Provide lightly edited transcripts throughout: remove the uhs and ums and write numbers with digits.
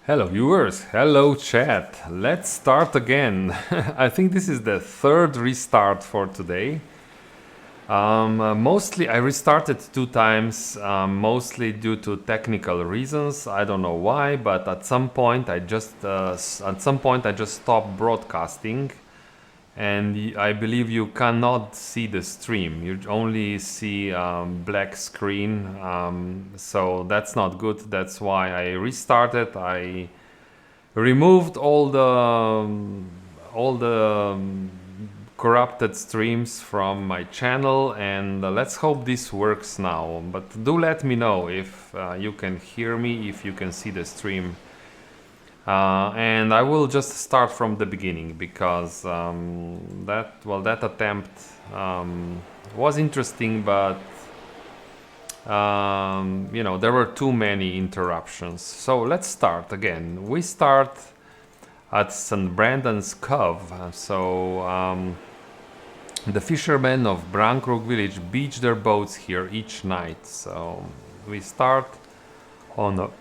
Hello viewers, hello chat. Let's start again. I think this is the third restart for today. Mostly I restarted 2 times, mostly due to technical reasons. I don't know why, but at some point I just stopped broadcasting, and I believe you cannot see the stream. You only see black screen, so that's not good. That's why I restarted. I removed all the corrupted streams from my channel, and let's hope this works now. But do let me know if you can hear me, if you can see the stream. And I will just start from the beginning because that attempt was interesting, but you know, there were too many interruptions. So let's start again. We start at St. Brandon's Cove. The fishermen of Brankrug village beach their boats here each night. So we start on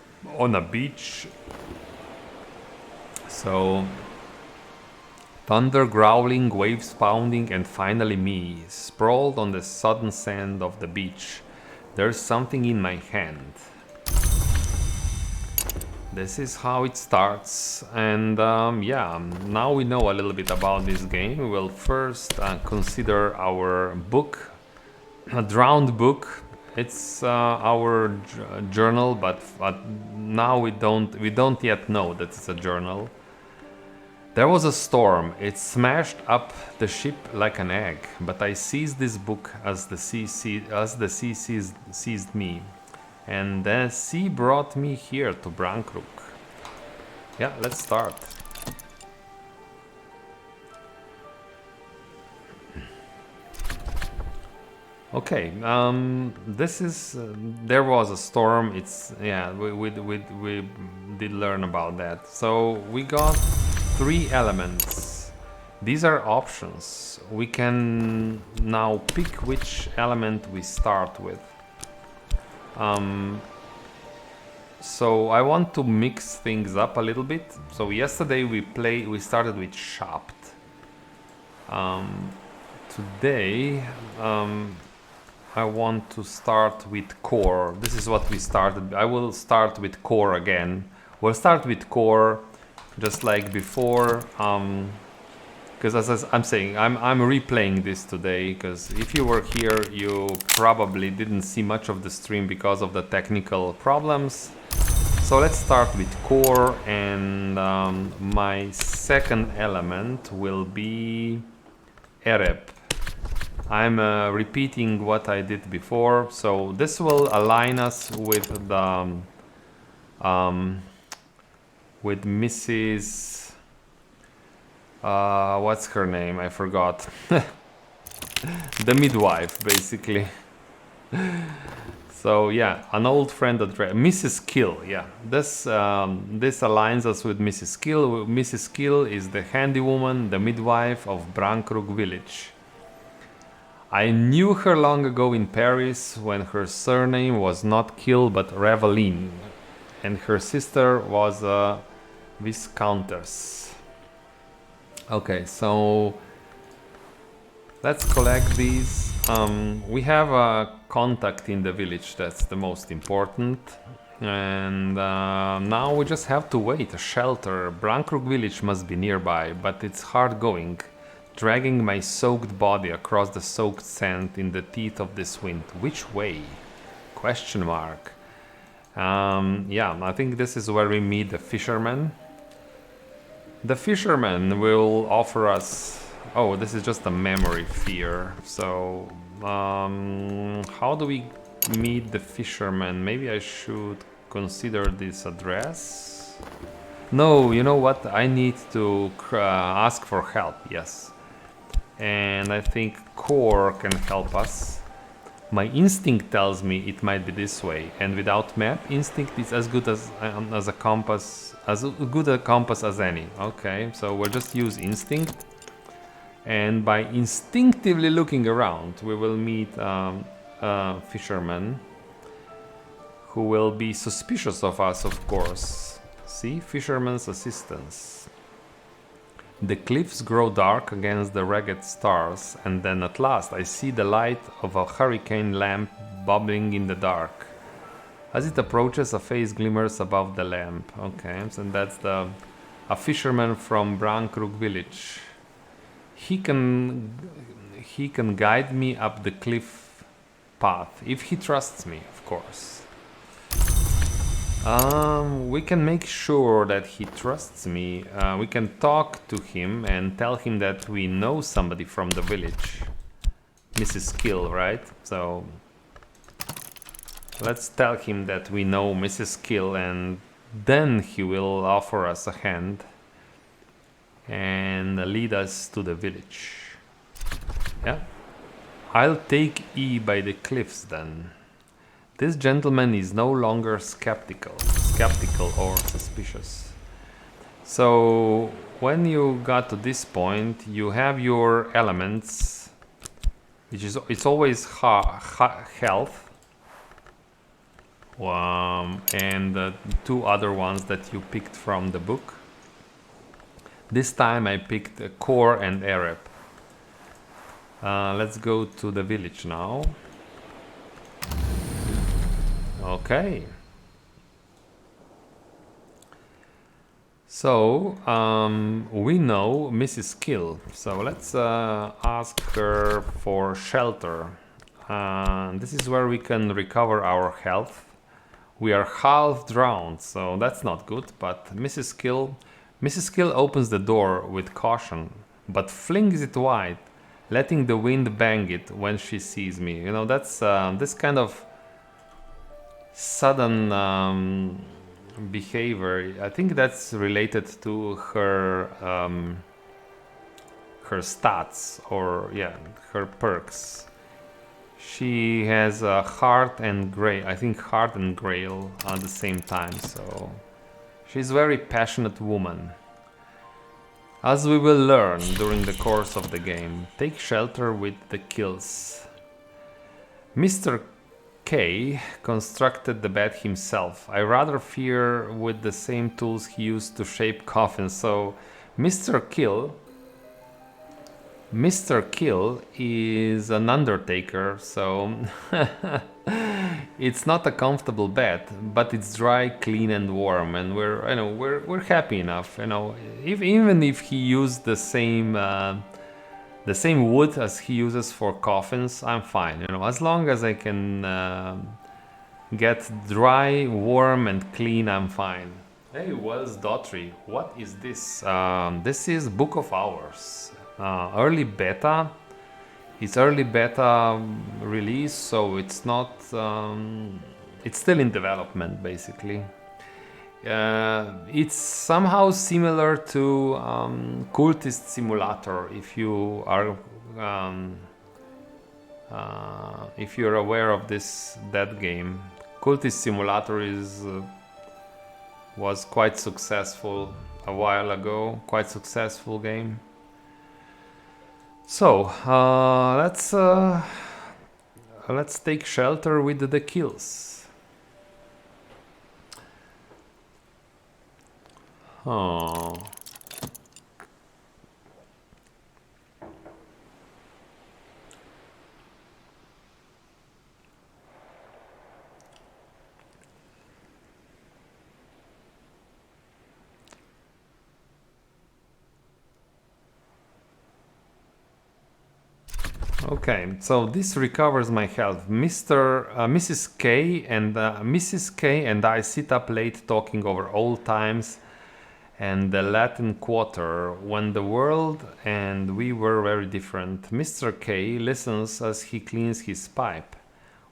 a beach. So thunder growling, waves pounding, and finally me, sprawled on the sodden sand of the beach. There's something in my hand. This is how it starts, and yeah, now we know a little bit about this game. We will first consider our book, a drowned book. It's our journal, but now we don't yet know that it's a journal. There was a storm. It smashed up the ship like an egg, but I seized this book as the sea seized me. And the sea brought me here to Brankrug. Yeah, let's start. Okay, this is there was a storm. It's yeah, we did learn about that. So we got 3 elements. These are options. We can now pick which element we start with. So I want to mix things up a little bit. So yesterday we started with shopped. Today I want to start with core. This is what we started. I will start with core again. We'll start with core just like before. Because as I'm saying, I'm replaying this today, because if you were here you probably didn't see much of the stream because of the technical problems. So let's start with core, and my second element will be Ereb. I'm repeating what I did before, so this will align us with the with Mrs. What's her name? I forgot. The midwife, basically. So yeah, an old friend address, Mrs. Kill. Yeah, this aligns us with Mrs. Kill. Mrs. Kill is the handywoman, the midwife of Brankrug village. I knew her long ago in Paris when her surname was not Kill but Reveline, and her sister was a viscountess. Okay, so let's collect these. We have a contact in the village, that's the most important. And now we just have to wait. A shelter. Brankrug village must be nearby, but it's hard going. Dragging my soaked body across the soaked sand in the teeth of this wind. Which way? Question mark. Yeah, I think this is where we meet the fisherman. The fisherman will offer us... Oh, this is just a memory fear. So, how do we meet the fisherman? Maybe I should consider this address? No, you know what? I need to ask for help, yes. And I think core can help us. My instinct tells me it might be this way, and without map, instinct is as good as a compass, as good a compass as any. Okay, so we'll just use instinct, and by instinctively looking around, we will meet a fisherman who will be suspicious of us, of course. See, fisherman's assistance. The cliffs grow dark against the ragged stars, and then at last I see the light of a hurricane lamp bubbling in the dark. As it approaches, a face glimmers above the lamp. Okay, so that's a fisherman from Brankrug village. He can guide me up the cliff path, if he trusts me, of course. We can make sure that he trusts me. We can talk to him and tell him that we know somebody from the village. Mrs. Skill, right? So let's tell him that we know Mrs. Skill, and then he will offer us a hand and lead us to the village. Yeah. I'll take E by the cliffs then. This gentleman is no longer skeptical or suspicious. So when you got to this point, you have your elements, which is it's always health, and two other ones that you picked from the book. This time I picked core and Arab. Let's go to the village now. Okay. So we know Mrs. Kill. So let's ask her for shelter. This is where we can recover our health. We are half drowned, so that's not good. But Mrs. Kill opens the door with caution, but flings it wide, letting the wind bang it when she sees me. You know, that's this kind of sudden behavior. I think that's related to her her stats, or yeah, her perks. She has heart and grail. I think heart and grail at the same time. So she's a very passionate woman. As we will learn during the course of the game, take shelter with the kills. Mr. K constructed the bed himself. I rather fear with the same tools he used to shape coffins. So Mr. Kill is an undertaker, so it's not a comfortable bed, but it's dry, clean, and warm, and we're happy enough. Even if he used the same wood as he uses for coffins, I'm fine. As long as I can get dry, warm, and clean, I'm fine. Hey, Wells Daughtry, what is this? This is Book of Hours. Early beta. It's early beta release, so it's not. It's still in development, basically. It's somehow similar to Cultist Simulator. If you're aware of that game, Cultist Simulator was quite successful a while ago. Quite successful game. So let's take shelter with the kills. Oh. Okay, so this recovers my health. Mrs. K and I sit up late talking over old times and the Latin Quarter, when the world and we were very different. Mr. K listens as he cleans his pipe.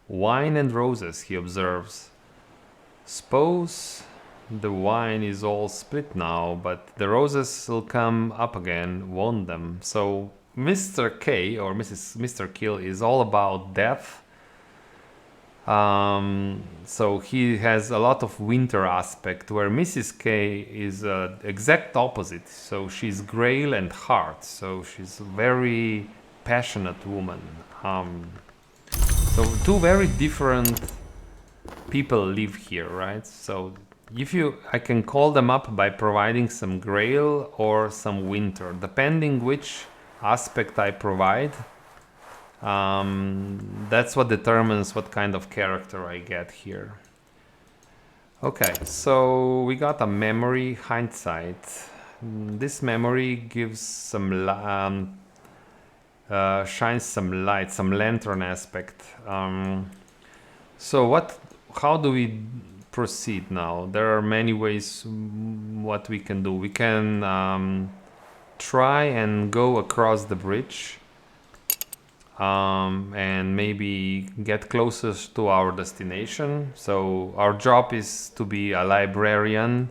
Wine and roses, he observes. Suppose the wine is all split now, but the roses will come up again, won't them? So Mr. K or Mr. Kill is all about death. So he has a lot of winter aspect, where Mrs. K is exact opposite. So she's grail and hard. So she's a very passionate woman. So two very different people live here, right? So I can call them up by providing some grail or some winter, depending which aspect I provide. That's what determines what kind of character I get here. Okay, so we got a memory hindsight. This memory gives some shines some light, some lantern aspect. So how do we proceed now? There are many ways what we can do. We can try and go across the bridge and maybe get closest to our destination. So our job is to be a librarian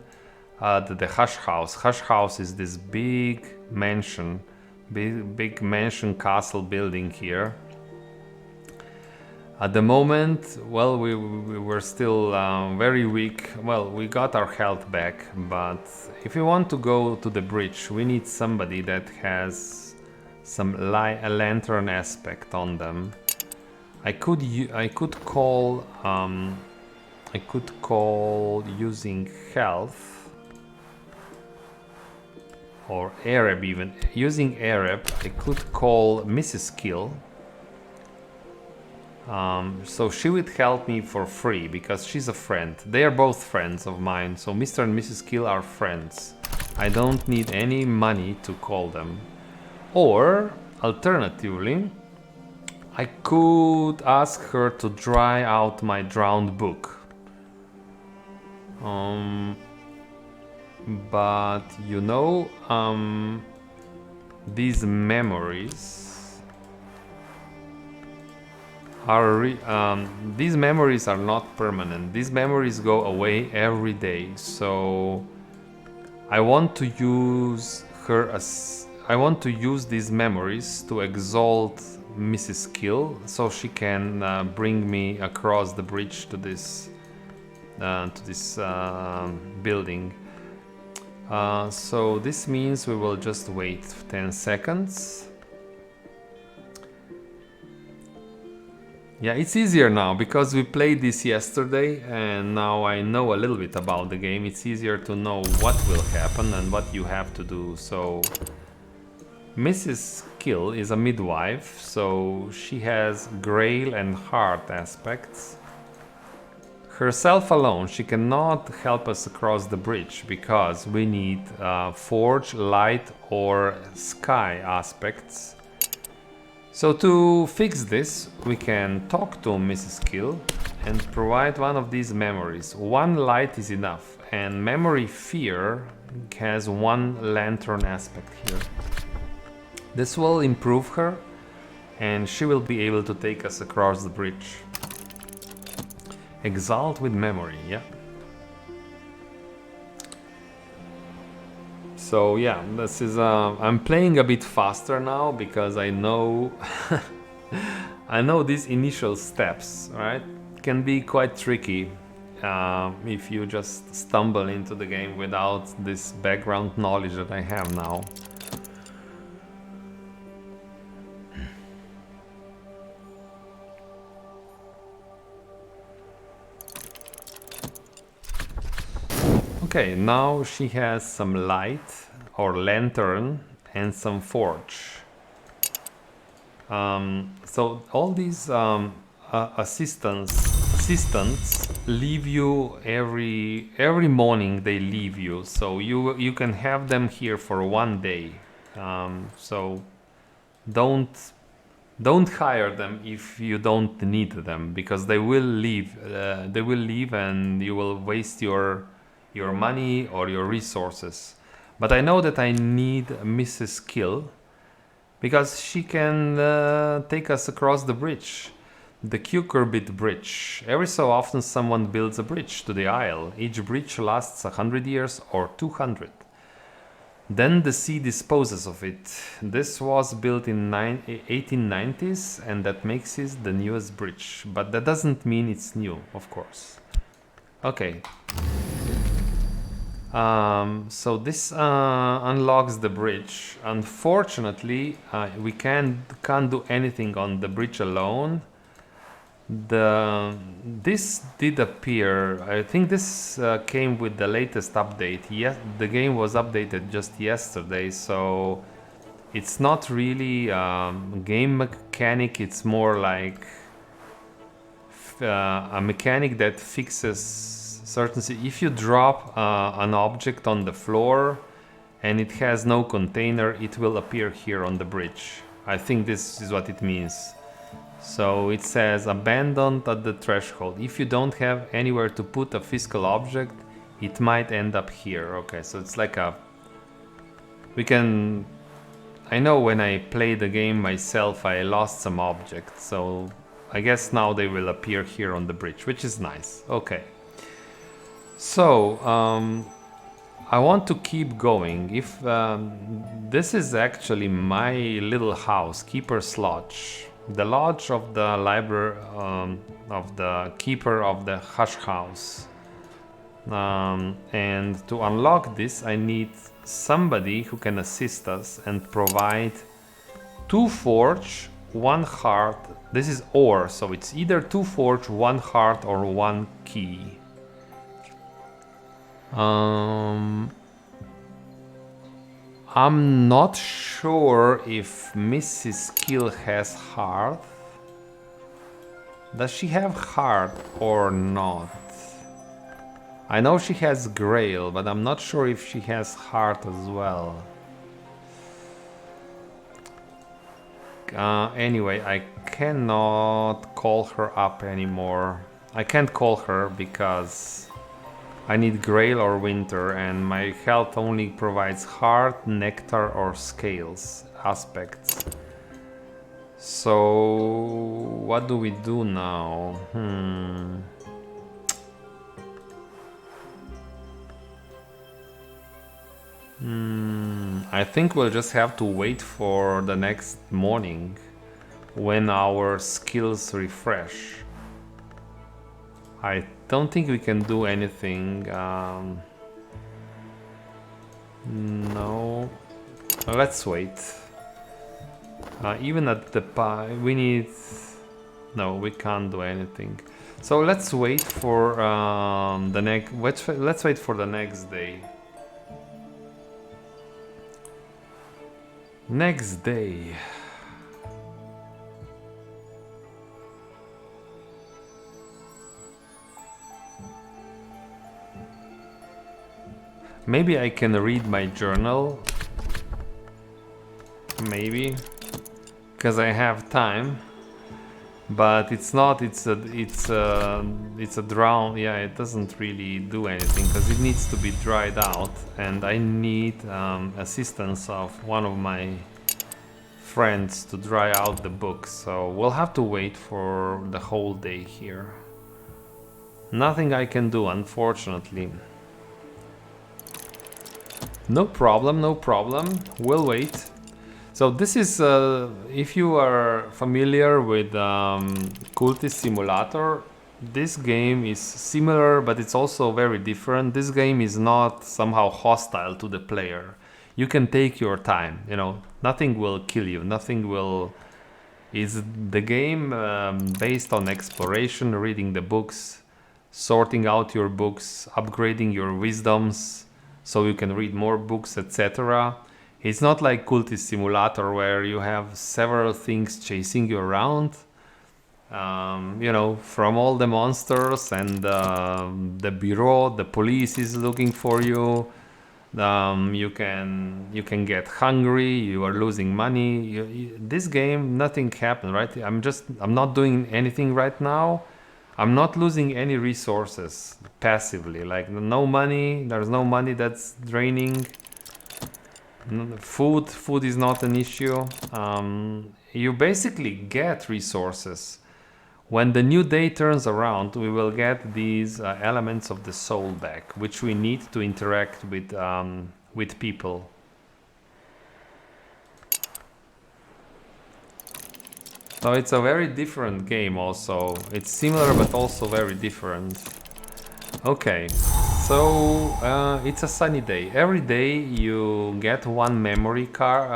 at the Hush House. Hush House is this big mansion, big mansion castle building here. At the moment, well, we were still very weak. Well, we got our health back, but if we want to go to the bridge, we need somebody that has some a lantern aspect on them. I could call using health or Arab even. Using Arab, I could call Mrs. Kill. So she would help me for free because she's a friend. They are both friends of mine. So Mr. and Mrs. Kill are friends. I don't need any money to call them. Or alternatively, I could ask her to dry out my drowned book. But you know, these memories these memories are not permanent. These memories go away every day. So I want to use these memories to exalt Mrs. Kill, so she can bring me across the bridge to this building. So this means we will just wait 10 seconds. Yeah, it's easier now because we played this yesterday and now I know a little bit about the game. It's easier to know what will happen and what you have to do. So Mrs. Kill is a midwife, so she has grail and heart aspects. Herself alone, she cannot help us across the bridge because we need forge, light or sky aspects. So to fix this, we can talk to Mrs. Kill and provide one of these memories. One light is enough, and memory fear has one lantern aspect here. This will improve her, and she will be able to take us across the bridge. Exalt with memory, yeah. So yeah, this is I'm playing a bit faster now because I know I know these initial steps, right? Can be quite tricky if you just stumble into the game without this background knowledge that I have now. Okay, now she has some light or lantern and some forge. So all these assistants leave you every morning. They leave you, so you can have them here for one day. So don't hire them if you don't need them because they will leave. They will leave, and you will waste your money or your resources. But I know that I need Mrs. Kill because she can take us across the bridge, the Cucurbit Bridge. Every so often someone builds a bridge to the Isle. Each bridge lasts 100 years or 200. Then the sea disposes of it. This was built in 1890s, and that makes it the newest bridge. But that doesn't mean it's new, of course. Okay. So this unlocks the bridge. Unfortunately, we can't do anything on the bridge alone. This did appear. I think this came with the latest update. Yes, the game was updated just yesterday, so it's not really game mechanic. It's more like a mechanic that fixes certain. If you drop an object on the floor and it has no container, it will appear here on the bridge. I think this is what it means. So it says abandoned at the threshold. If you don't have anywhere to put a physical object, it might end up here. Okay, so it's like a... We can... I know when I played the game myself, I lost some objects. So I guess now they will appear here on the bridge, which is nice. Okay. So, I want to keep going. If this is actually my little house, Keeper's Lodge. The lodge of the library of the keeper of the Hush House. And to unlock this, I need somebody who can assist us and provide 2 forge, 1 heart. This is ore, so it's either 2 forge, 1 heart, or 1 key. I'm not sure if Mrs. Kill has heart. Does she have heart or not? I know she has Grail, but I'm not sure if she has heart as well. Anyway, I cannot call her up anymore. I can't call her because I need Grail or Winter, and my health only provides heart, nectar, or scales aspects. So what do we do now? I think we'll just have to wait for the next morning when our skills refresh. I don't think we can do anything. No. Let's wait. Even at the we need... No, we can't do anything. So let's wait for the next... Let's wait for the next day. Next day. Maybe I can read my journal. Maybe. Because I have time. But it's not, it's a drown. Yeah, it doesn't really do anything because it needs to be dried out, and I need assistance of one of my friends to dry out the books. So we'll have to wait for the whole day here. Nothing I can do, unfortunately. No problem, no problem. We'll wait. So this is, if you are familiar with Cultist Simulator, this game is similar, but it's also very different. This game is not somehow hostile to the player. You can take your time, you know, nothing will kill you, nothing will... Is the game based on exploration, reading the books, sorting out your books, upgrading your wisdoms, so you can read more books, etc. It's not like Cultist Simulator where you have several things chasing you around. You know, from all the monsters and the bureau, the police is looking for you. You can get hungry. You are losing money. This game, nothing happened, right? I'm not doing anything right now. I'm not losing any resources passively. Like no money. There's no money that's draining. Food is not an issue. You basically get resources. When the new day turns around, we will get these elements of the soul back, which we need to interact with people. So it's a very different game also. It's similar but also very different. Okay, so it's a sunny day. Every day you get one memory card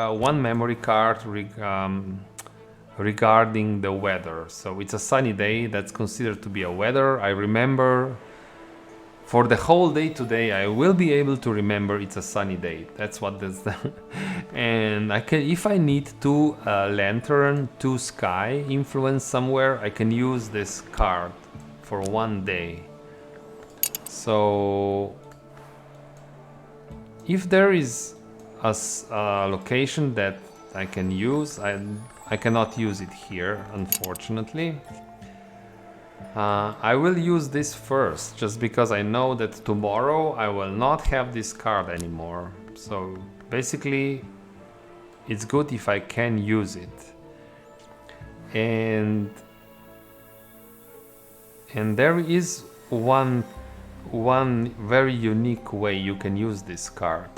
regarding the weather. So it's a sunny day, that's considered to be a weather. I remember for the whole day today, I will be able to remember it's a sunny day. That's what this. And I can, if I need to lantern to sky influence somewhere, I can use this card for one day. So if there is a location that I can use, I cannot use it here, unfortunately. I will use this first, just because I know that tomorrow I will not have this card anymore. So basically, it's good if I can use it. And there is one very unique way you can use this card.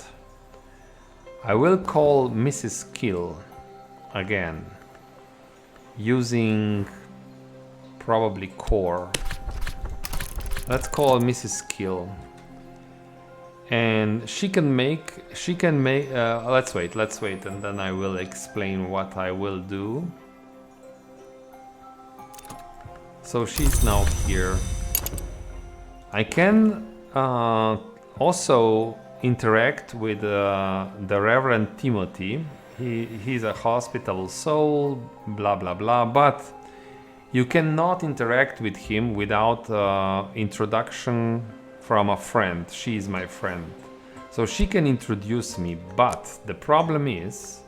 I will call Mrs. Kill again, using probably core. Let's call Mrs. Kill, and she can make let's wait, and then I will explain what I will do. So she's now here. I can also interact with the Reverend Timothy. He's a hospitable soul, blah blah blah, but you cannot interact with him without introduction from a friend. She is my friend. So she can introduce me, but the problem is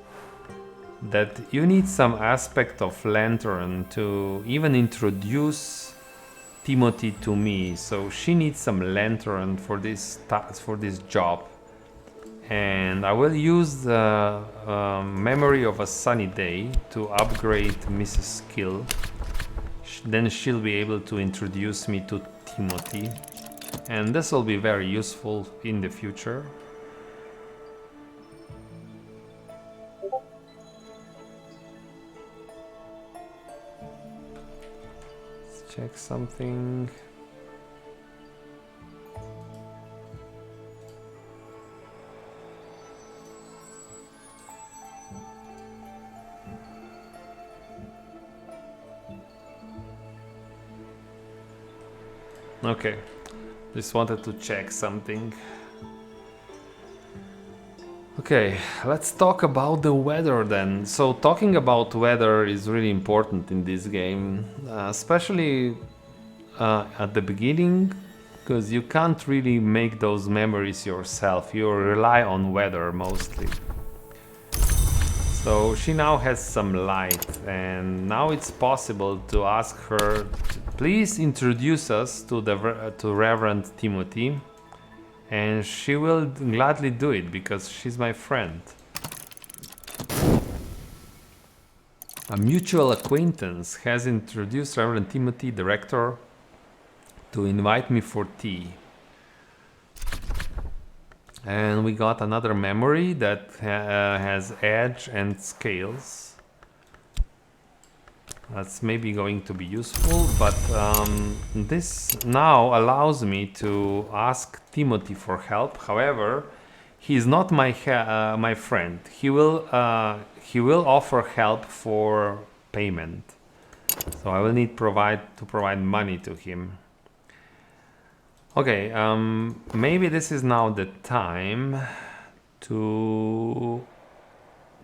that you need some aspect of lantern to even introduce Timothy to me. So she needs some lantern for this job. And I will use the memory of a sunny day to upgrade Mrs. Skill. Then she'll be able to introduce me to Timothy, and this will be very useful in the future. Let's check something. Okay, just wanted to check something. Okay, let's talk about the weather then. So talking about weather is really important in this game, especially at the beginning, because you can't really make those memories yourself. You rely on weather mostly. So she now has some light, and now it's possible to ask her to please introduce us to Reverend Timothy, and she will gladly do it because she's my friend. A mutual acquaintance has introduced Reverend Timothy, the rector, to invite me for tea. And we got another memory that has edge and scales. That's maybe going to be useful, but this now allows me to ask Timothy for help. However, he is not my friend. He will offer help for payment, so I will need to provide money to him. Okay, maybe this is now the time to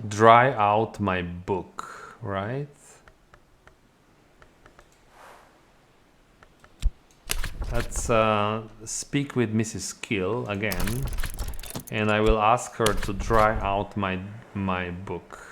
dry out my book, right? Let's speak with Mrs. Kill again, and I will ask her to dry out my book.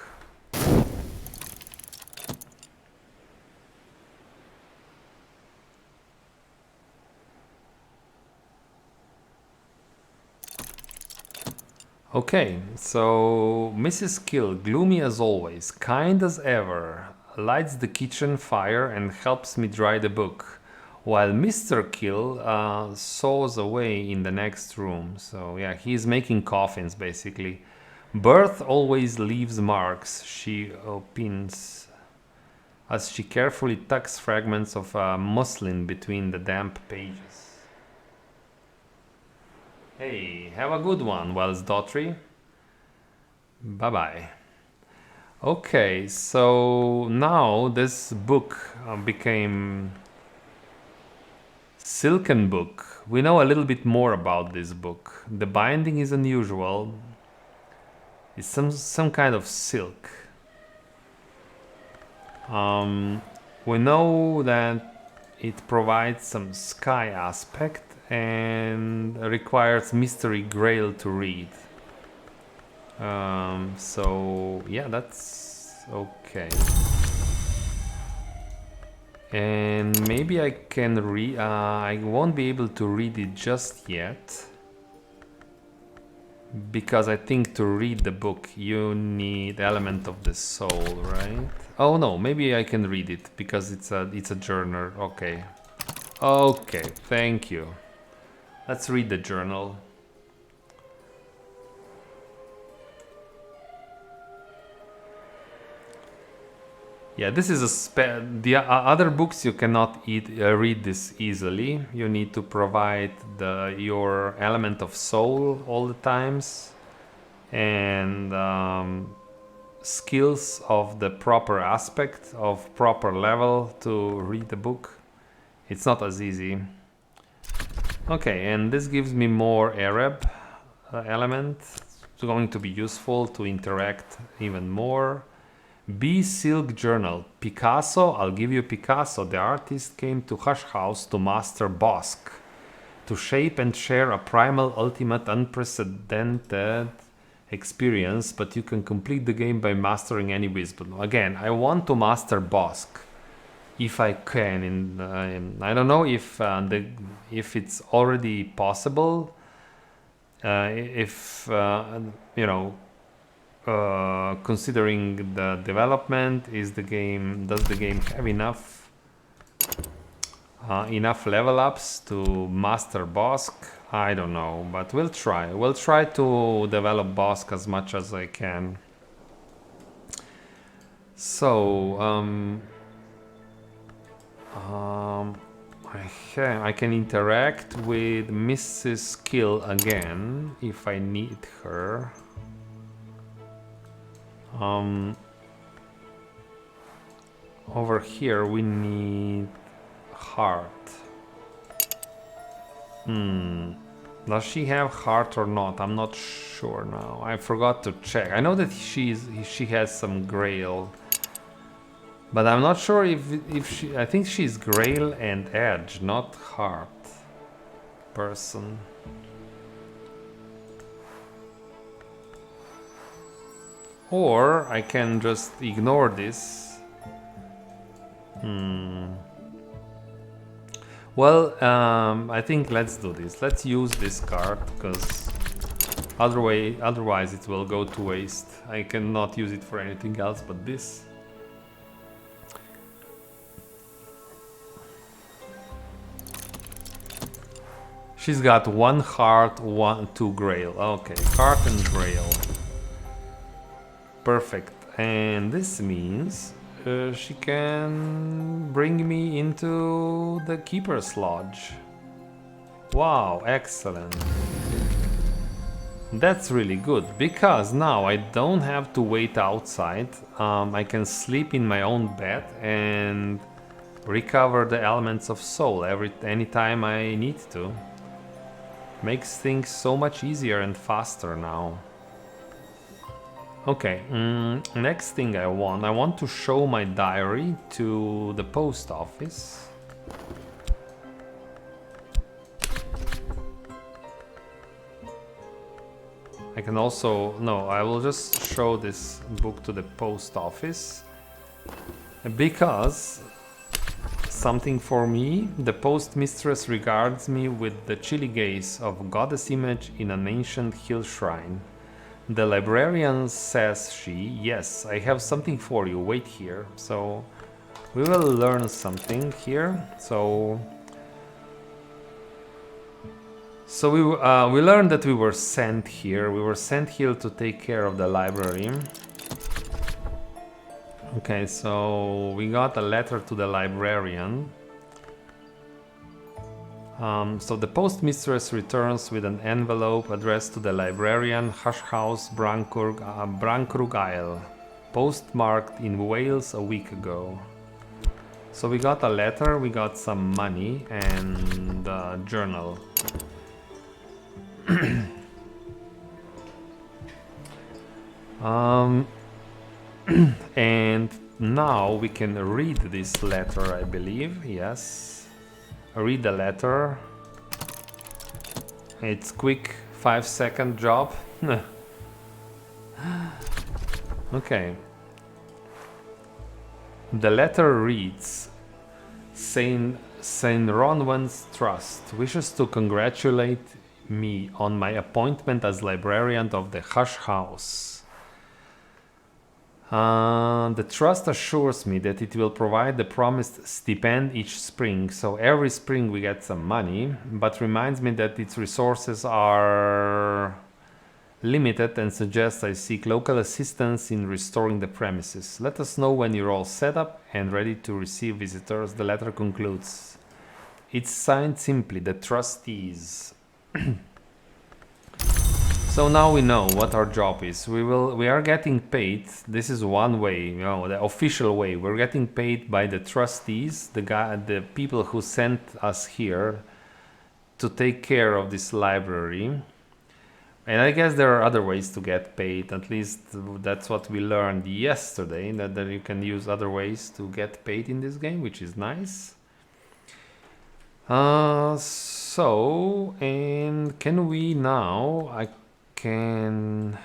Okay, so Mrs. Kill, gloomy as always, kind as ever, lights the kitchen fire and helps me dry the book, while Mr. Kill saws away in the next room. So yeah, he's making coffins basically. Birth always leaves marks, she opines, as she carefully tucks fragments of muslin between the damp pages. Hey, have a good one, Wells Daughtry. Bye-bye. Okay, so now this book became Silken Book. We know a little bit more about this book. The binding is unusual. It's some kind of silk. We know that it provides some sky aspect and requires Mystery Grail to read. So yeah, that's okay. And maybe I can read. I won't be able to read it just yet, because I think to read the book you need element of the soul, right? Oh no, maybe I can read it because it's a journal. Okay. Okay, thank you. Let's read the journal. Yeah, this is the other books you cannot read this easily. You need to provide your element of soul all the times, and skills of the proper aspect of proper level to read the book. It's not as easy. Okay, and this gives me more Arab element. It's going to be useful to interact even more. B Silk Journal. Picasso, I'll give you Picasso. The artist came to Hush House to master Bosque, to shape and share a primal, ultimate, unprecedented experience, but you can complete the game by mastering any wisdom. Again, I want to master Bosque if I can. I don't know if it's already possible. If you know. Considering the development, does the game have enough level ups to master Bosque? I don't know, but we'll try to develop Bosque as much as I can. So I can interact with Mrs. Kill again if I need her. Over here we need heart. Does she have heart or not? I'm not sure now. I forgot to check. I know that she has some grail, but I'm not sure if she. I think she's grail and edge, not heart person. Or I can just ignore this. Well, I think let's do this. Let's use this card, because otherwise it will go to waste. I cannot use it for anything else but this. She's got 1 heart, 2 grail. Okay, heart and grail. Perfect. And this means she can bring me into the Keeper's Lodge. Wow, excellent. That's really good, because now I don't have to wait outside. I can sleep in my own bed and recover the elements of soul anytime I need to. Makes things so much easier and faster now. Okay, next thing I want to show my diary to the post office. I can also, no, I will just show this book to the post office, because something for me, the post mistress regards me with the chilly gaze of goddess image in an ancient hill shrine. The librarian, says she, yes, I have something for you, wait here. So we will learn something here. So we learned that we were sent here. We were sent here to take care of the library. Okay, so we got a letter to the librarian. So the postmistress returns with an envelope addressed to the librarian, Hush House, Brankrug Isle. postmarked in Wales a week ago. So we got a letter, we got some money, and a journal. And now we can read this letter, I believe. Yes. Read the letter. It's quick, 5-second job. Okay. The letter reads, Saint Ronwen's Trust wishes to congratulate me on my appointment as librarian of the Hush House. The trust assures me that it will provide the promised stipend each spring, so every spring we get some money, but reminds me that its resources are limited and suggests I seek local assistance in restoring the premises. Let us know when you're all set up and ready to receive visitors. The letter concludes. It's signed simply, the trustees. So now we know what our job is. We are getting paid. This is one way, the official way. We're getting paid by the trustees, the people who sent us here to take care of this library. And I guess there are other ways to get paid. At least that's what we learned yesterday, that you can use other ways to get paid in this game, which is nice. And can we now... I can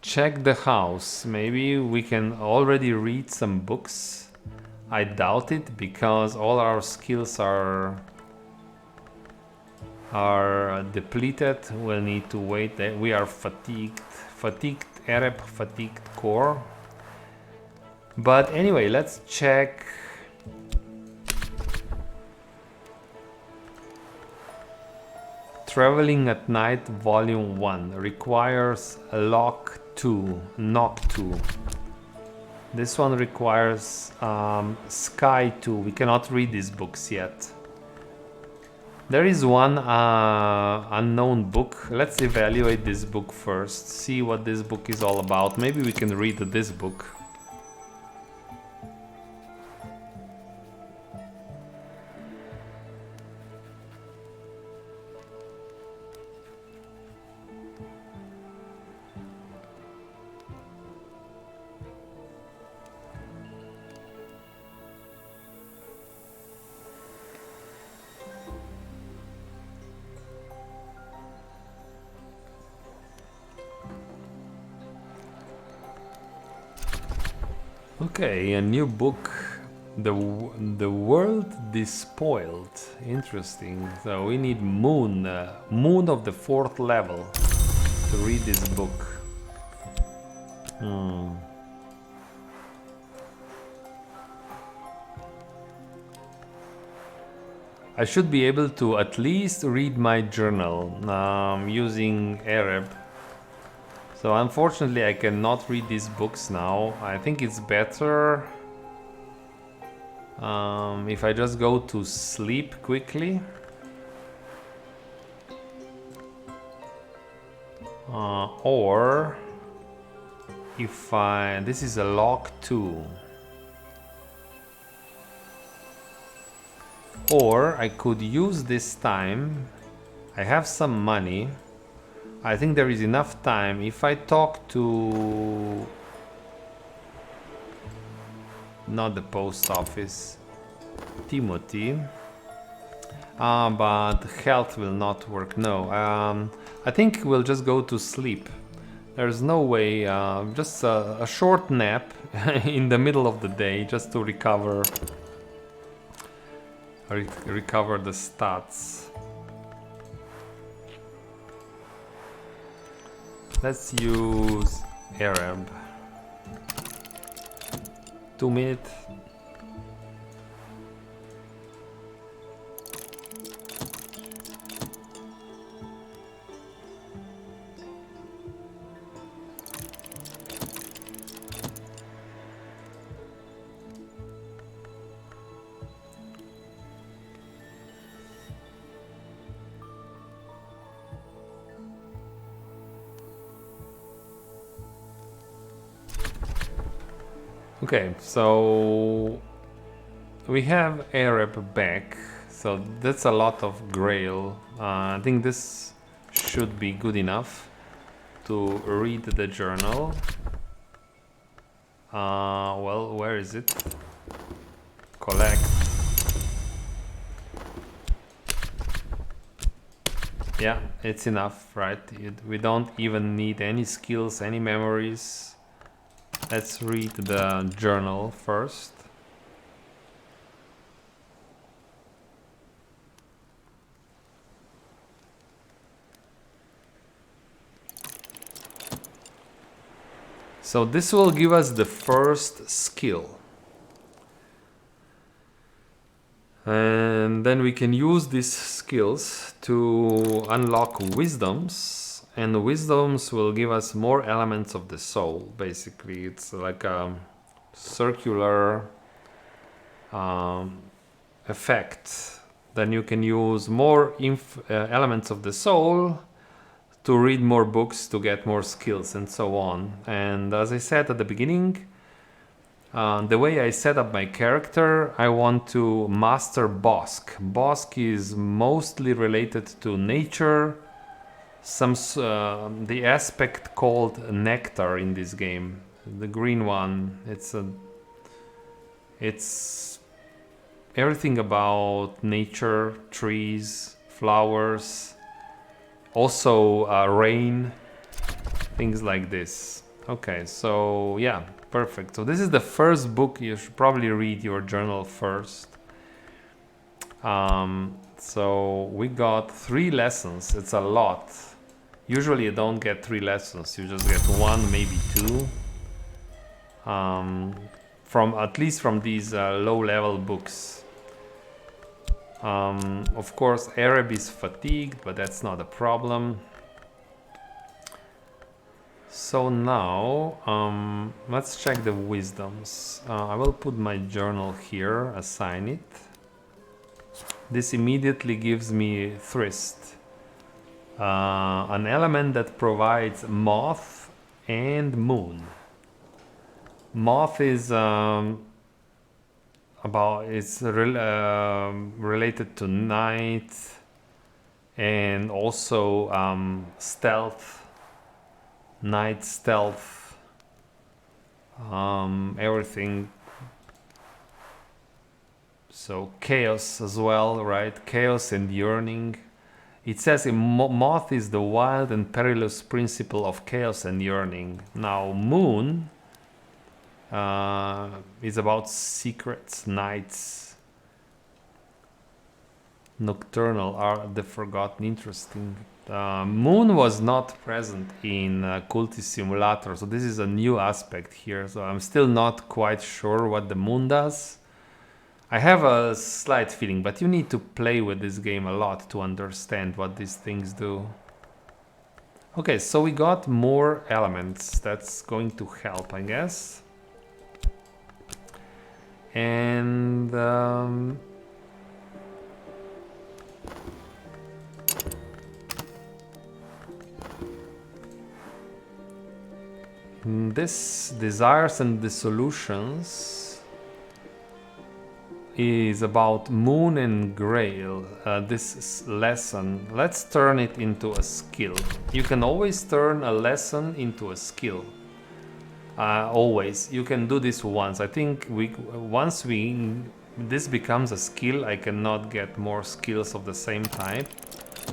check the house. Maybe we can already read some books. I doubt it, because all our skills are depleted. We'll need to wait. We are fatigued Arab, fatigued core. But anyway, let's check. Traveling at Night Volume 1 requires a knock 2. This one requires Sky 2. We cannot read these books yet. There is one unknown book. Let's evaluate this book first, see what this book is all about. Maybe we can read this book. Okay, a new book, the World Despoiled. Interesting. So we need Moon of the 4th level to read this book. I should be able to at least read my journal using Arab. So unfortunately I cannot read these books now. I think it's better if I just go to sleep quickly. Or if this is a lock 2. Or I could use this time. I have some money. I think there is enough time if I talk to... not the post office. Timothy. But health will not work. No. I think we'll just go to sleep. There's no way. Just a short nap in the middle of the day just to recover the stats. Let's use Arab. 2 minutes. Okay, so we have Arab back, so that's a lot of Grail. I think this should be good enough to read the journal. Well, where is it? Collect. Yeah, it's enough, right? We don't even need any skills, any memories. Let's read the journal first. So this will give us the first skill. And then we can use these skills to unlock wisdoms, and wisdoms will give us more elements of the soul. Basically, it's like a circular effect. Then you can use more elements of the soul to read more books, to get more skills, and so on. And as I said at the beginning, the way I set up my character, I want to master Bosk. Bosk is mostly related to nature, the aspect called nectar in this game, the green one. It's everything about nature, trees, flowers, also rain, things like this. Okay, so yeah, perfect. So this is the first book. You should probably read your journal first. So we got 3 lessons. It's a lot. Usually you don't get 3 lessons. You just get 1, maybe 2. From at least from these low-level books. Of course, Arab is fatigued, but that's not a problem. So now, let's check the wisdoms. I will put my journal here, assign it. This immediately gives me Thrist, an element that provides moth and moon. Moth is related to night and also stealth. Night stealth, everything. So chaos as well, right? Chaos and yearning. It says moth is the wild and perilous principle of chaos and yearning. Now moon is about secrets, nights. Nocturnal are the forgotten. Interesting. Moon was not present in Cultist Simulator, so this is a new aspect here. So I'm still not quite sure what the moon does. I have a slight feeling, but you need to play with this game a lot to understand what these things do. Okay, so we got more elements. That's going to help, I guess. And this Desires and Dissolutions is about Moon and Grail. This lesson, let's turn it into a skill. You can always turn a lesson into a skill. Always. You can do this once. I think once this becomes a skill, I cannot get more skills of the same type,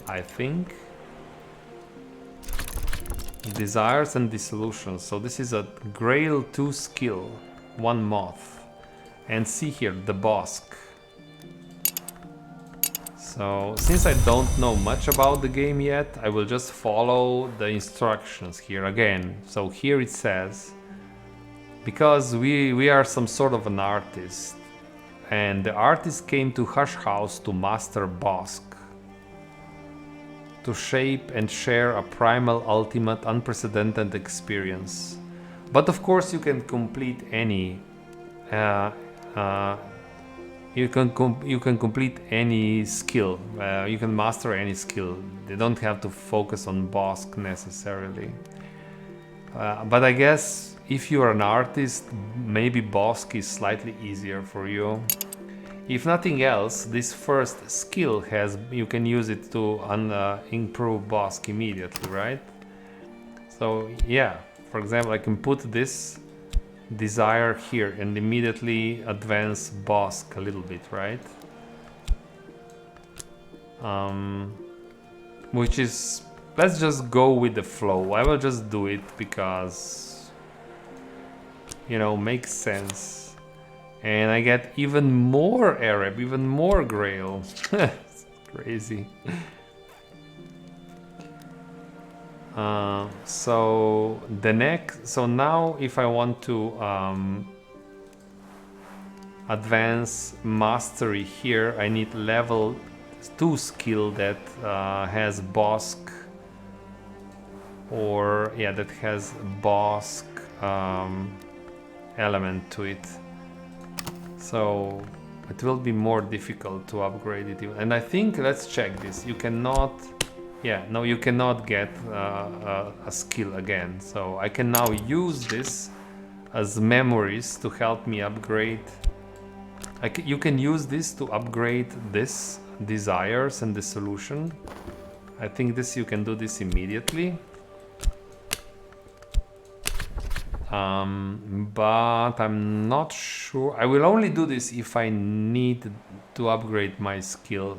I think. Desires and Dissolutions. So this is a Grail 2 skill, 1 moth. And see here, the Bosk. So since I don't know much about the game yet, I will just follow the instructions here again. So here it says, because we are some sort of an artist, and the artist came to Hush House to master Bosk, to shape and share a primal, ultimate, unprecedented experience. But of course you can complete any you can complete any skill. You can master any skill. They don't have to focus on Bosk necessarily. But I guess if you're an artist, maybe Bosque is slightly easier for you. If nothing else, this first skill you can use it to improve Bosque immediately, right? So yeah, for example, I can put this desire here and immediately advance Bosque a little bit, right? Which is, let's just go with the flow. I will just do it because, you know, makes sense. And I get even more Arab, even more Grail. It's crazy. So now if I want to advance mastery here, I need level 2 skill that has Bosque, or yeah, that has Bosque element to it. So it will be more difficult to upgrade it. And I think, let's check this. You cannot, yeah, no, you cannot get a skill again. So I can now use this as memories to help me upgrade. You can use this to upgrade this desires and the solution. I think this, you can do this immediately. But I'm not sure. I will only do this if I need to upgrade my skill.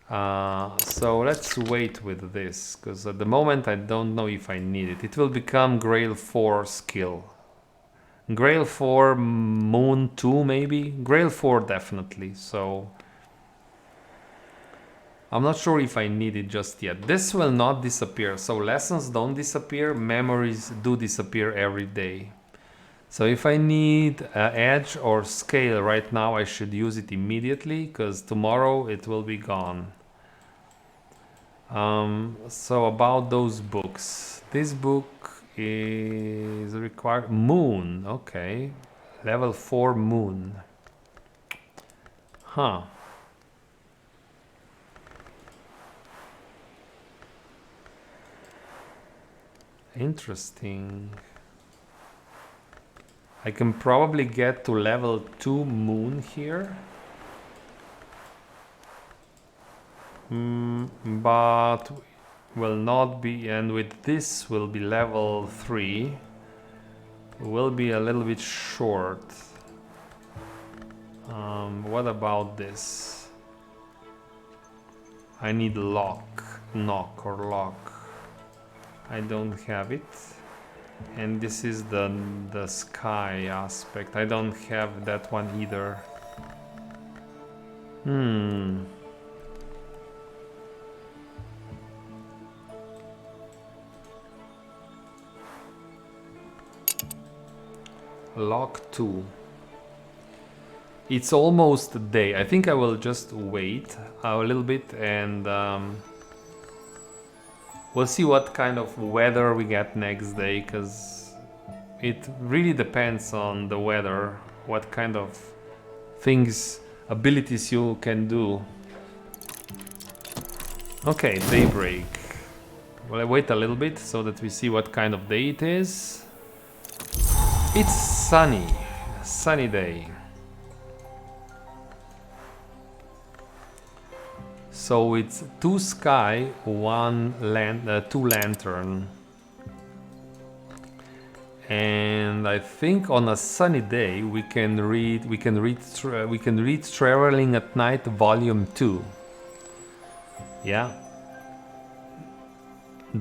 So let's wait with this, because at the moment I don't know if I need it. It will become Grail 4 skill. Grail 4, Moon 2 maybe? Grail 4 definitely, so I'm not sure if I need it just yet. This will not disappear, so lessons don't disappear, memories do disappear every day. So if I need edge or scale right now, I should use it immediately, because tomorrow it will be gone. So about those books, this book is required. Moon, okay, level 4 Moon. Huh. Interesting. I can probably get to level 2 Moon here. But will not be, and with this will be level 3. Will be a little bit short. What about this? I need knock or lock. I don't have it. And this is the sky aspect. I don't have that one either. Lock 2. It's almost day. I think I will just wait a little bit and we'll see what kind of weather we get next day, because it really depends on the weather, what kind of things, abilities you can do. Okay, daybreak. Well, I wait a little bit so that we see what kind of day it is. It's sunny day. So it's 2 sky, 2 lantern. And I think on a sunny day we can read Traveling at Night Volume 2. Yeah.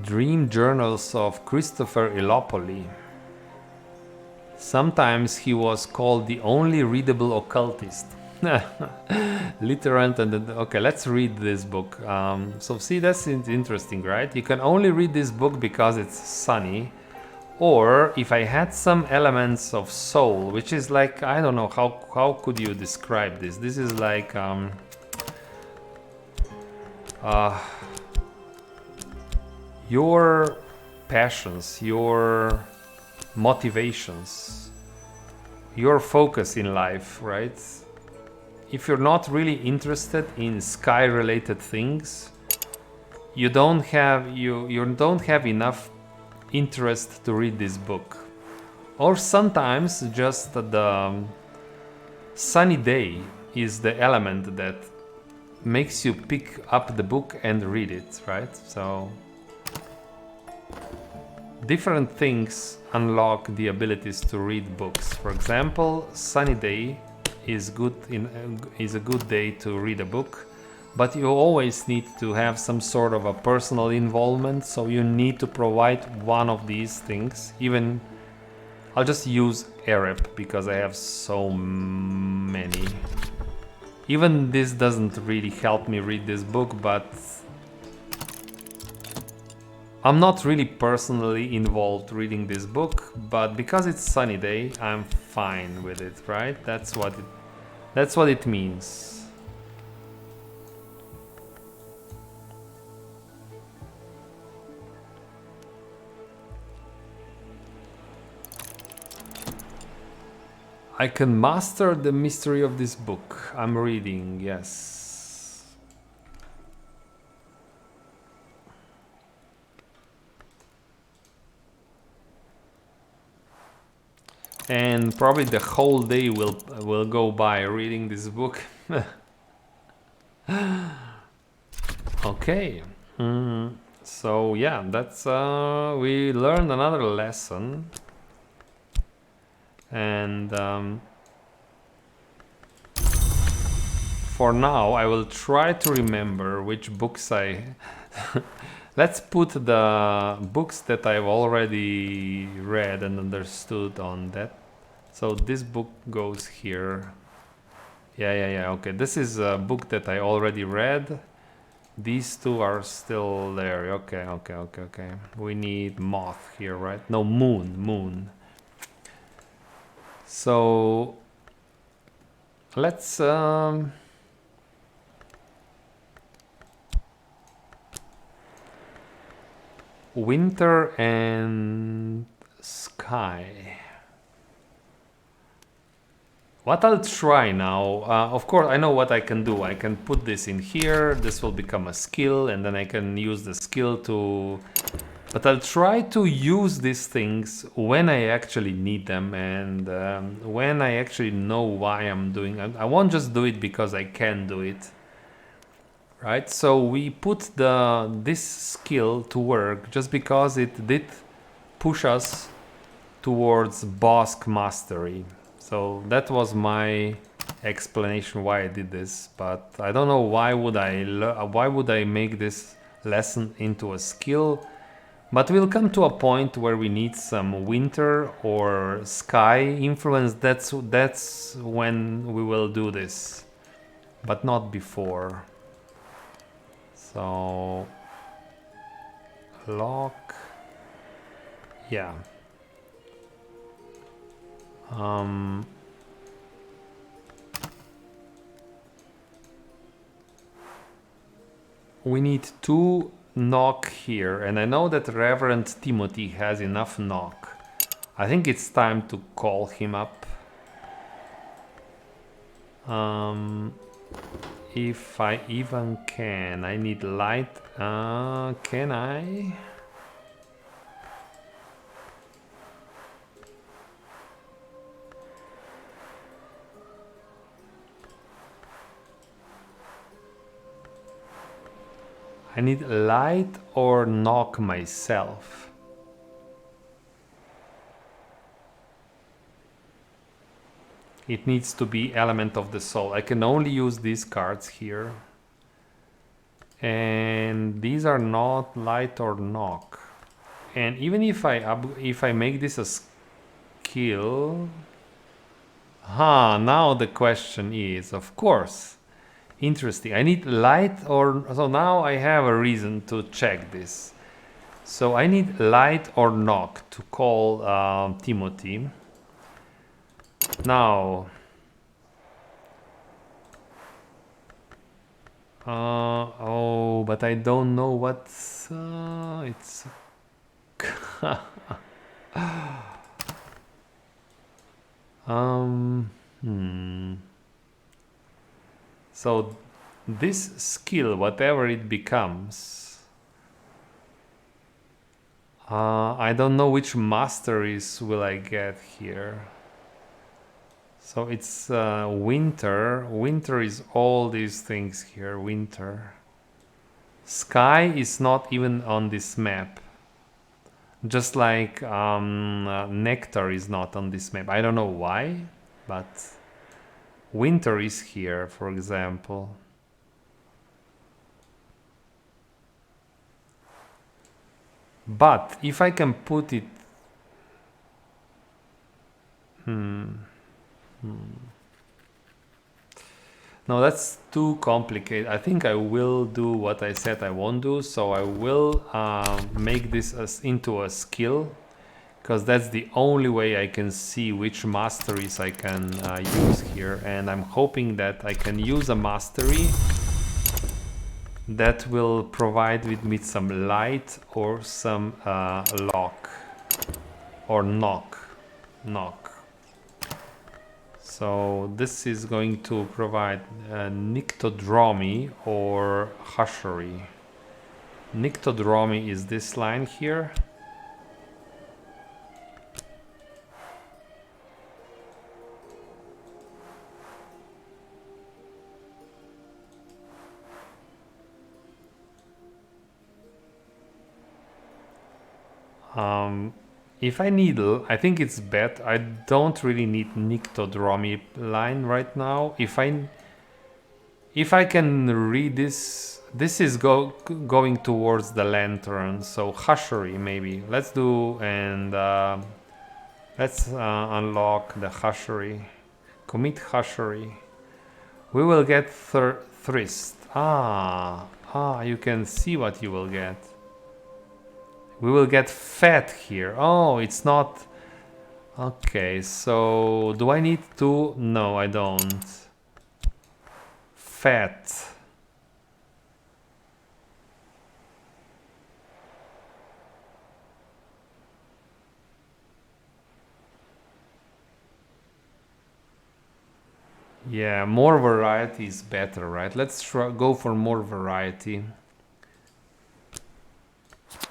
Dream Journals of Christopher Illopoli. Sometimes he was called the only readable occultist. Literant and okay, let's read this book. So see, that's interesting, right? You can only read this book because it's sunny, or if I had some elements of soul, which is like, I don't know, how could you describe this? This is like your passions, your motivations, your focus in life, right? If you're not really interested in sky-related things, you don't have enough interest to read this book. Or sometimes just the sunny day is the element that makes you pick up the book and read it, right? So different things unlock the abilities to read books. For example, sunny day is a good day to read a book, but you always need to have some sort of a personal involvement, so you need to provide one of these things. Even I'll just use Arab because I have so many. Even this doesn't really help me read this book, but I'm not really personally involved reading this book, but because it's sunny day, I'm fine with it, right? That's what it means. I can master the mystery of this book I'm reading, yes. And probably the whole day will go by reading this book. Okay. So yeah, that's we learned another lesson. And for now I will try to remember which books I let's put the books that I've already read and understood on that. So this book goes here. Yeah, okay, this is a book that I already read. These two are still there. Okay. We need moth here, right? No, moon. So let's winter and sky. What I'll try now, of course I know what I can do. I can put this in here, this will become a skill, and then I can use the skill to... But I'll try to use these things when I actually need them, and when I actually know why I'm doing it. I won't just do it because I can do it. Right, so we put this skill to work just because it did push us towards Bosk mastery. So that was my explanation why I did this, but I don't know why would I make this lesson into a skill. But we'll come to a point where we need some winter or sky influence. That's when we will do this, but not before. So lock, yeah. We need 2 knock here, and I know that Reverend Timothy has enough knock. I think it's time to call him up. If I even can. I need light. Can I? I need light or knock myself. It needs to be element of the soul. I can only use these cards here. And these are not light or knock. And even if I make this a skill... now the question is, of course... Interesting. I need light or... So now I have a reason to check this. So I need light or knock to call Timothy. Now... oh, but I don't know what's... it's... So this skill, whatever it becomes, I don't know which masteries will I get here. So it's winter. Winter is all these things here. Winter. Sky is not even on this map. Just like nectar is not on this map. I don't know why, but winter is here, for example. But if I can put it... No, that's too complicated. I think I will do what I said I won't do. So I will make this into a skill, because that's the only way I can see which masteries I can use here. And I'm hoping that I can use a mastery that will provide with me some light or some lock or knock. So this is going to provide Nyctodromy or Hushery. Nyctodromy is this line here. If I needle, I think it's better. I don't really need Nyctodromy line right now. If I can read this, this is going towards the lantern. So Hushery maybe. Let's do, and let's unlock the Hushery. Commit Hushery. We will get Thrist. You can see what you will get. We will get fat here. Oh, it's not... Okay, so do I need to... No, I don't. Fat. Yeah, more variety is better, right? Let's go for more variety.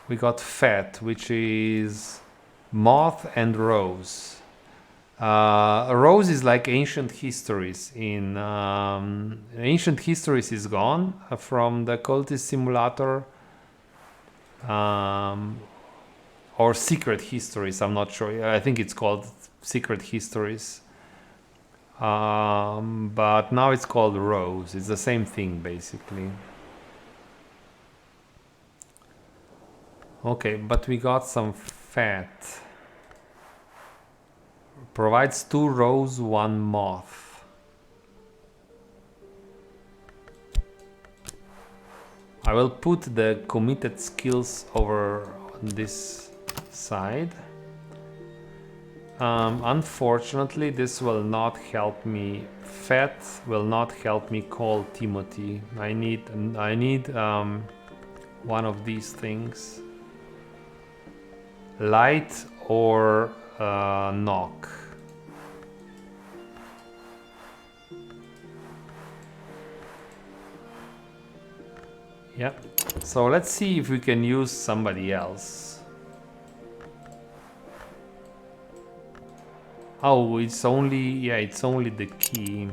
We got fat, which is moth and rose. Rose is like ancient histories. In ancient histories is gone from the cultist simulator, or secret histories. I'm not sure. I think it's called secret histories, but now it's called rose. It's the same thing basically. Okay, but we got some fat. Provides 2 rose, 1 moth. I will put the committed skills over on this side. Unfortunately, this will not help me. Fat will not help me call Timothy. I need one of these things. Light or knock. Yep. So let's see if we can use somebody else. Oh, it's only the key.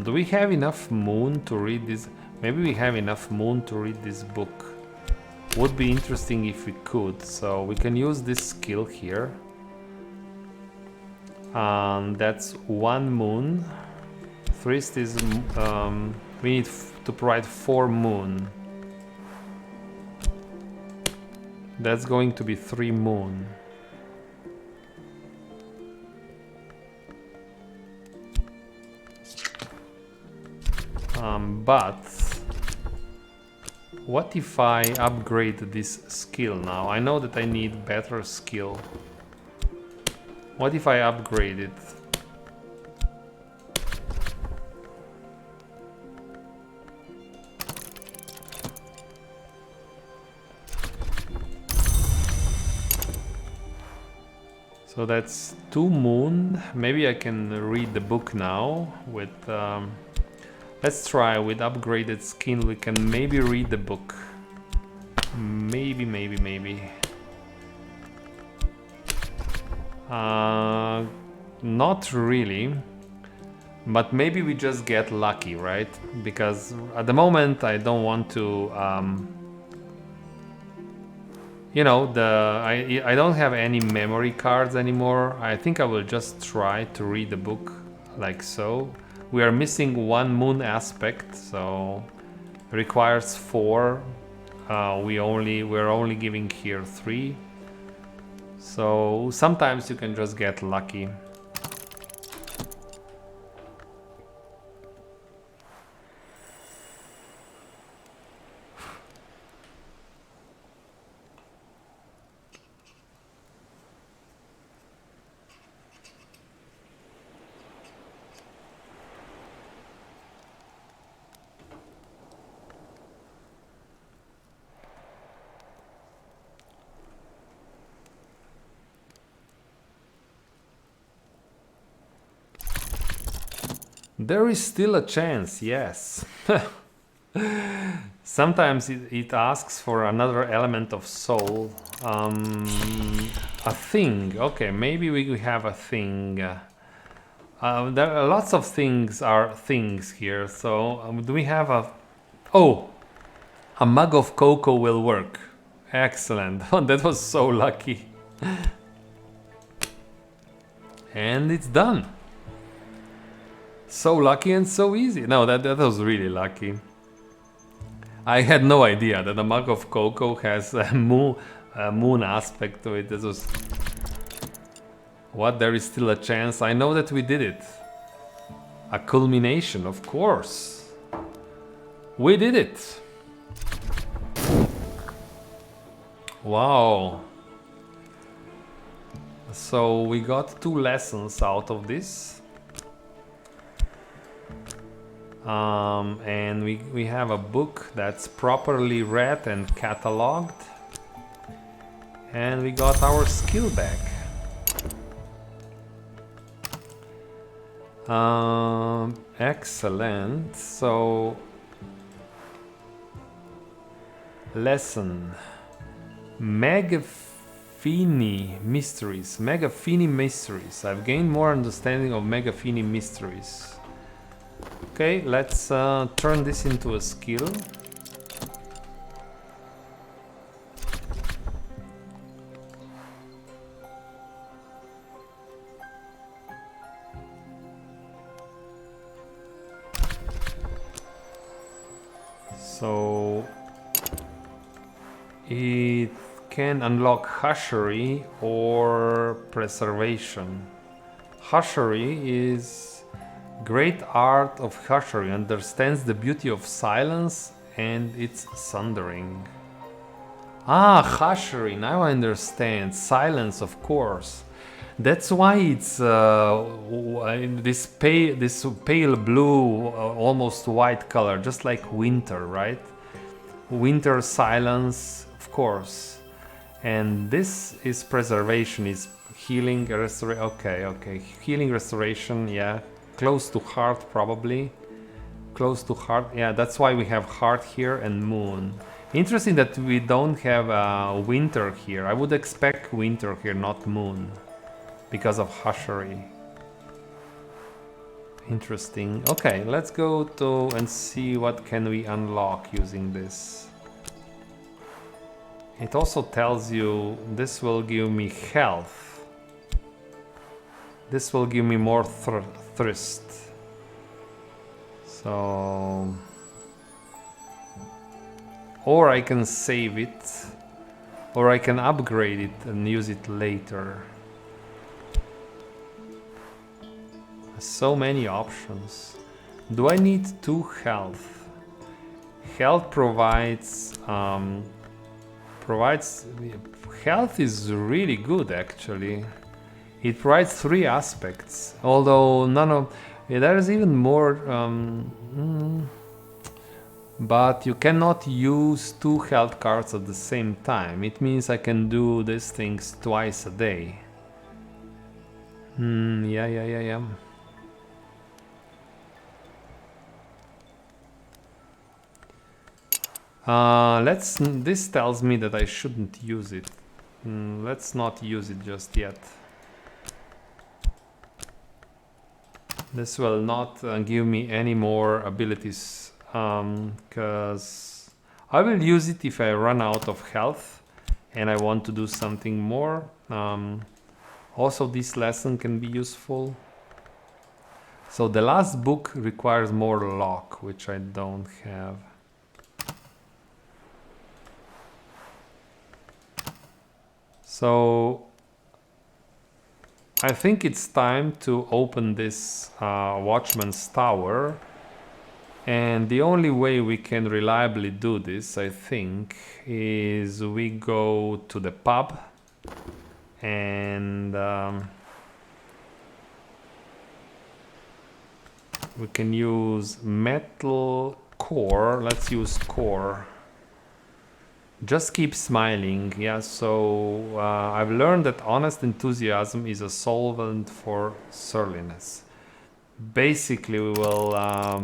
Do we have enough moon to read this? Maybe we have enough moon to read this book. Would be interesting if we could. So we can use this skill here. That's 1 moon. Thrist is... we need to provide 4 moon. That's going to be 3 moon. But What if I upgrade this skill now? I know that I need better skill. What if I upgrade it? So that's 2 moon. Maybe I can read the book now with... let's try with upgraded skin. We can maybe read the book. Maybe. Not really. But maybe we just get lucky, right? Because at the moment I don't want to... you know, I don't have any memory cards anymore. I think I will just try to read the book like so. We are missing 1 moon aspect, so requires 4. We're only giving here 3. So sometimes you can just get lucky. There is still a chance, yes. Sometimes it asks for another element of soul. A thing. Okay, maybe we have a thing. There are lots of things are things here. So do we have a... Oh! A mug of cocoa will work. Excellent. That was so lucky. And it's done. So lucky and so easy. No, that was really lucky. I had no idea that a mug of cocoa has a moon aspect to it. This was... What? There is still a chance? I know that we did it. A culmination, of course. We did it. Wow. So we got 2 lessons out of this. And we have a book that's properly read and cataloged, and we got our skill back. Excellent. So lesson Megafini mysteries. Megafini mysteries. I've gained more understanding of Megafini mysteries. Okay, let's turn this into a skill. So it can unlock Hushery or Preservation. Hushery is great art of Hushery, understands the beauty of silence and its sundering. Ah, Hushery, now I understand. Silence, of course. That's why it's this pale blue, almost white color, just like winter, right? Winter silence, of course. And this is preservation, is healing, restoration. Okay, healing, restoration, yeah. Close to heart, probably. Close to heart, yeah, that's why we have heart here and moon. Interesting that we don't have winter here. I would expect winter here, not moon, because of Hushery. Interesting. Okay, let's go to and see what can we unlock using this. It also tells you this will give me health. This will give me more thirst. So... Or I can save it, or I can upgrade it and use it later. So many options. Do I need 2 health? Health provides health is really good actually. It provides 3 aspects, although none of there's even more. But you cannot use 2 health cards at the same time. It means I can do these things twice a day. Yeah. This tells me that I shouldn't use it. Let's not use it just yet. This will not give me any more abilities, because I will use it if I run out of health and I want to do something more. Also, this lesson can be useful. So the last book requires more luck, which I don't have. So I think it's time to open this Watchman's Tower, and the only way we can reliably do this, I think, is we go to the pub and we can use metal core. Let's use core. Just keep smiling. Yeah, so I've learned that honest enthusiasm is a solvent for surliness. Basically, we will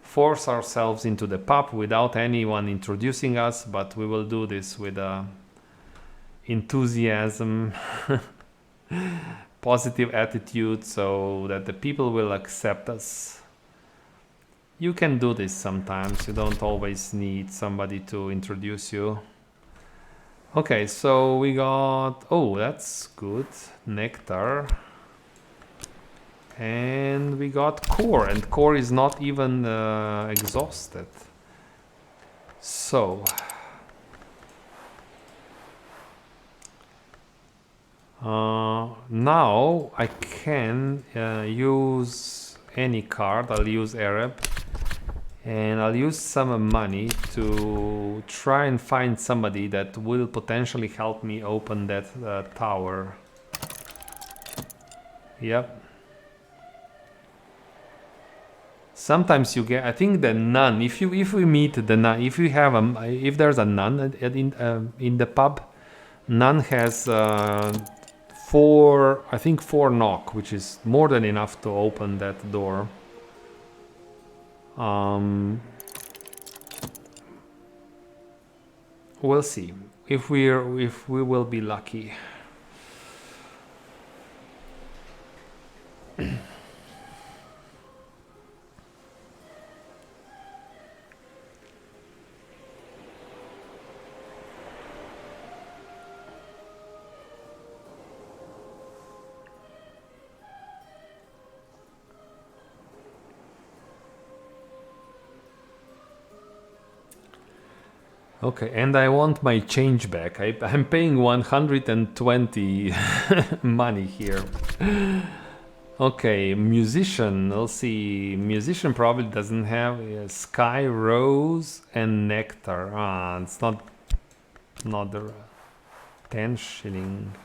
force ourselves into the pub without anyone introducing us, but we will do this with enthusiasm, positive attitude, so that the people will accept us. You can do this sometimes. You don't always need somebody to introduce you. Okay, so we got... Oh, that's good. Nectar. And we got core. And core is not even exhausted. So... now I can use any card. I'll use Arab. And I'll use some money to try and find somebody that will potentially help me open that tower. Yep. Sometimes you get, I think the nun. If we meet the nun, if there's a nun in the pub, nun has 4 knock, which is more than enough to open that door. We'll see if we will be lucky. Okay, and I want my change back. I'm paying 120 money here. Okay, musician. Let's see. Musician probably doesn't have sky, rose, and nectar. It's not the 10 shilling.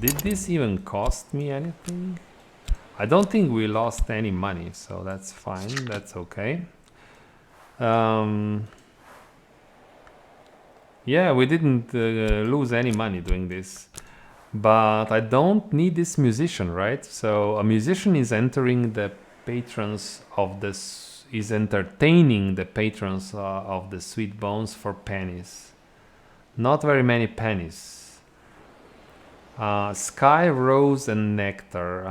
Did this even cost me anything? I don't think we lost any money, so that's fine. That's okay. Yeah, we didn't lose any money doing this. But I don't need this musician, right? So a musician is entering the patrons of this, is entertaining the patrons of the Sweet Bones for pennies. Not very many pennies. Sky, Rose, and Nectar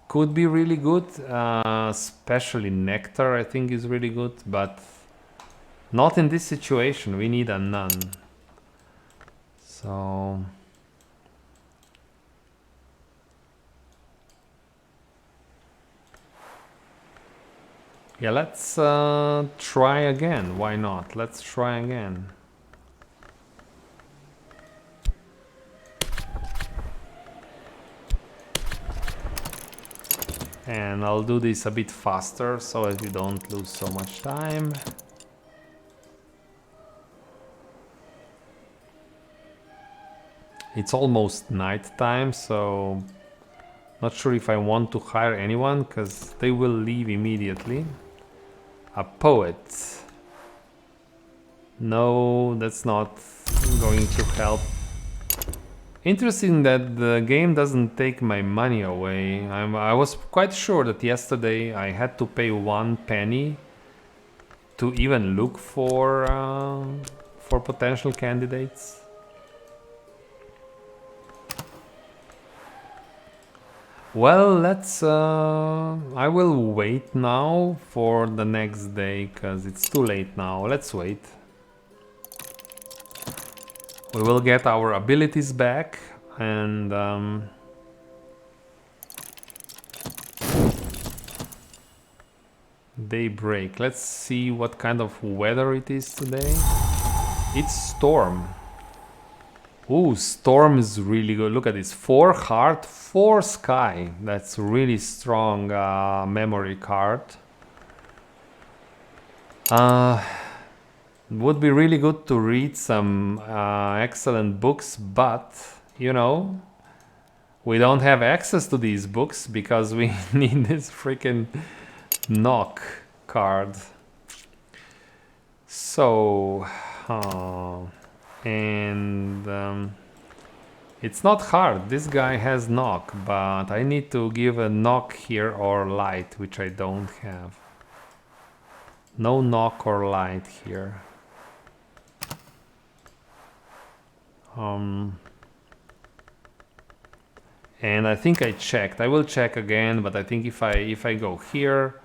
could be really good, especially Nectar I think is really good, but not in this situation. We need a nun. So... yeah, let's try again. Why not? Let's try again. And I'll do this a bit faster so that we don't lose so much time. It's almost night time, so not sure if I want to hire anyone because they will leave immediately. A poet. No, that's not going to help. Interesting that the game doesn't take my money away. I was quite sure that yesterday I had to pay 1 penny to even look for potential candidates. Well, let's... I will wait now for the next day, because it's too late now. Let's wait. We will get our abilities back, and... daybreak. Let's see what kind of weather it is today. It's storm. Ooh, storm is really good. Look at this. 4 heart, 4 sky. That's really strong memory card. Would be really good to read some excellent books, but, you know, we don't have access to these books because we need this freaking knock card. So, and it's not hard. This guy has knock, but I need to give a knock here or light, which I don't have. No knock or light here. And I think I checked. I will check again, but I think if I go here,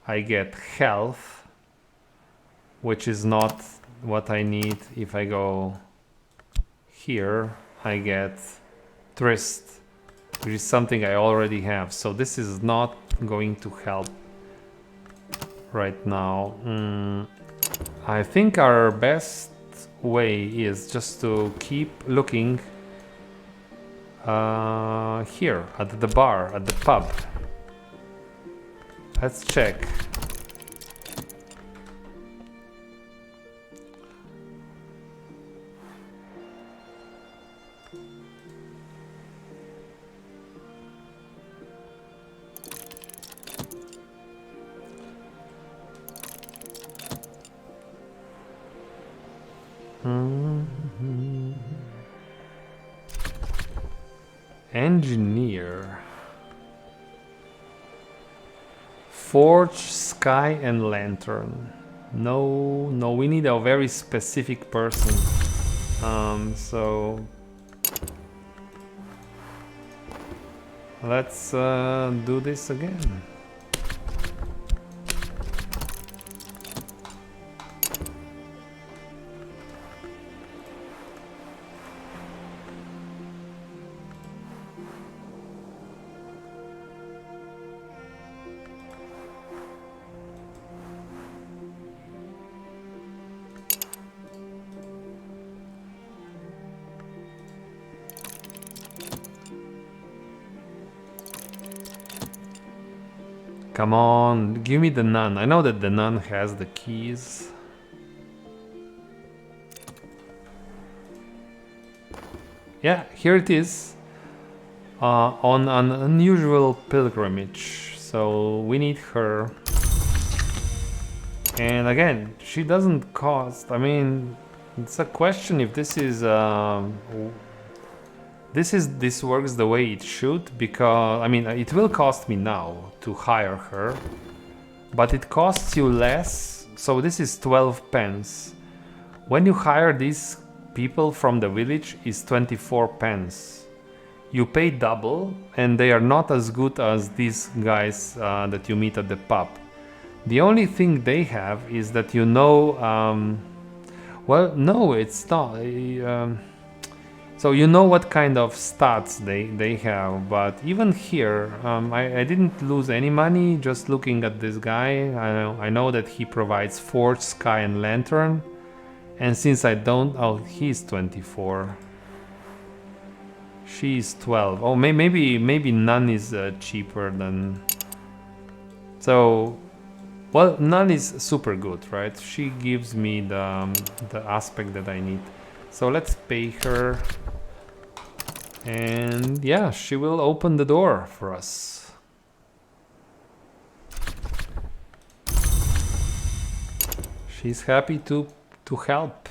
I get health, which is not what I need. If I go here, I get tryst, which is something I already have. So this is not going to help right now. I think our best way is just to keep looking here at the bar, at the pub. Let's check. Engineer. Forge, sky and lantern. No, we need a very specific person. So let's do this again. Come on, give me the nun. I know that the nun has the keys. Yeah, here it is. On an unusual pilgrimage. So we need her. And again, she doesn't cost... I mean, it's a question if this is... This works the way it should, because I mean it will cost me now to hire her, but it costs you less. So this is 12 pence. When you hire these people from the village is 24 pence. You pay double, and they are not as good as these guys that you meet at the pub. The only thing they have is that you know, well, no, it's not. So you know what kind of stats they have, but even here, I didn't lose any money just looking at this guy. I know that he provides forge, sky and lantern, and since I don't... Oh, he's 24. She's 12. Oh, maybe none is cheaper than So, well, none is super good, right? She gives me the aspect that I need. So let's pay her. And yeah, she will open the door for us. She's happy to help.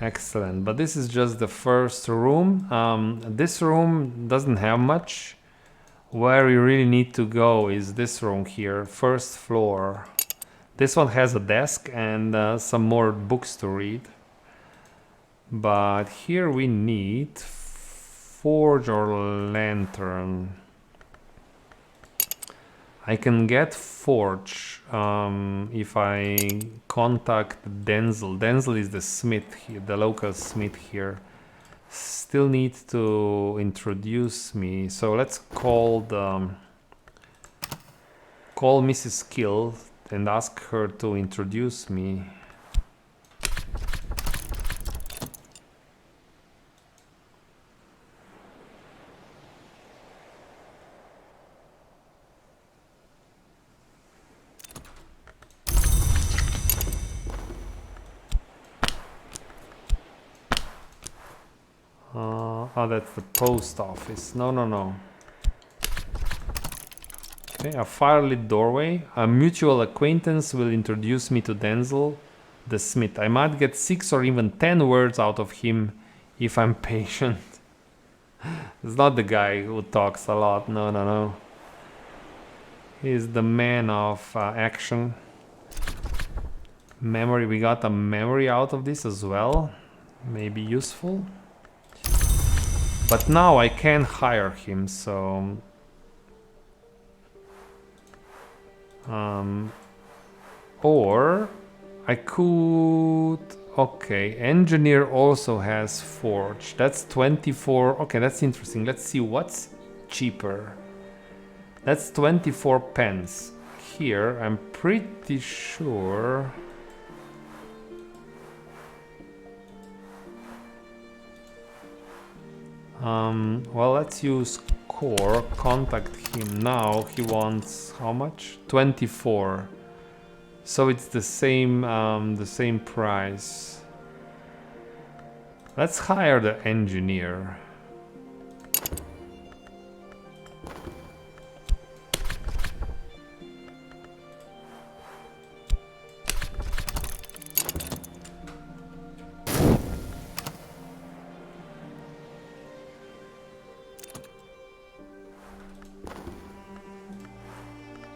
Excellent, but this is just the first room. This room doesn't have much. Where we really need to go is this room here, first floor. This one has a desk and some more books to read. But here we need forge or lantern. I can get forge if I contact Denzel. Denzel is the smith here, the local smith here. Still need to introduce me, so let's call Mrs. Kill and ask her to introduce me. Oh, that's the post office. No. Okay, a firelit doorway. A mutual acquaintance will introduce me to Denzel, the smith. I might get 6 or even 10 words out of him if I'm patient. It's not the guy who talks a lot. No. He's the man of action. Memory. We got a memory out of this as well. Maybe useful. But now I can hire him, so... or I could... Okay, engineer also has forge. That's 24... Okay, that's interesting. Let's see what's cheaper. That's 24 pence. Here, I'm pretty sure... well, let's use core, contact him now. He wants how much? 24. So it's the same price. Let's hire the engineer.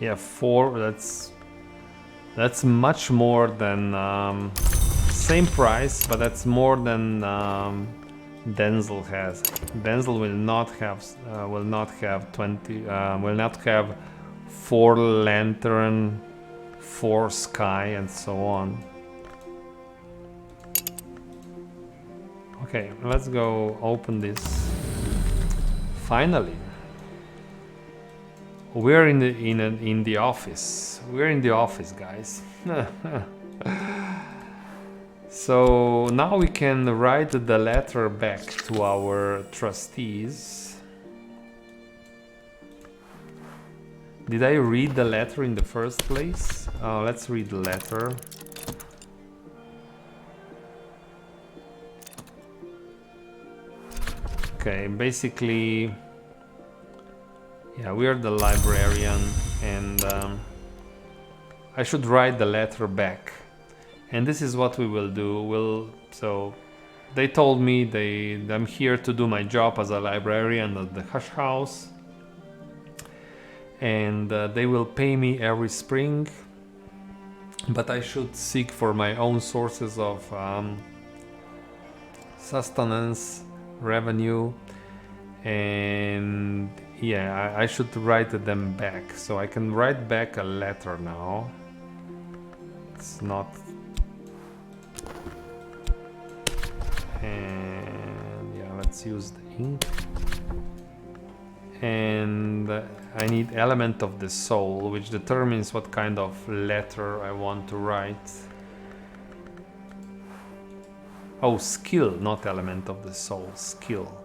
Yeah, 4. That's much more than same price, but that's more than Denzel has. Denzel will not have 20. Will not have 4 lantern, 4 sky, and so on. Okay, let's go open this. Finally. We're in the office. We're in the office, guys. So now we can write the letter back to our trustees. Did I read the letter in the first place? Let's read the letter. Okay, basically... Yeah, we are the librarian, and I should write the letter back. And this is what we will do. So they told me I'm here to do my job as a librarian at the Hush House, and they will pay me every spring, but I should seek for my own sources of sustenance, revenue, and yeah, I should write them back. So I can write back a letter now. It's not... And yeah, let's use the ink. And I need element of the soul, which determines what kind of letter I want to write. Oh, skill, not element of the soul, skill.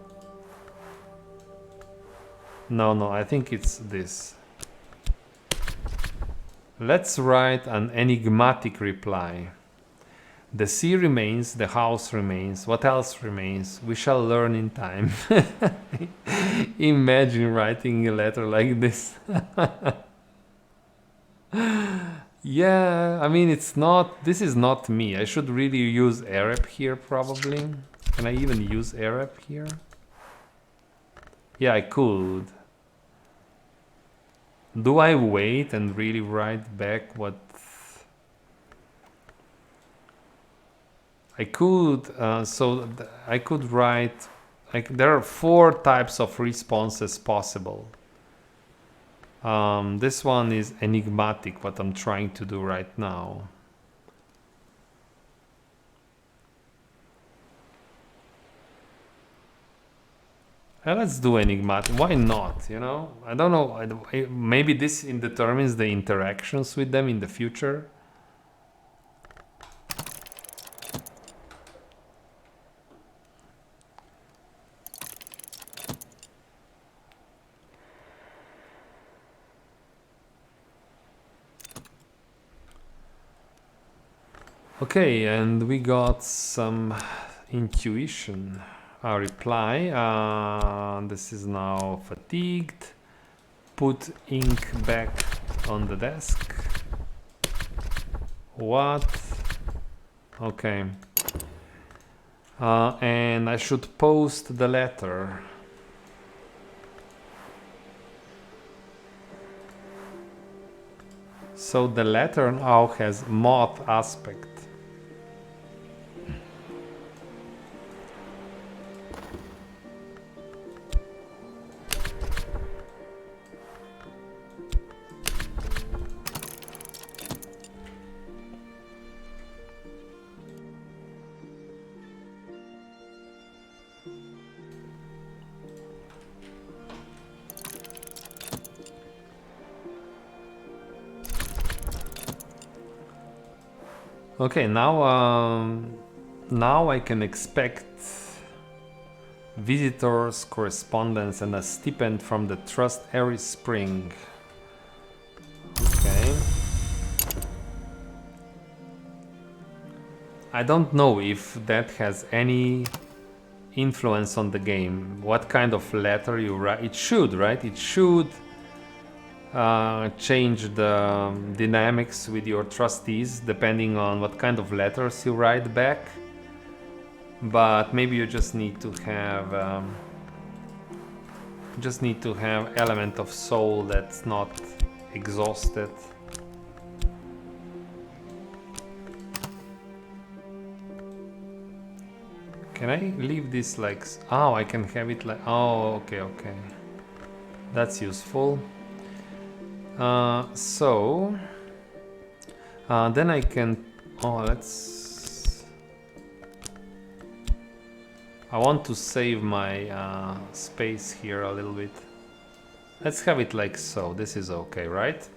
No, I think it's this. Let's write an enigmatic reply. The sea remains, the house remains. What else remains? We shall learn in time. Imagine writing a letter like this. Yeah, I mean, it's not, this is not me. I should really use Arab here, probably. Can I even use Arab here? Yeah, I could. Do I wait and really write back what I could? I could write, like, there are 4 types of responses possible. This one is enigmatic, what I'm trying to do right now. Let's do enigmatic. Why not? You know, I don't know. Maybe this determines the interactions with them in the future. Okay, and we got some intuition. A reply. This is now fatigued. Put ink back on the desk. What? Okay. And I should post the letter. So the letter now has moth aspect. Okay, now I can expect visitors, correspondence, and a stipend from the trust every spring. Okay. I don't know if that has any influence on the game. What kind of letter you write? It should, right? It should change the dynamics with your trustees depending on what kind of letters you write back, but maybe you just need to have element of soul that's not exhausted. Can I leave this like, oh, I can have it like, oh, okay, that's useful. Then I can, I want to save my space here a little bit. Let's have it like so. This is okay, right?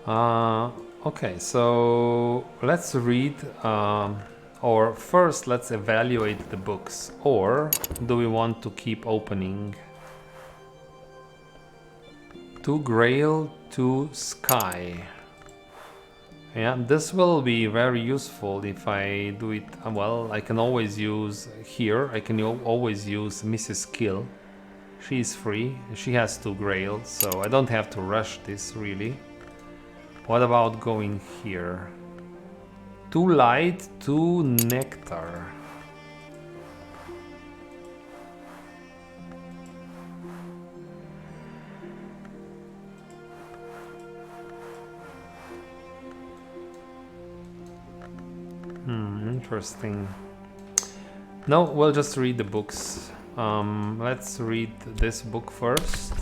Okay, so let's read, or first let's evaluate the books, or do we want to keep opening? 2 Grail, 2 Sky. Yeah, this will be very useful if I do it. Well, I can always use here. I can always use Mrs. Kill. She's free. She has 2 Grail, so I don't have to rush this really. What about going here? 2 Light, 2 Nectar. Interesting. No, we'll just read the books. Let's read this book first.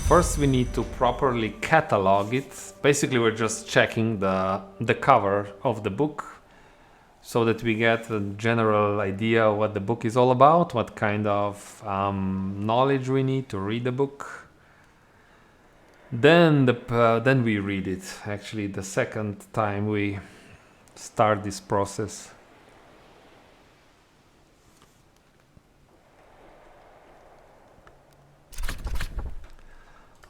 First we need to properly catalog it. Basically we're just checking the cover of the book so that we get a general idea what the book is all about, what kind of knowledge we need to read the book. Then we read it, actually the second time we start this process.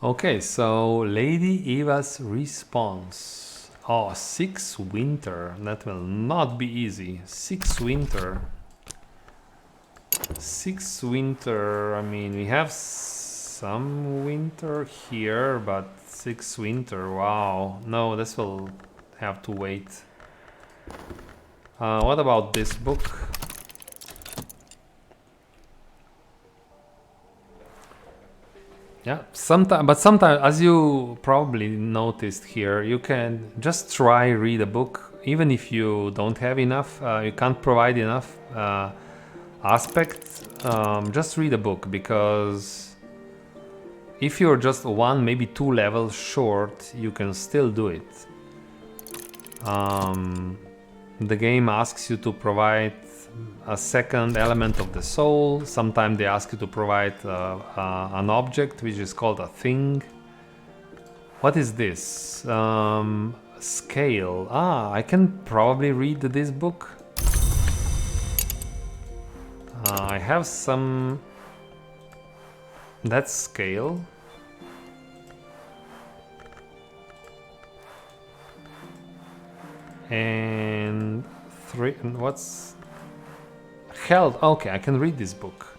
Okay, so Lady Eva's response. Oh, 6 winter. That will not be easy. 6 winter. 6 winter. I mean, we have some winter here, but 6 winter. Wow. No, this will have to wait. What about this book? Yeah, sometimes, as you probably noticed here, you can just try read a book, even if you don't have enough, you can't provide enough aspects. Just read a book, because if you're just 1, maybe 2 levels short, you can still do it. The game asks you to provide a second element of the soul. Sometimes they ask you to provide an object, which is called a thing. What is this? Scale. Ah, I can probably read this book. I have some... That's scale. And 3... What's... Health. Okay, I can read this book.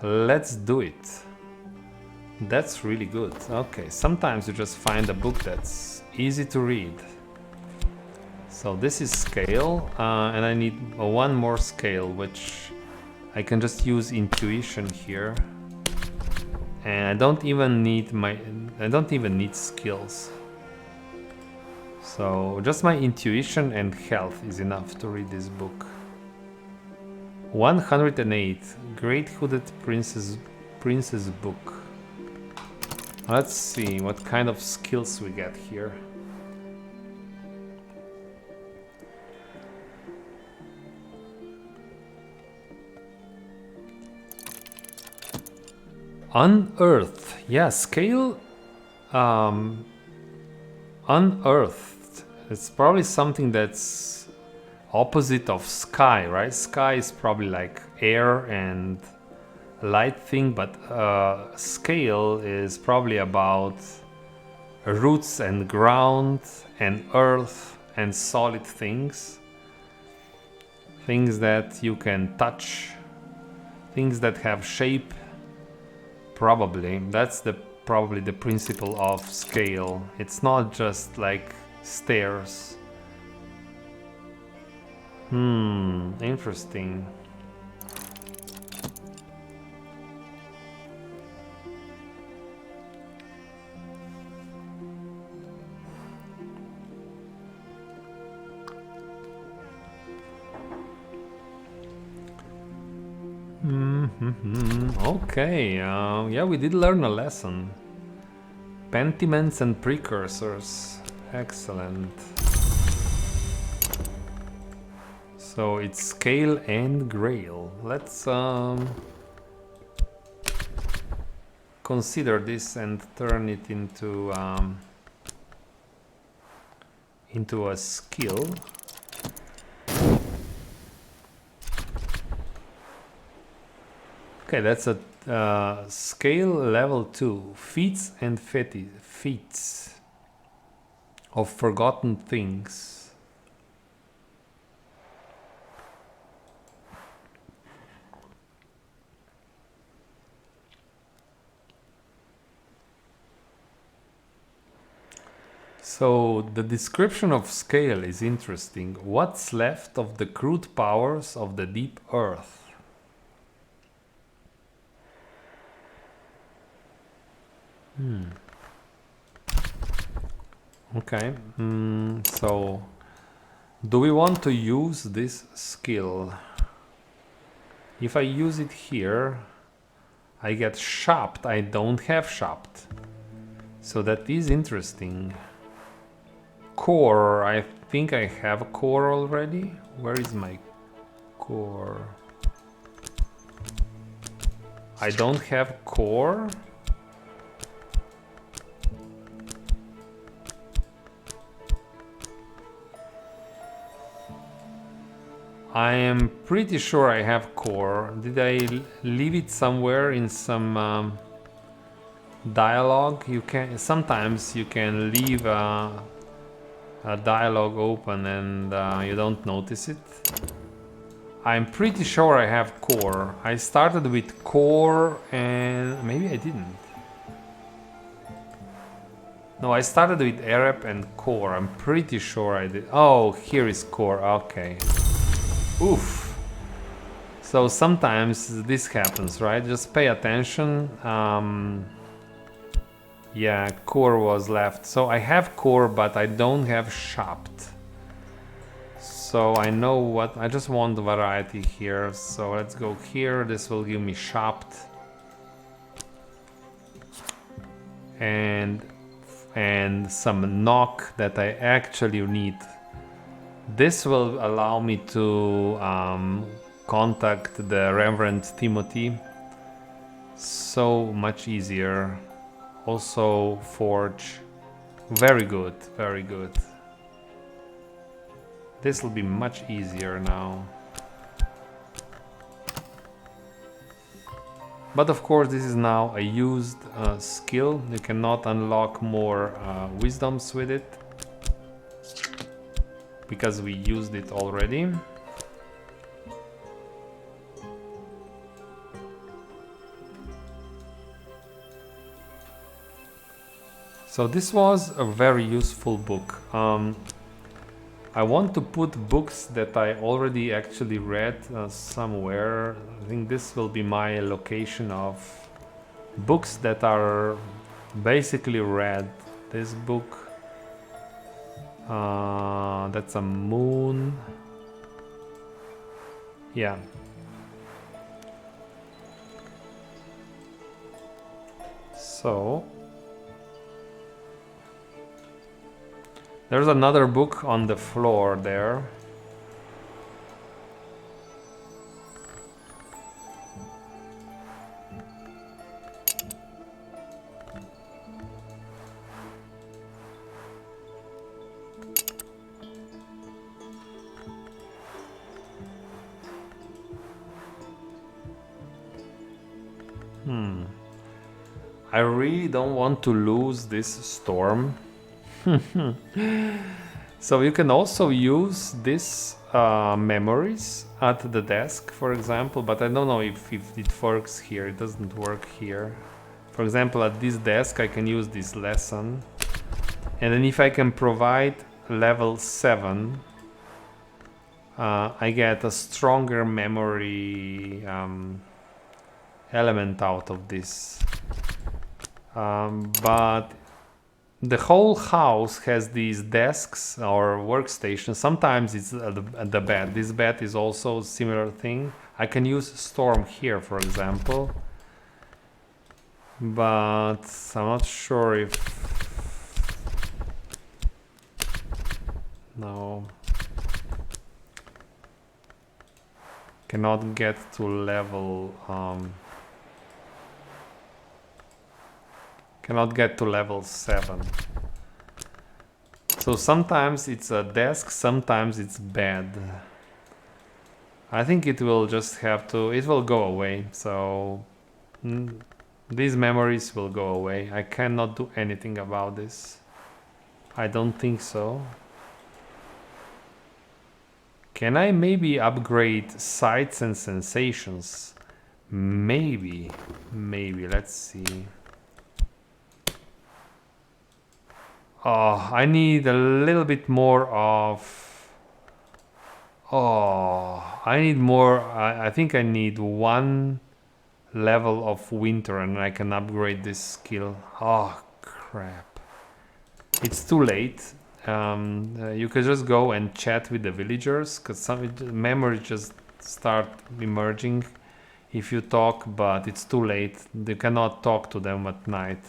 Let's do it. That's really good. Okay, sometimes you just find a book that's easy to read. So this is scale, and I need 1 more scale, which I can just use intuition here. And I don't even need skills. So just my intuition and health is enough to read this book. 108, Great Hooded Princess book. Let's see what kind of skills we get here. Unearthed. Yeah, scale. Unearthed. It's probably something that's opposite of sky, right? Sky is probably like air and light thing, but scale is probably about roots and ground and earth and solid things. Things that you can touch. Things that have shape. Probably. That's probably the principle of scale. It's not just like stairs. Interesting. Okay, yeah, we did learn a lesson. Pentiments and precursors. Excellent. So it's scale and grail. Let's consider this and turn it into a skill. Okay, that's a scale level 2. Feats and feats of forgotten things. So the description of scale is interesting. What's left of the crude powers of the deep earth? Okay, so do we want to use this skill? If I use it here, I get shopped. I don't have shopped. So that is interesting. Core, I think I have a core already. Where is my core? I don't have core. I am pretty sure I have core. Did I leave it somewhere in some dialogue. Sometimes you can leave a dialogue open and you don't notice it. I'm pretty sure I have core. I started with core and maybe I didn't. No, I started with Arab and core. I'm pretty sure I did. Oh, here is core. Okay. Oof. So sometimes this happens, right? Just pay attention. Yeah, core was left. So I have core, but I don't have shopped. So I know what, I just want the variety here. So let's go here. This will give me shopped. And some knock that I actually need. This will allow me to contact the Reverend Timothy. So much easier. Also forge. Very good, very good. This will be much easier now. But of course this is now a used skill. You cannot unlock more wisdoms with it, because we used it already. So this was a very useful book. I want to put books that I already actually read somewhere. I think this will be my location of books that are basically read. This book, that's a moon. Yeah. So there's another book on the floor there. I really don't want to lose this storm. So you can also use this memories at the desk, for example, but I don't know if it works here. It doesn't work here. For example, at this desk I can use this lesson, and then if I can provide level 7, I get a stronger memory element out of this. But the whole house has these desks or workstations. Sometimes it's at the bed. This bed is also a similar thing. I can use storm here, for example, but I'm not sure if... No. Cannot get to level... Cannot get to level 7. So sometimes it's a desk, sometimes it's bed. I think it will just have to... It will go away, so... These memories will go away. I cannot do anything about this. I don't think so. Can I maybe upgrade sights and sensations? Maybe. Maybe. Let's see. Oh, I need a little bit more of... Oh, I need more... I think I need 1 level of winter and I can upgrade this skill. Oh, crap. It's too late. You could just go and chat with the villagers, because some memories just start emerging if you talk, but it's too late. You cannot talk to them at night.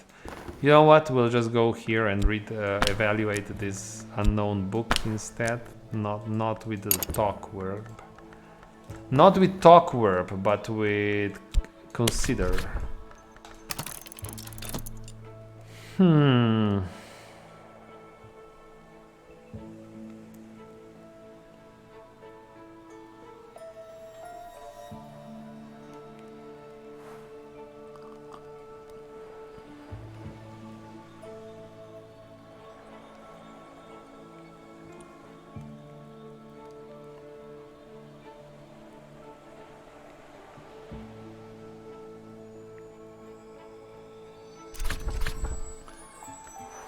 You know what? We'll just go here and read, evaluate this unknown book instead. Not with the talk verb. Not with talk verb, but with consider.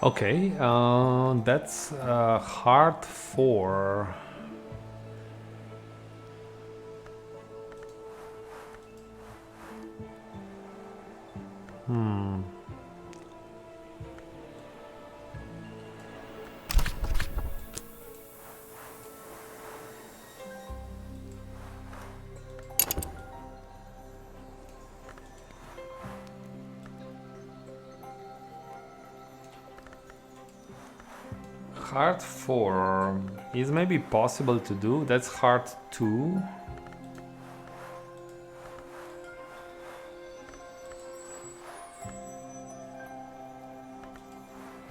Okay, that's hard 4. Hard 4 is maybe possible to do. That's hard 2.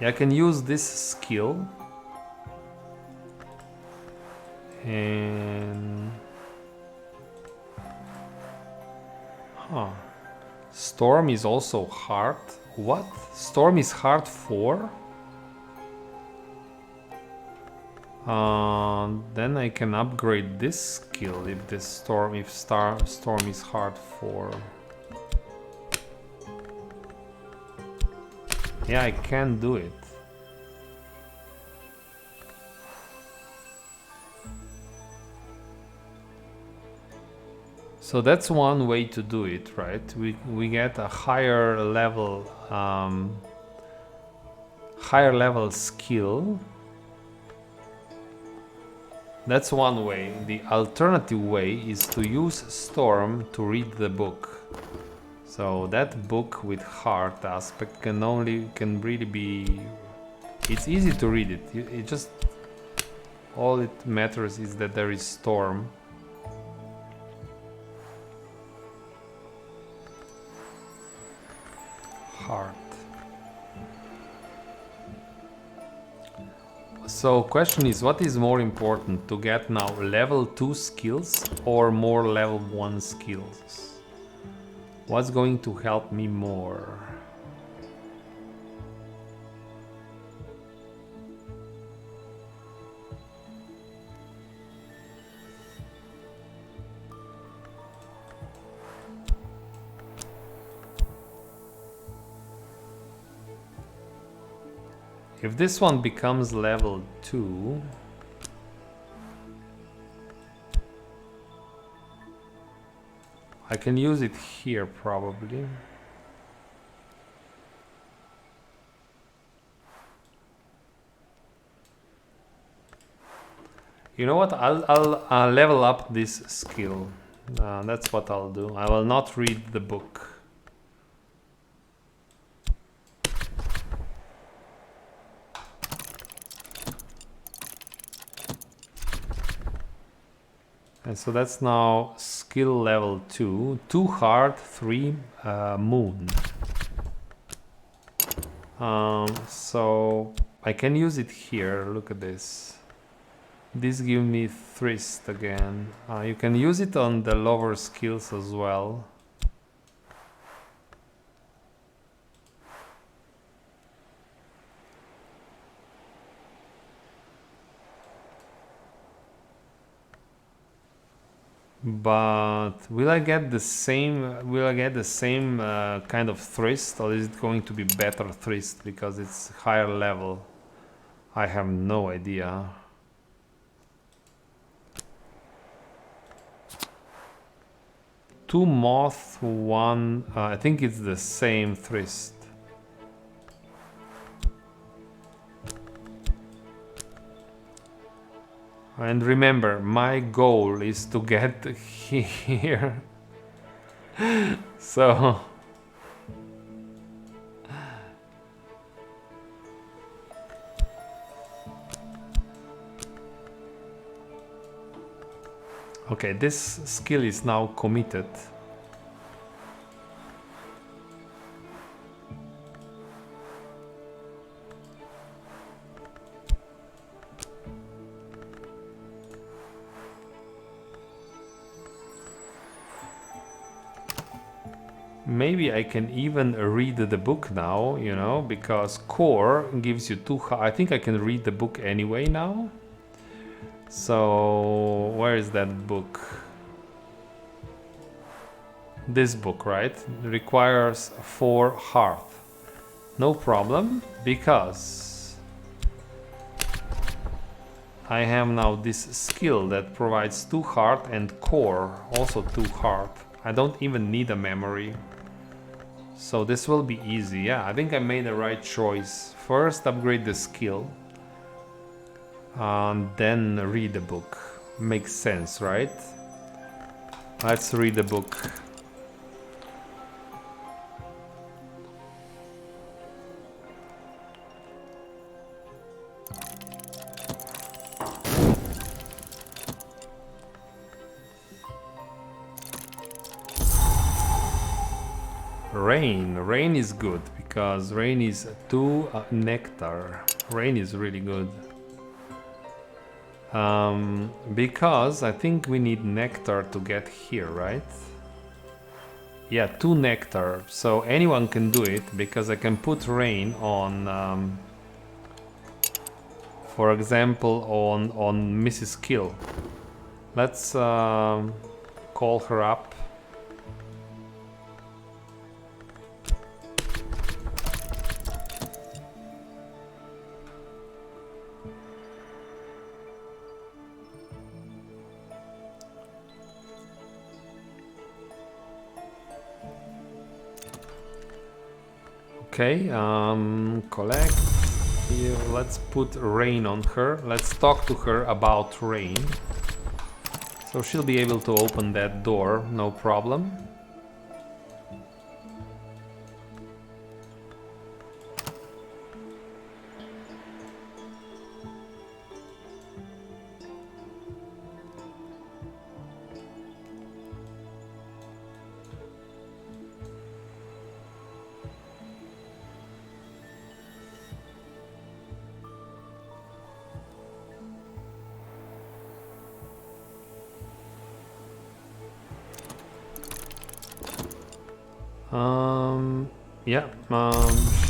Yeah, I can use this skill. And... Huh. Storm is also hard. What? Storm is hard 4? Then I can upgrade this skill if this storm is hard 4. Yeah, I can do it. So that's one way to do it, right? We get a higher level skill. That's one way. The alternative way is to use Storm to read the book. So that book with hard aspect can really be... It's easy to read it. It just... All it matters is that there is Storm. Hard. So question is, what is more important to get now, level 2 skills or more level 1 skills? What's going to help me more? If this one becomes level 2, I can use it here probably. You know what? I'll level up this skill. That's what I'll do. I will not read the book. And so that's now skill level 2. 2 hard, 3 moon. So I can use it here. Look at this. This gives me Thrist again. You can use it on the lower skills as well. But will I get the same? Will I get the same kind of Thrist, or is it going to be better Thrist because it's higher level? I have no idea. Two moth, one. I think it's the same Thrist. And remember, my goal is to get here. So okay, this skill is now committed. Maybe I can even read the book now, you know, because core gives you 2. I think I can read the book anyway now. So where is that book? This book, right? Requires 4 hearth. No problem, because I have now this skill that provides 2 heart and core, also 2 heart. I don't even need a memory. So this will be easy. Yeah, I think I made the right choice. First upgrade the skill, and then read the book. Makes sense, right? Let's read the book. Rain is good, because rain is 2 nectar. Rain is really good. Because I think we need nectar to get here, right? Yeah, 2 nectar. So anyone can do it, because I can put rain on, for example, on Mrs. Kill. Let's call her up. Okay, collect. Here, let's put rain on her. Let's talk to her about rain. So she'll be able to open that door, no problem. Yeah,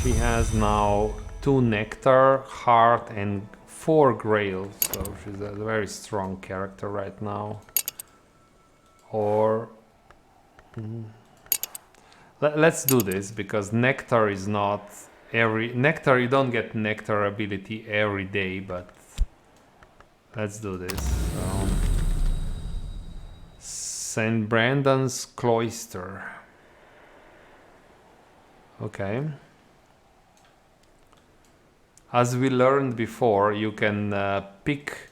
she has now 2 nectar, heart, and 4 grail, so she's a very strong character right now. Or let's do this, because nectar is not every nectar. You don't get nectar ability every day, but let's do this. St. Brandon's Cloister. Okay. As we learned before, you can pick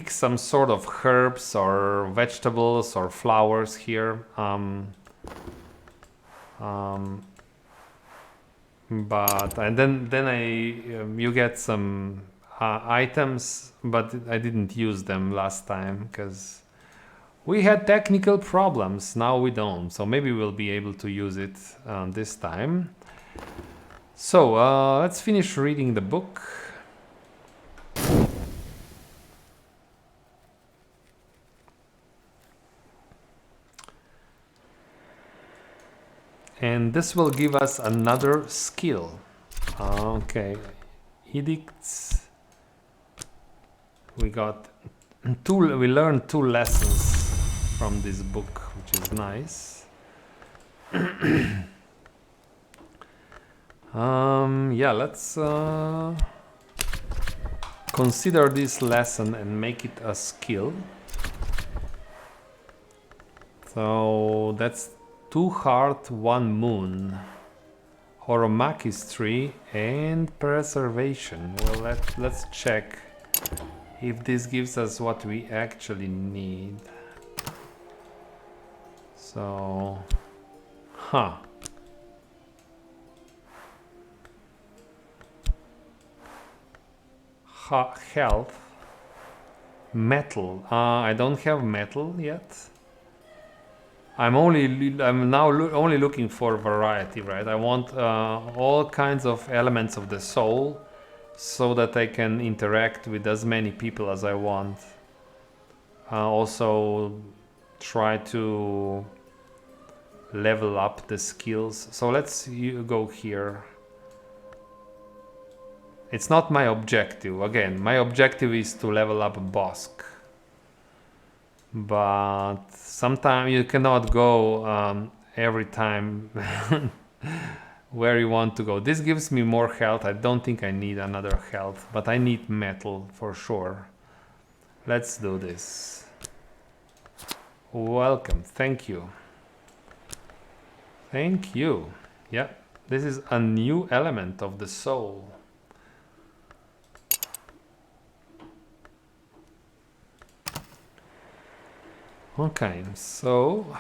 some sort of herbs or vegetables or flowers here. But and then you get some items, but I didn't use them last time because we had technical problems. Now we don't, so maybe we'll be able to use it this time. So let's finish reading the book. And this will give us another skill. Okay, edicts. We got we learned 2 lessons from this book, which is nice. Yeah, let's consider this lesson and make it a skill. So that's 2 heart, 1 moon, Oromakistry and preservation. Well, let's check if this gives us what we actually need. So, health, metal. I don't have metal yet. I'm now only looking for variety, right? I want all kinds of elements of the soul, so that I can interact with as many people as I want. Also try to level up the skills. So let's go here. It's not my objective. Again, my objective is to level up Bosk. But sometimes you cannot go every time where you want to go. This gives me more health. I don't think I need another health, but I need metal for sure. Let's do this. Welcome. Thank you. Thank you. Yeah, this is a new element of the soul. Okay, so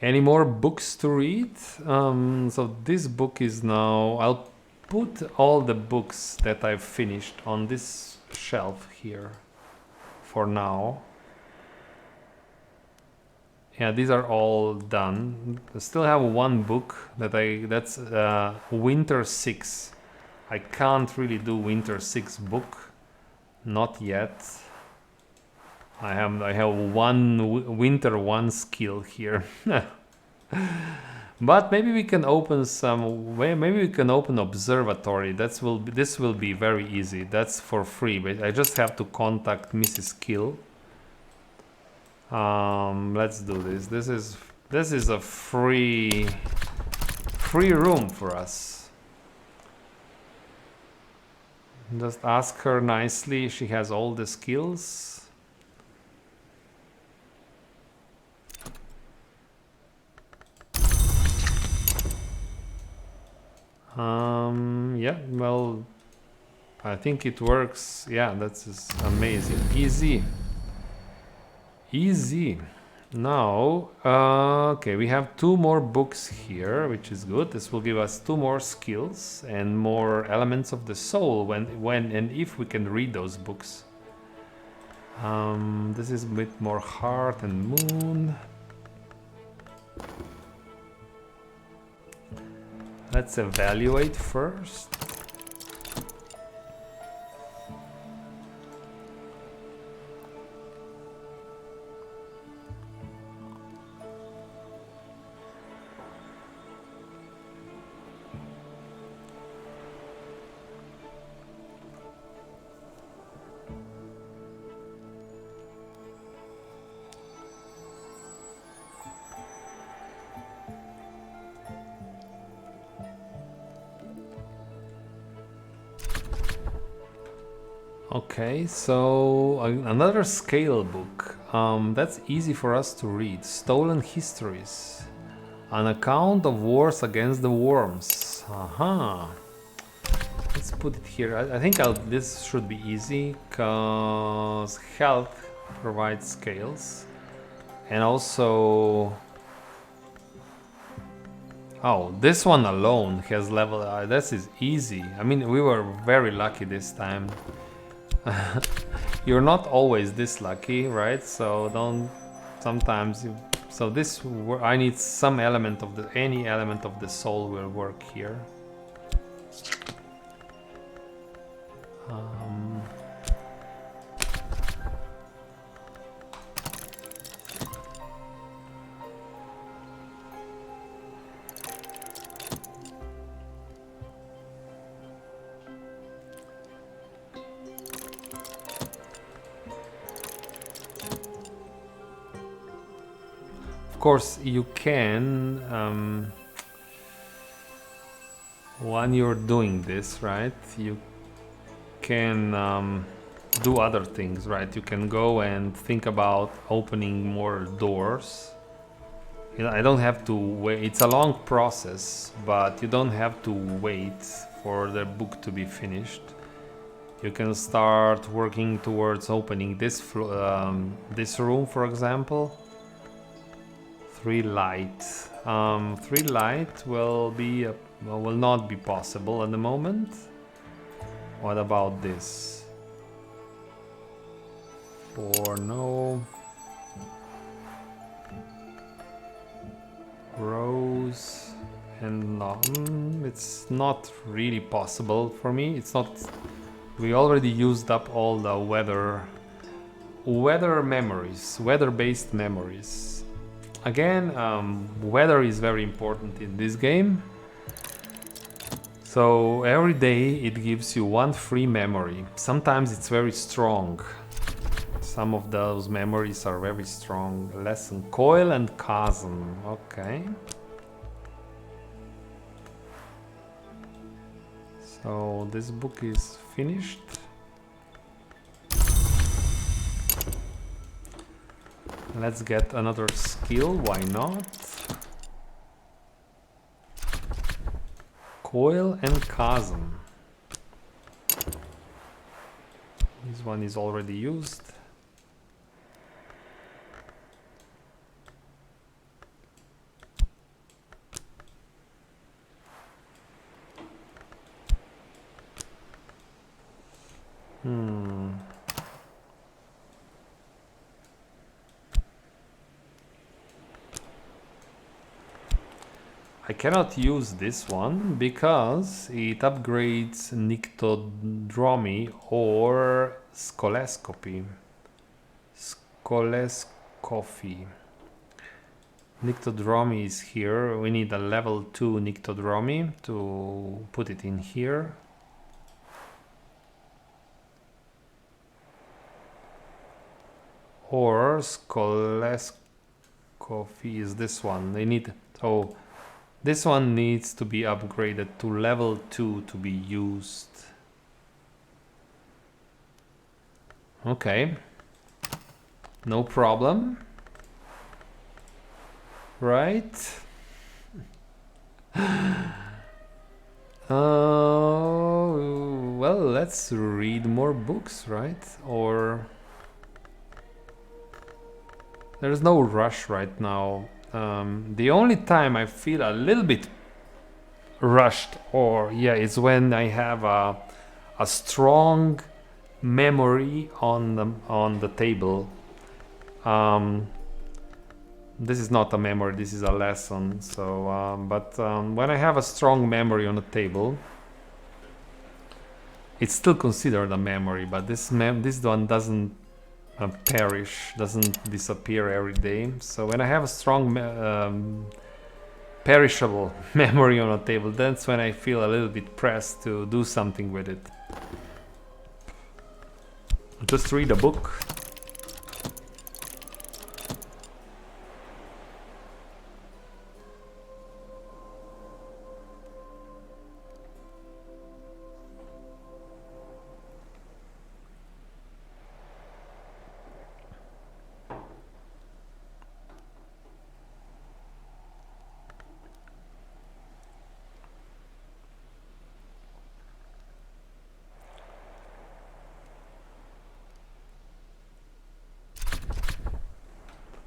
any more books to read? So this book is now, I'll put all the books that I've finished on this shelf here for now. Yeah, these are all done. I still have one book that's Winter 6. I can't really do Winter 6 book, not yet. I have one Winter 1 skill here. But maybe we can open maybe we can open observatory. This will be very easy. That's for free, but I just have to contact Mrs. Kill. Let's do this. This is a free room for us. Just ask her nicely. She has all the skills. Yeah, well, I think it works. Yeah, that's just amazing. Easy. Now, okay, we have 2 more books here, which is good. This will give us 2 more skills and more elements of the soul when and if we can read those books. This is a bit more heart and moon. Let's evaluate first. Okay, so another scale book. That's easy for us to read. Stolen Histories. An account of wars against the worms. Let's put it here. I think this should be easy because health provides scales. And also... Oh, this one alone has level... this is easy. I mean, we were very lucky this time. You're not always this lucky, right? So don't sometimes you, so this I need some element of any element of the soul will work here. Of course, you can, when you're doing this, right, you can do other things, right? You can go and think about opening more doors. You know, I don't have to wait. It's a long process, but you don't have to wait for the book to be finished. You can start working towards opening this room, for example. 3 light. 3 light will not be possible at the moment. What about this? 4, no. Rose and none. It's not really possible for me. It's not. We already used up all the weather-based memories. Again, weather is very important in this game. So every day it gives you 1 free memory. Sometimes it's very strong. Some of those memories are very strong. Lesson, coil and chasm. Okay. So this book is finished. Let's get another skill, why not? Coil and chasm. This one is already used. I cannot use this one because it upgrades Nyctodromy or Scholescopy. Nyctodromy is here. We need a level 2 Nyctodromy to put it in here. Or Scholescopy is this one. They need, so this one needs to be upgraded to level 2 to be used. Okay. No problem. Right. Well, let's read more books, right? Or there's no rush right now. The only time I feel a little bit rushed, or yeah, is when I have a strong memory on the table. This is not a memory, this is a lesson. So, when I have a strong memory on the table, it's still considered a memory, but this one doesn't perish, doesn't disappear every day. So when I have a strong perishable memory on a table, that's when I feel a little bit pressed to do something with it. Just read a book.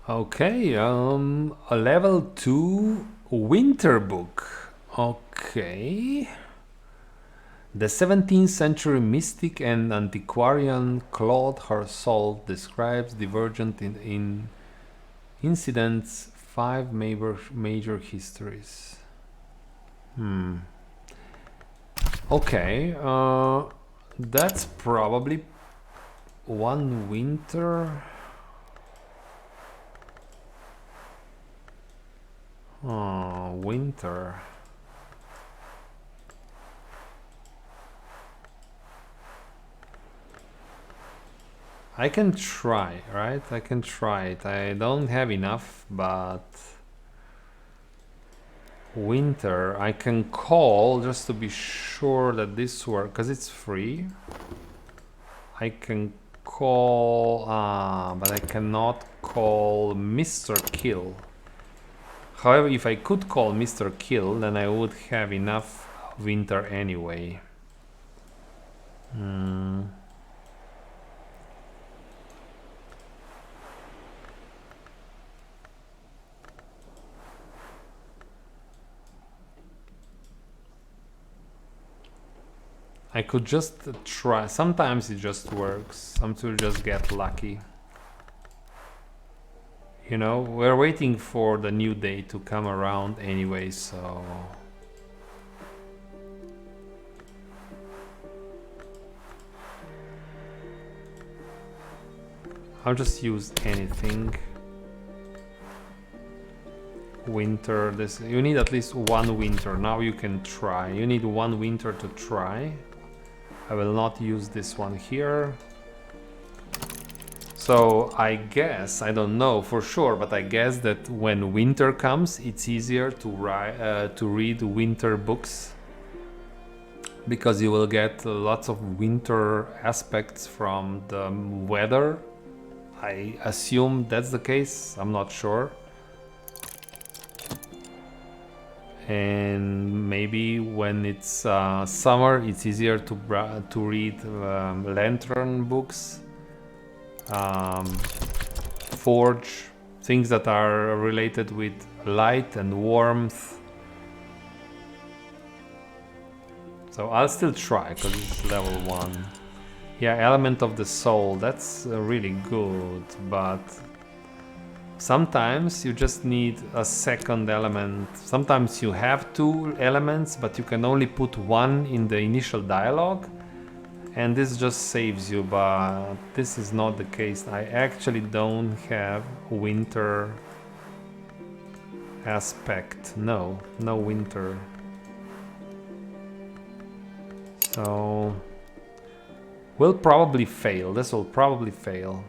Okay, a level 2 winter book. Okay. The 17th century mystic and antiquarian Claude Hersault describes divergent in incidents 5 major histories. Okay, that's probably one winter. Oh, winter. I can try, right? I can try it. I don't have enough, but winter I can call just to be sure that this works, because it's free. I can call, but I cannot call Mr. Kill. However, if I could call Mr. Kill, then I would have enough winter anyway. I could just try. Sometimes it just works. Sometimes you just get lucky. You know, we're waiting for the new day to come around anyway, so... I'll just use anything. Winter, this, you need at least one winter. Now you can try. You need one winter to try. I will not use this one here. So I guess, I don't know for sure, but I guess that when winter comes, it's easier to read winter books. because you will get lots of winter aspects from the weather. I assume that's the case, I'm not sure. And maybe when it's summer, it's easier to read lantern books, forge, things that are related with light and warmth. So I'll still try because it's level 1. Yeah, element of the soul, that's really good, but sometimes you just need a second element. Sometimes you have 2 elements, but you can only put 1 in the initial dialogue, and this just saves you, but this is not the case. I actually don't have winter aspect. No winter. So we'll probably fail. This will probably fail.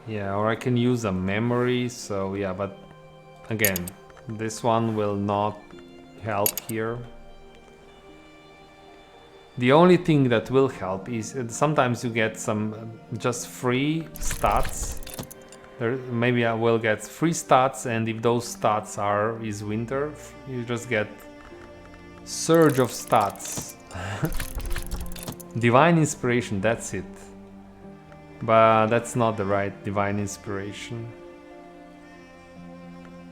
Yeah, or I can use a memory, so yeah, but again, this one will not help here. The only thing that will help is sometimes you get some just free stats. Maybe I will get free stats, and if those stats is winter, you just get surge of stats. Divine inspiration, that's it. But that's not the right divine inspiration.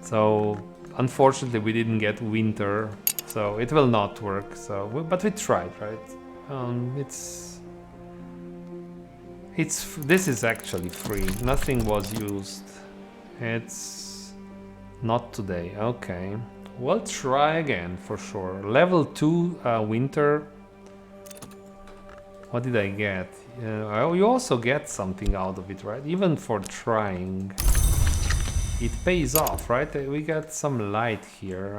So unfortunately we didn't get winter, so it will not work. So but we tried, right? This is actually free. Nothing was used. It's not today. Okay, we'll try again for sure. Level 2 winter. What did I get? You also get something out of it, right? Even for trying, it pays off, right? We got some light here.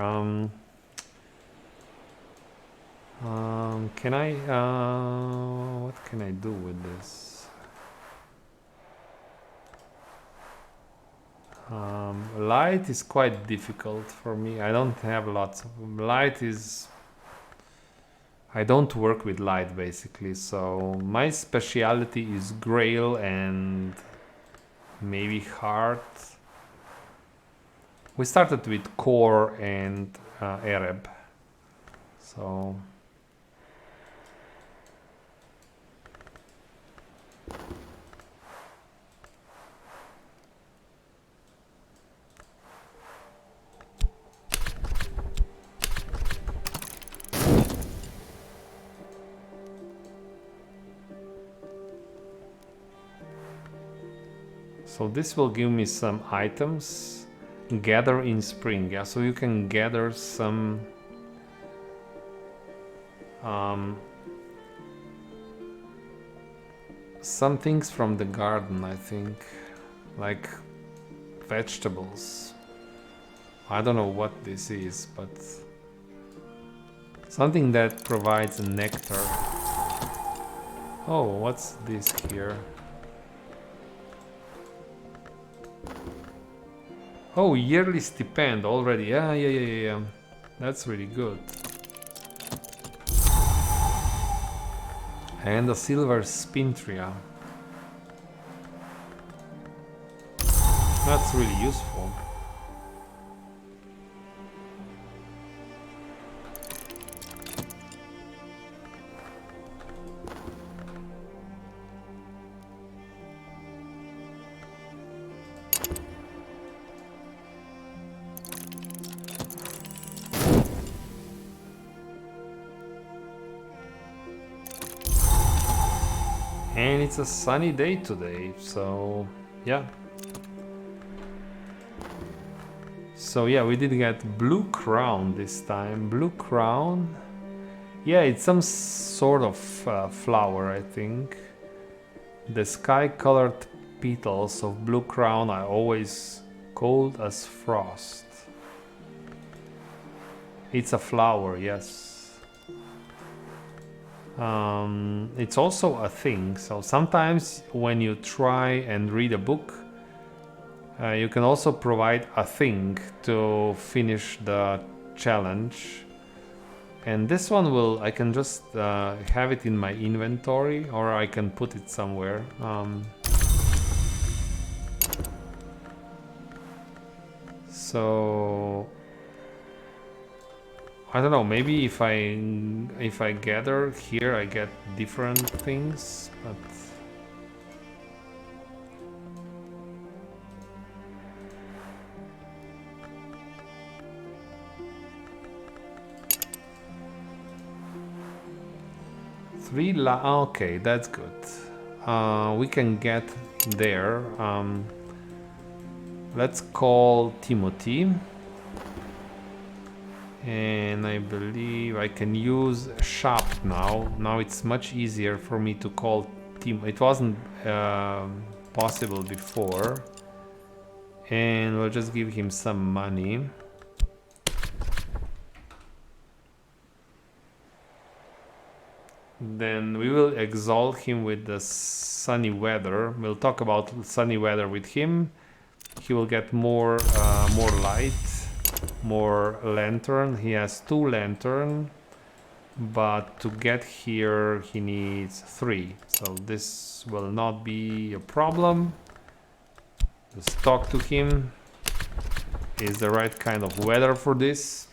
Can I? What can I do with this? Light is quite difficult for me. I don't have lots of light. I don't work with light basically, so my specialty is Grail and maybe Heart. We started with Core and Arab, so this will give me some items. Gather in spring, yeah, so you can gather some things from the garden, I think, like vegetables. I don't know what this is, but something that provides nectar. Oh, what's this here? Oh, yearly stipend already. Yeah. That's really good. And a silver spintria. That's really useful. And it's a sunny day today, so yeah. So yeah, we did get blue crown this time. Blue crown. Yeah, it's some sort of flower, I think. The sky-colored petals of blue crown are always cold as frost. It's a flower, yes. It's also a thing. So sometimes when you try and read a book, you can also provide a thing to finish the challenge. And this one I can just have it in my inventory, or I can put it somewhere. So I don't know, maybe if I gather here I get different things, but okay, that's good. We can get there. Let's call Timothy. And I believe I can use shop now. Now it's much easier for me to call Tim. It wasn't possible before. And we'll just give him some money. Then we will exalt him with the sunny weather. We'll talk about sunny weather with him. He will get more light, more lantern. He has 2 lantern, but to get here he needs 3. So this will not be a problem. Let's talk to him. Is the right kind of weather for this?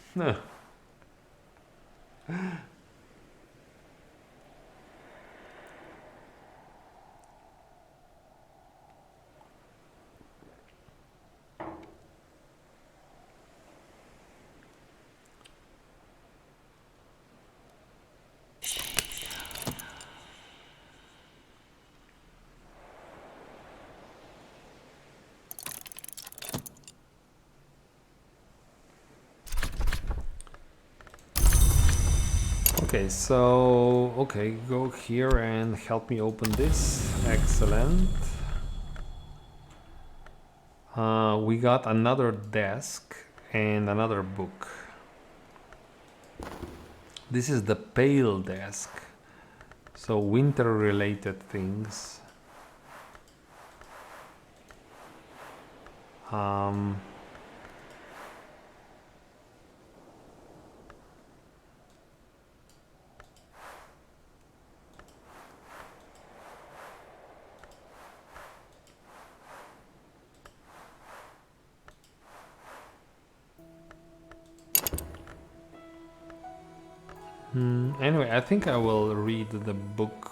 Okay, so go here and help me open this. Excellent. We got another desk and another book. This is the pale desk, so winter related things. Anyway, I think I will read the book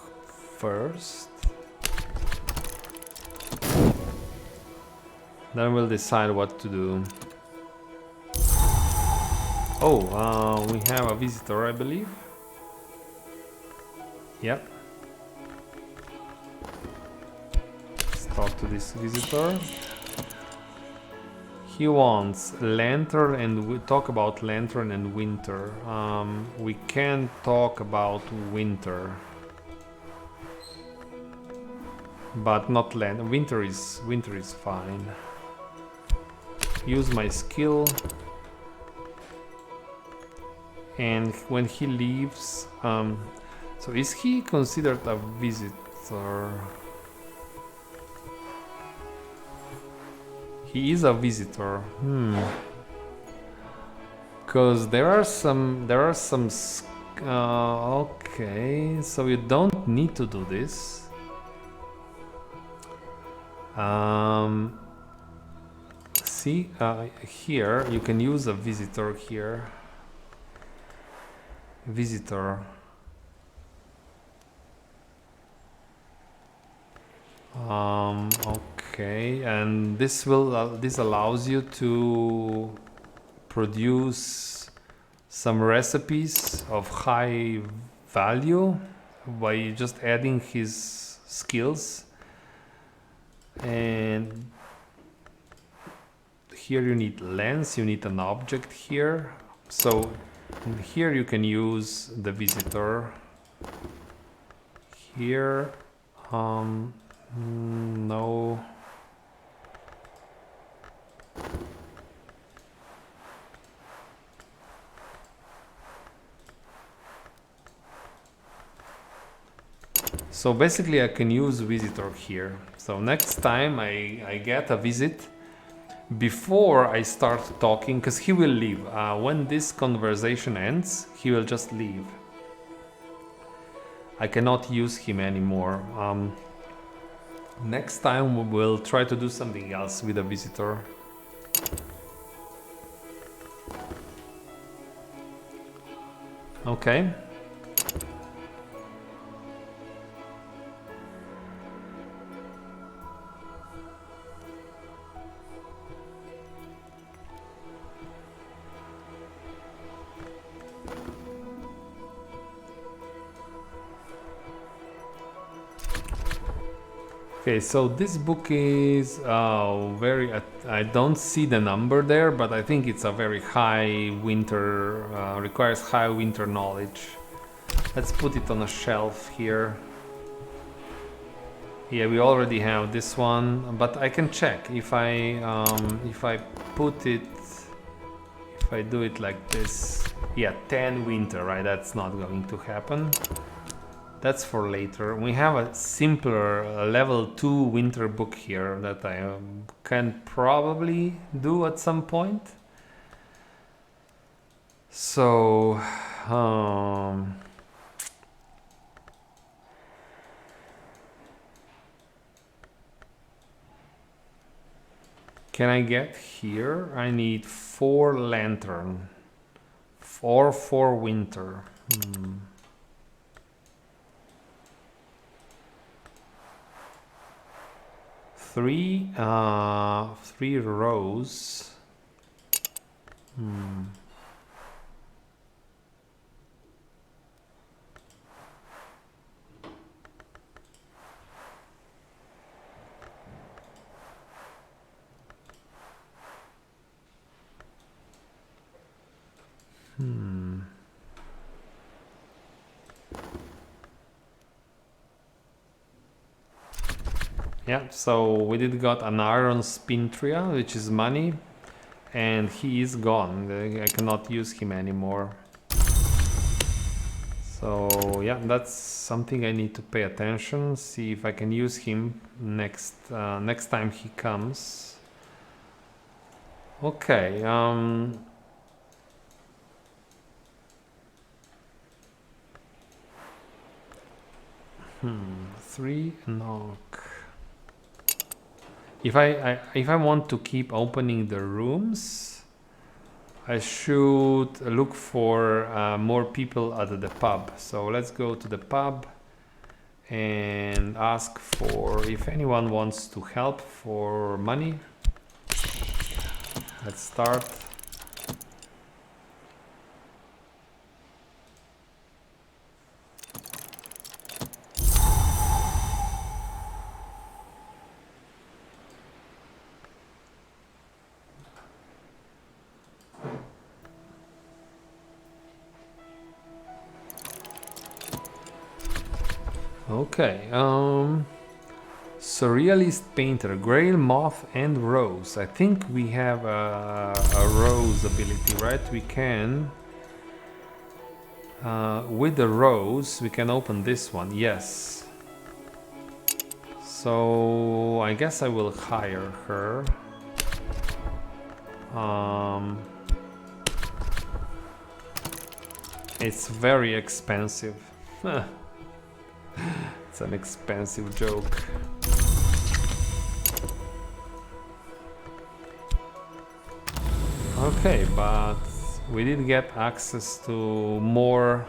first. Then we'll decide what to do. Oh, we have a visitor, I believe. Yep. Let's talk to this visitor. He wants lantern, and we talk about lantern and winter. We can talk about winter, but not lantern. Winter is fine. Use my skill, and when he leaves, so is he considered a visitor? He is a visitor. Because there are some. Okay, so you don't need to do this. See, here you can use a visitor here. Visitor. Okay, and this allows you to produce some recipes of high value by just adding his skills. And here you need lens, you need an object here. So here you can use the visitor. Here, no. So basically I can use visitor here. So next time I get a visit, before I start talking, because he will leave. When this conversation ends, he will just leave. I cannot use him anymore. Next time we will try to do something else with a visitor. Okay. Okay, so this book is very, I don't see the number there, but I think it's a very high winter, requires high winter knowledge. Let's put it on a shelf here. Yeah, we already have this one, but I can check if I put it, if I do it like this. Yeah, 10 winter, right? That's not going to happen. That's for later. We have a simpler level 2 winter book here that I can probably do at some point. So, can I get here? I need 4 lantern. 4 for winter. 3 rows. Yeah, so we did got an iron spintria, which is money, and he is gone. I cannot use him anymore. So yeah, that's something I need to pay attention. See if I can use him next time he comes. Okay. 3 knock. If I want to keep opening the rooms, I should look for more people at the pub. So let's go to the pub and ask for if anyone wants to help for money. Let's start. Okay, surrealist painter, Grail, Moth and Rose. I think we have a Rose ability, right? We can, with the Rose, we can open this one, yes. So I guess I will hire her. It's very expensive. It's an expensive joke. Okay, but we did get access to more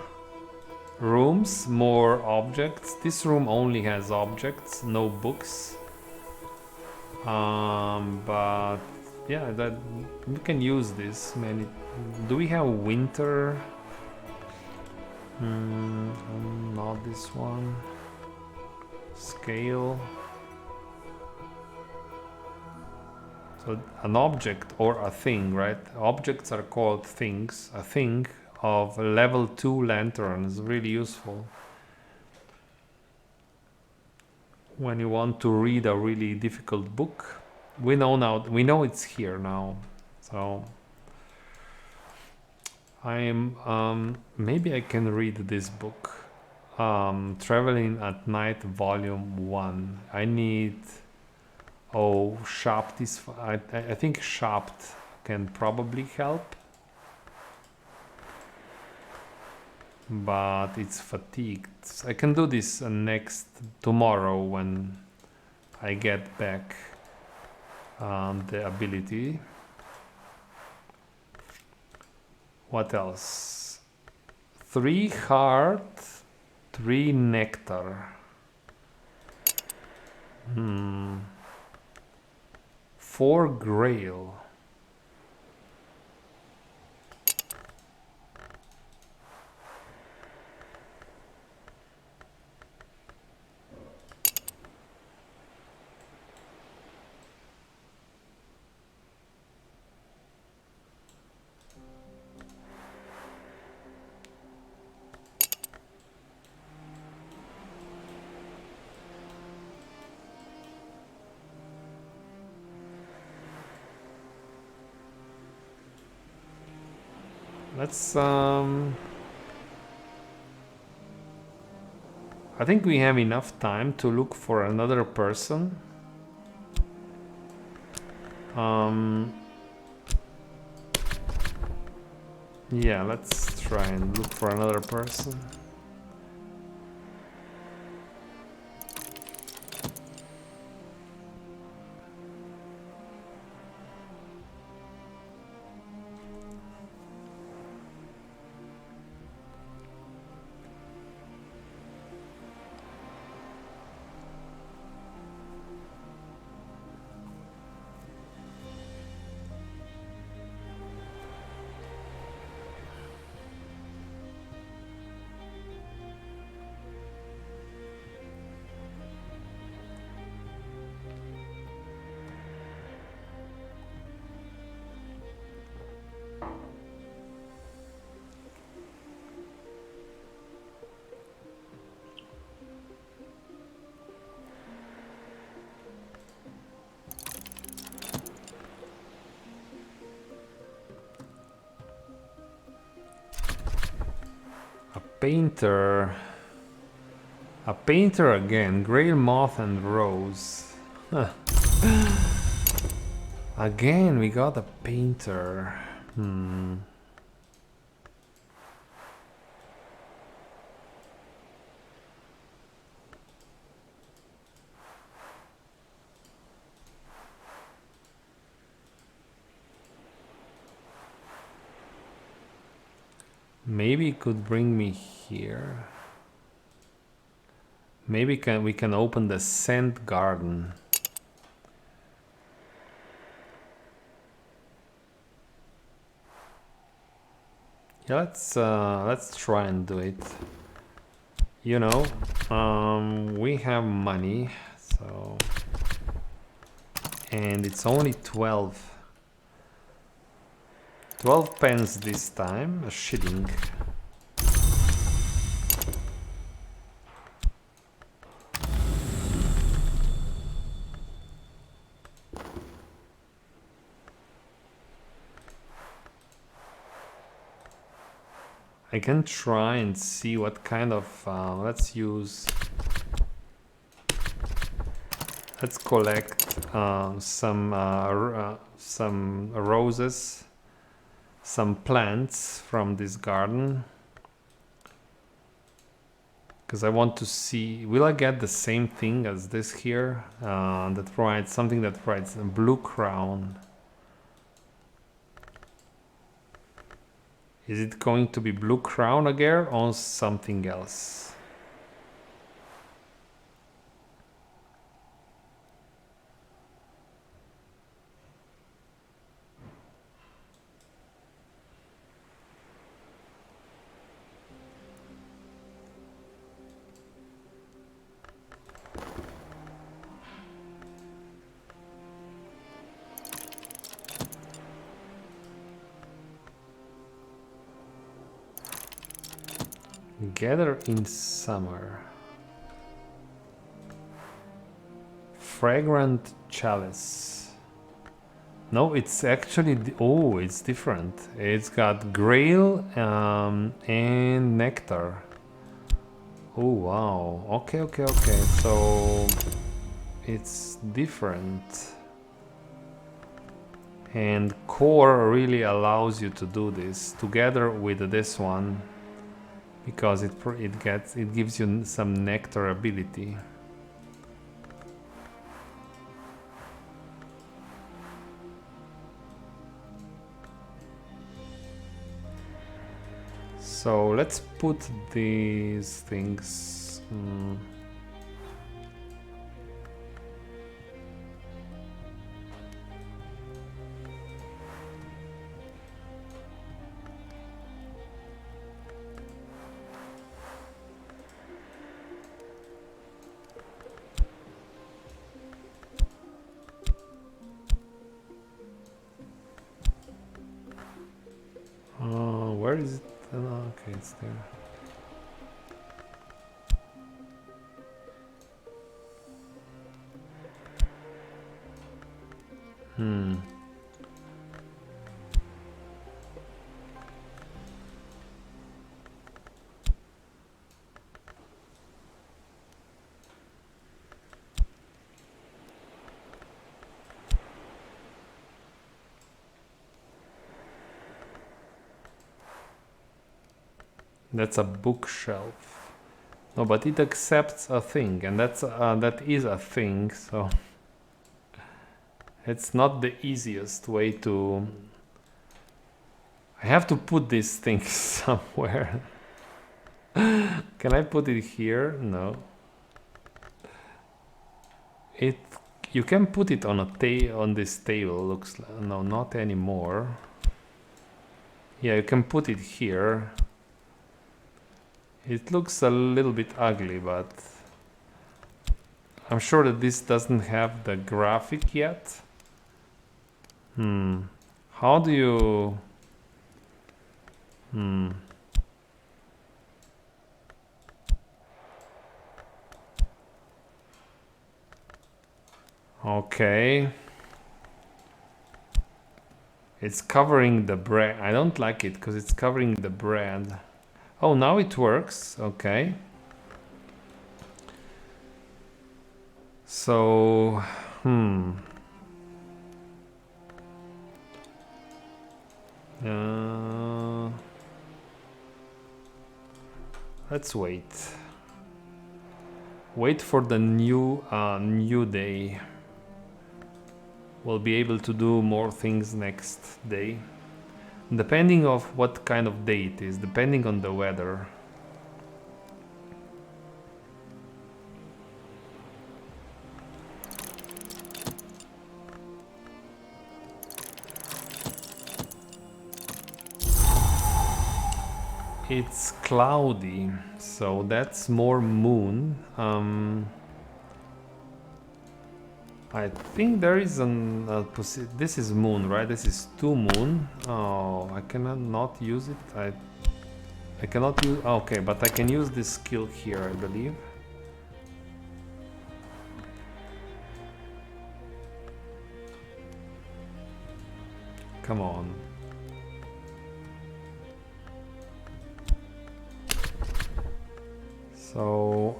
rooms, more objects. This room only has objects, no books. But yeah, that we can use this. Many. Do we have winter? Not this one. Scale. So an object or a thing, right? Objects are called things. A thing of level 2 lantern is really useful when you want to read a really difficult book. We know it's here now. So maybe I can read this book. Traveling at Night, Volume 1. I need... Oh, Shapt is... I think Shapt can probably help. But it's fatigued. I can do this tomorrow when I get back the ability. What else? 3 heart, 3 nectar. 4 grail. Let's I think we have enough time to look for another person. Yeah, let's try and look for another person. Painter. A painter again. Grail, Moth and Rose. Again, we got a painter. Maybe it could bring me here. Maybe we can open the scent garden. Yeah, let's try and do it. You know, we have money, so, and it's only 12 pence this time, a shilling. I can try and see what kind of, let's collect some roses, some plants from this garden, because I want to see, will I get the same thing as this here, that provides something that provides a blue crown. Is it going to be blue crown again or something else? Gather in summer. Fragrant chalice. No, it's actually oh, it's different. It's got grail and nectar. Oh wow, okay, okay, okay, so it's different. And core really allows you to do this together with this one, because it gives you some nectar ability. So let's put these things. Where is it? Okay, it's there. That's a bookshelf. No, but it accepts a thing, and that is a thing. So it's not the easiest way to. I have to put these things somewhere. Can I put it here? No. It. You can put it on on this table. Looks like, no, not anymore. Yeah, you can put it here. It looks a little bit ugly, but I'm sure that this doesn't have the graphic yet. How do you... Okay. It's covering the bread. I don't like it because it's covering the bread. Oh, now it works. Okay. So, let's wait. Wait for the new day. We'll be able to do more things next day. Depending of what kind of day it is, depending on the weather. It's cloudy, so that's more moon. I think there is this is moon, right? This is 2 moon. Oh, I cannot not use it. I cannot use... Okay, but I can use this skill here, I believe. Come on. So,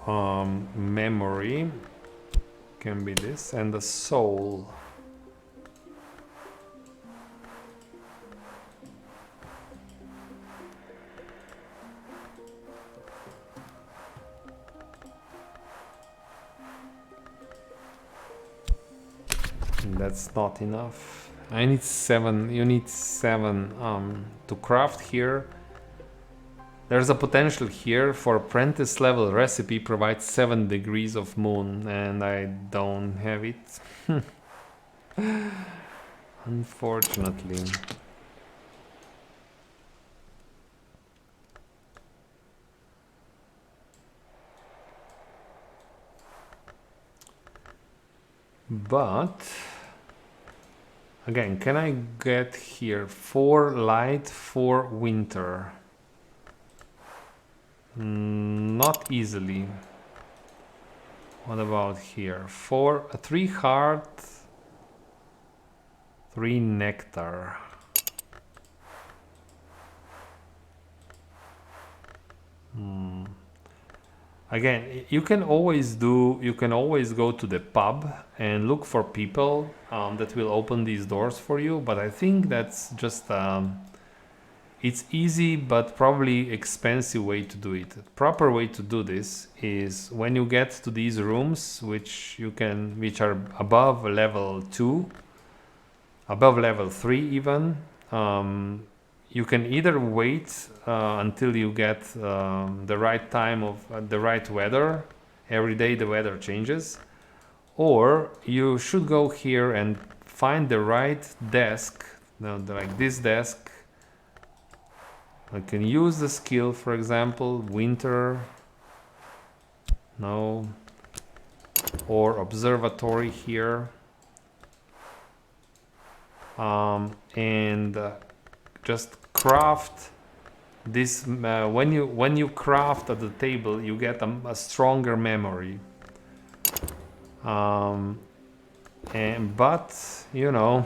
memory can be this, and the soul. That's not enough. I need 7. You need 7 to craft here. There's a potential here for apprentice level recipe provides 7 degrees of moon, and I don't have it. Unfortunately. But again, can I get here 4 light, 4 winter? Not easily. What about here? 3 heart, 3 nectar. Again, you can always go to the pub and look for people that will open these doors for you, but I think that's just it's easy but probably expensive way to do it. The proper way to do this is when you get to these rooms, which are above level 2, above level 3 even, you can either wait until you get the right time of the right weather. Every day the weather changes, or you should go here and find the right desk. Now, like this desk, I can use the skill, for example, winter, no, or observatory here, and just craft this. When you craft at the table, you get a stronger memory. But you know,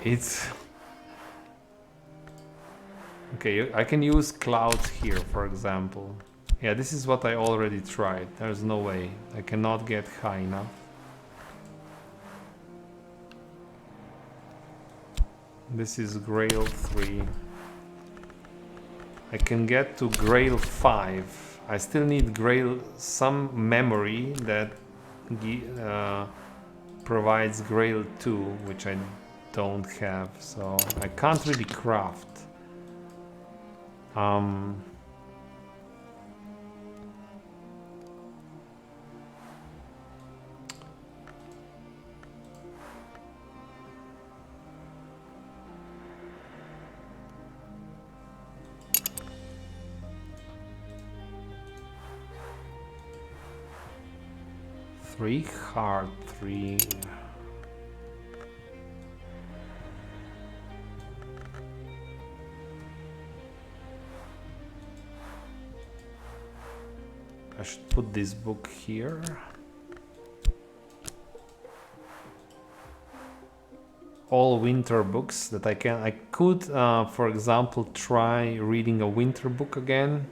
it's okay. I can use clouds here, for example. Yeah, this is what I already tried. There's no way. I cannot get high enough. This is Grail 3. I can get to Grail 5. I still need Grail, some memory that provides Grail 2, which I don't have, so I can't really craft. Three hard, 3. I should put this book here. All winter books that I could, for example, try reading a winter book again.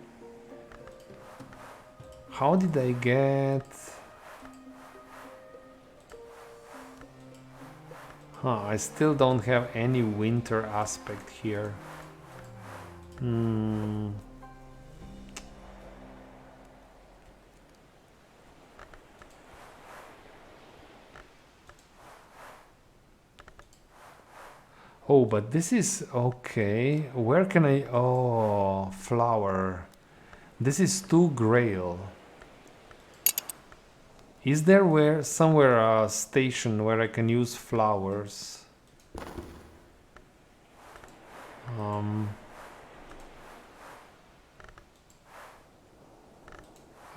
How did I get? I still don't have any winter aspect here. Oh, but this is okay. Where can I? Oh, flower. This is 2 Grail. Is there somewhere a station where I can use flowers? A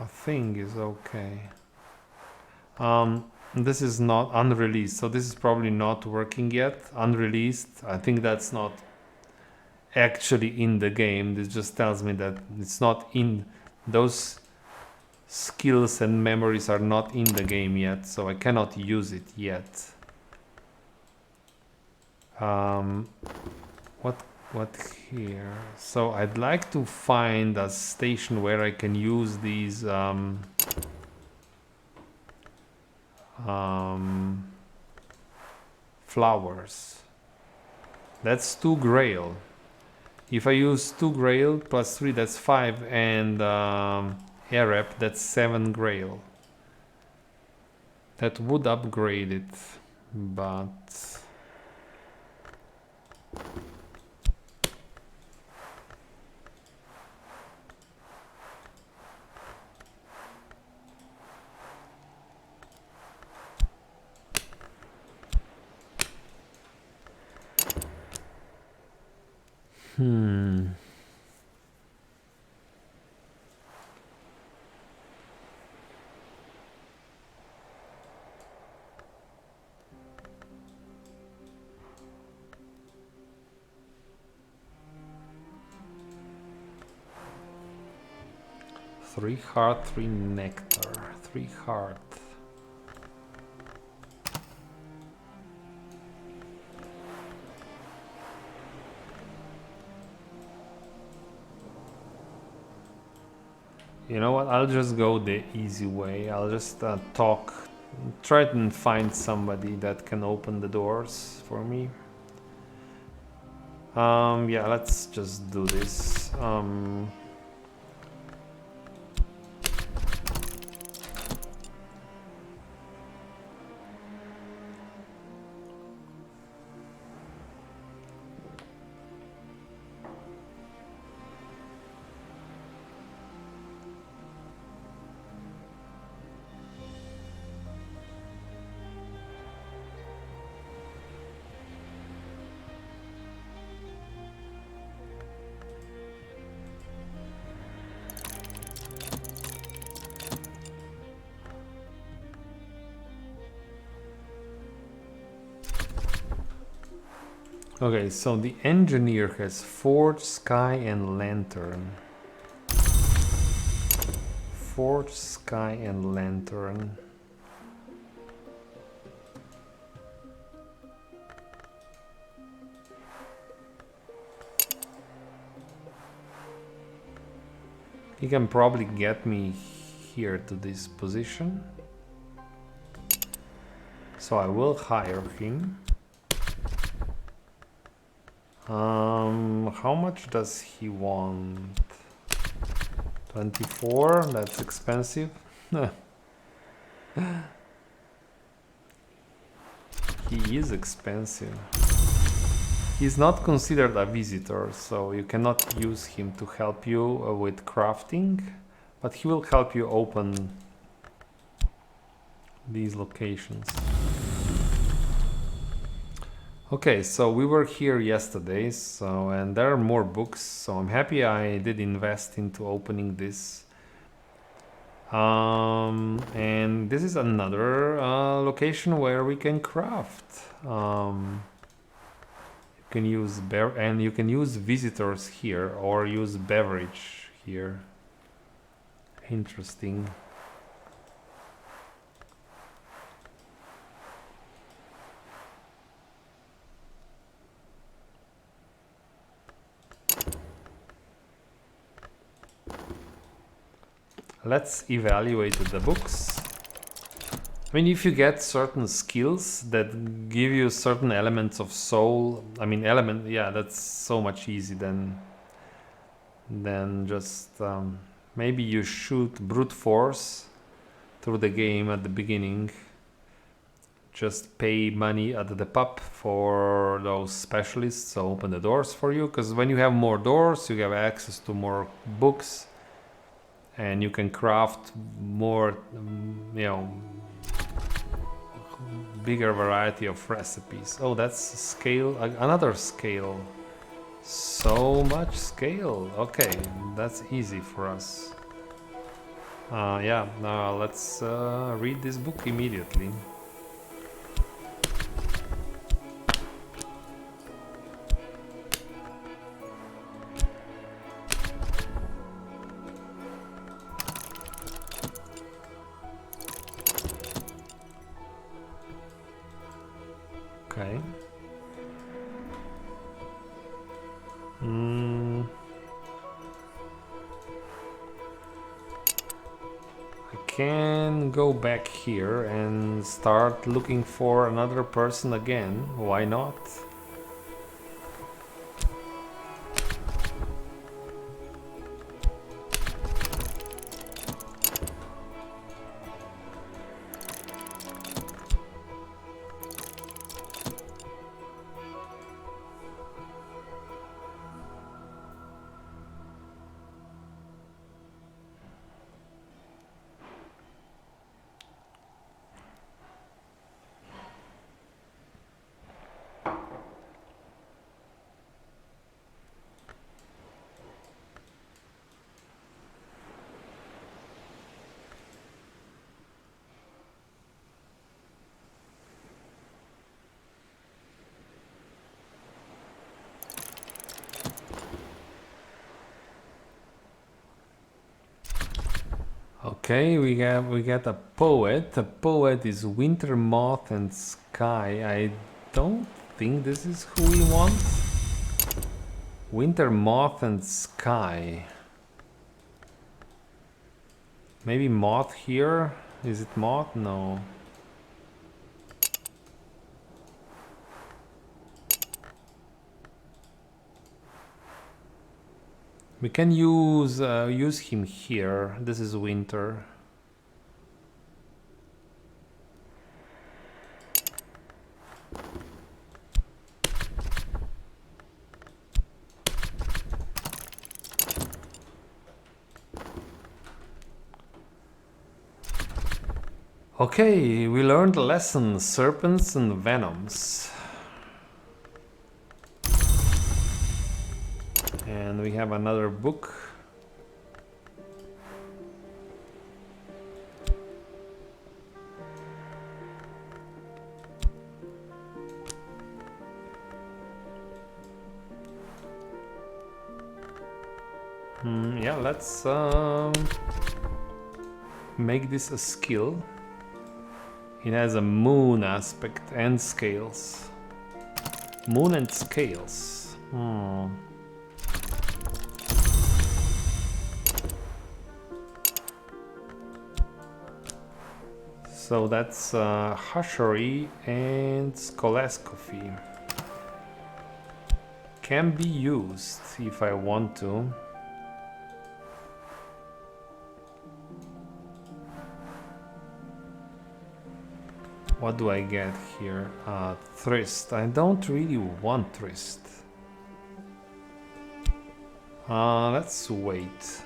thing is okay. This is not unreleased, so this is probably not working yet. Unreleased, I think that's not actually in the game. This just tells me that it's not in, those skills and memories are not in the game yet, so I cannot use it yet. What here? So I'd like to find a station where I can use these flowers. That's 2 Grail. If I use 2 Grail plus 3, that's 5, and Arab, that's 7 Grail. That would upgrade it, but three heart, 3 nectar, 3 heart. You know what? I'll just go the easy way. I'll just talk, try and find somebody that can open the doors for me. Yeah, let's just do this. Okay, so the engineer has forge, sky, and lantern. Forge, sky, and lantern. He can probably get me here to this position. So I will hire him. How much does he want? 24? That's expensive. He is expensive. He's not considered a visitor, so you cannot use him to help you with crafting, but he will help you open these locations. Okay, so we were here yesterday, and there are more books, so I'm happy I did invest into opening this. And this is another location where we can craft. You can use you can use visitors here or use beverage here. Interesting. Let's evaluate the books. I mean, if you get certain skills that give you certain elements of soul, I mean, yeah, that's so much easy than just maybe you shoot brute force through the game at the beginning. Just pay money at the pub for those specialists to open the doors for you, because when you have more doors, you have access to more books. And you can craft more, you know, bigger variety of recipes. Oh, that's scale, another scale. So much scale. Okay, that's easy for us. Yeah, now let's read this book immediately. Okay. I can go back here and start looking for another person again. Why not? Okay, we got a poet. A poet is Winter Moth and Sky. I don't think this is who we want. Winter Moth and Sky. Maybe moth here? Is it moth? No. We can use him here. This is winter. Okay, we learned a lesson: serpents and venoms. And we have another book. Yeah, let's make this a skill. It has a moon aspect and scales. Moon and scales. So that's Hashery and Scholascophy. Can be used if I want to. What do I get here? Thrist. I don't really want Thrist. Let's wait.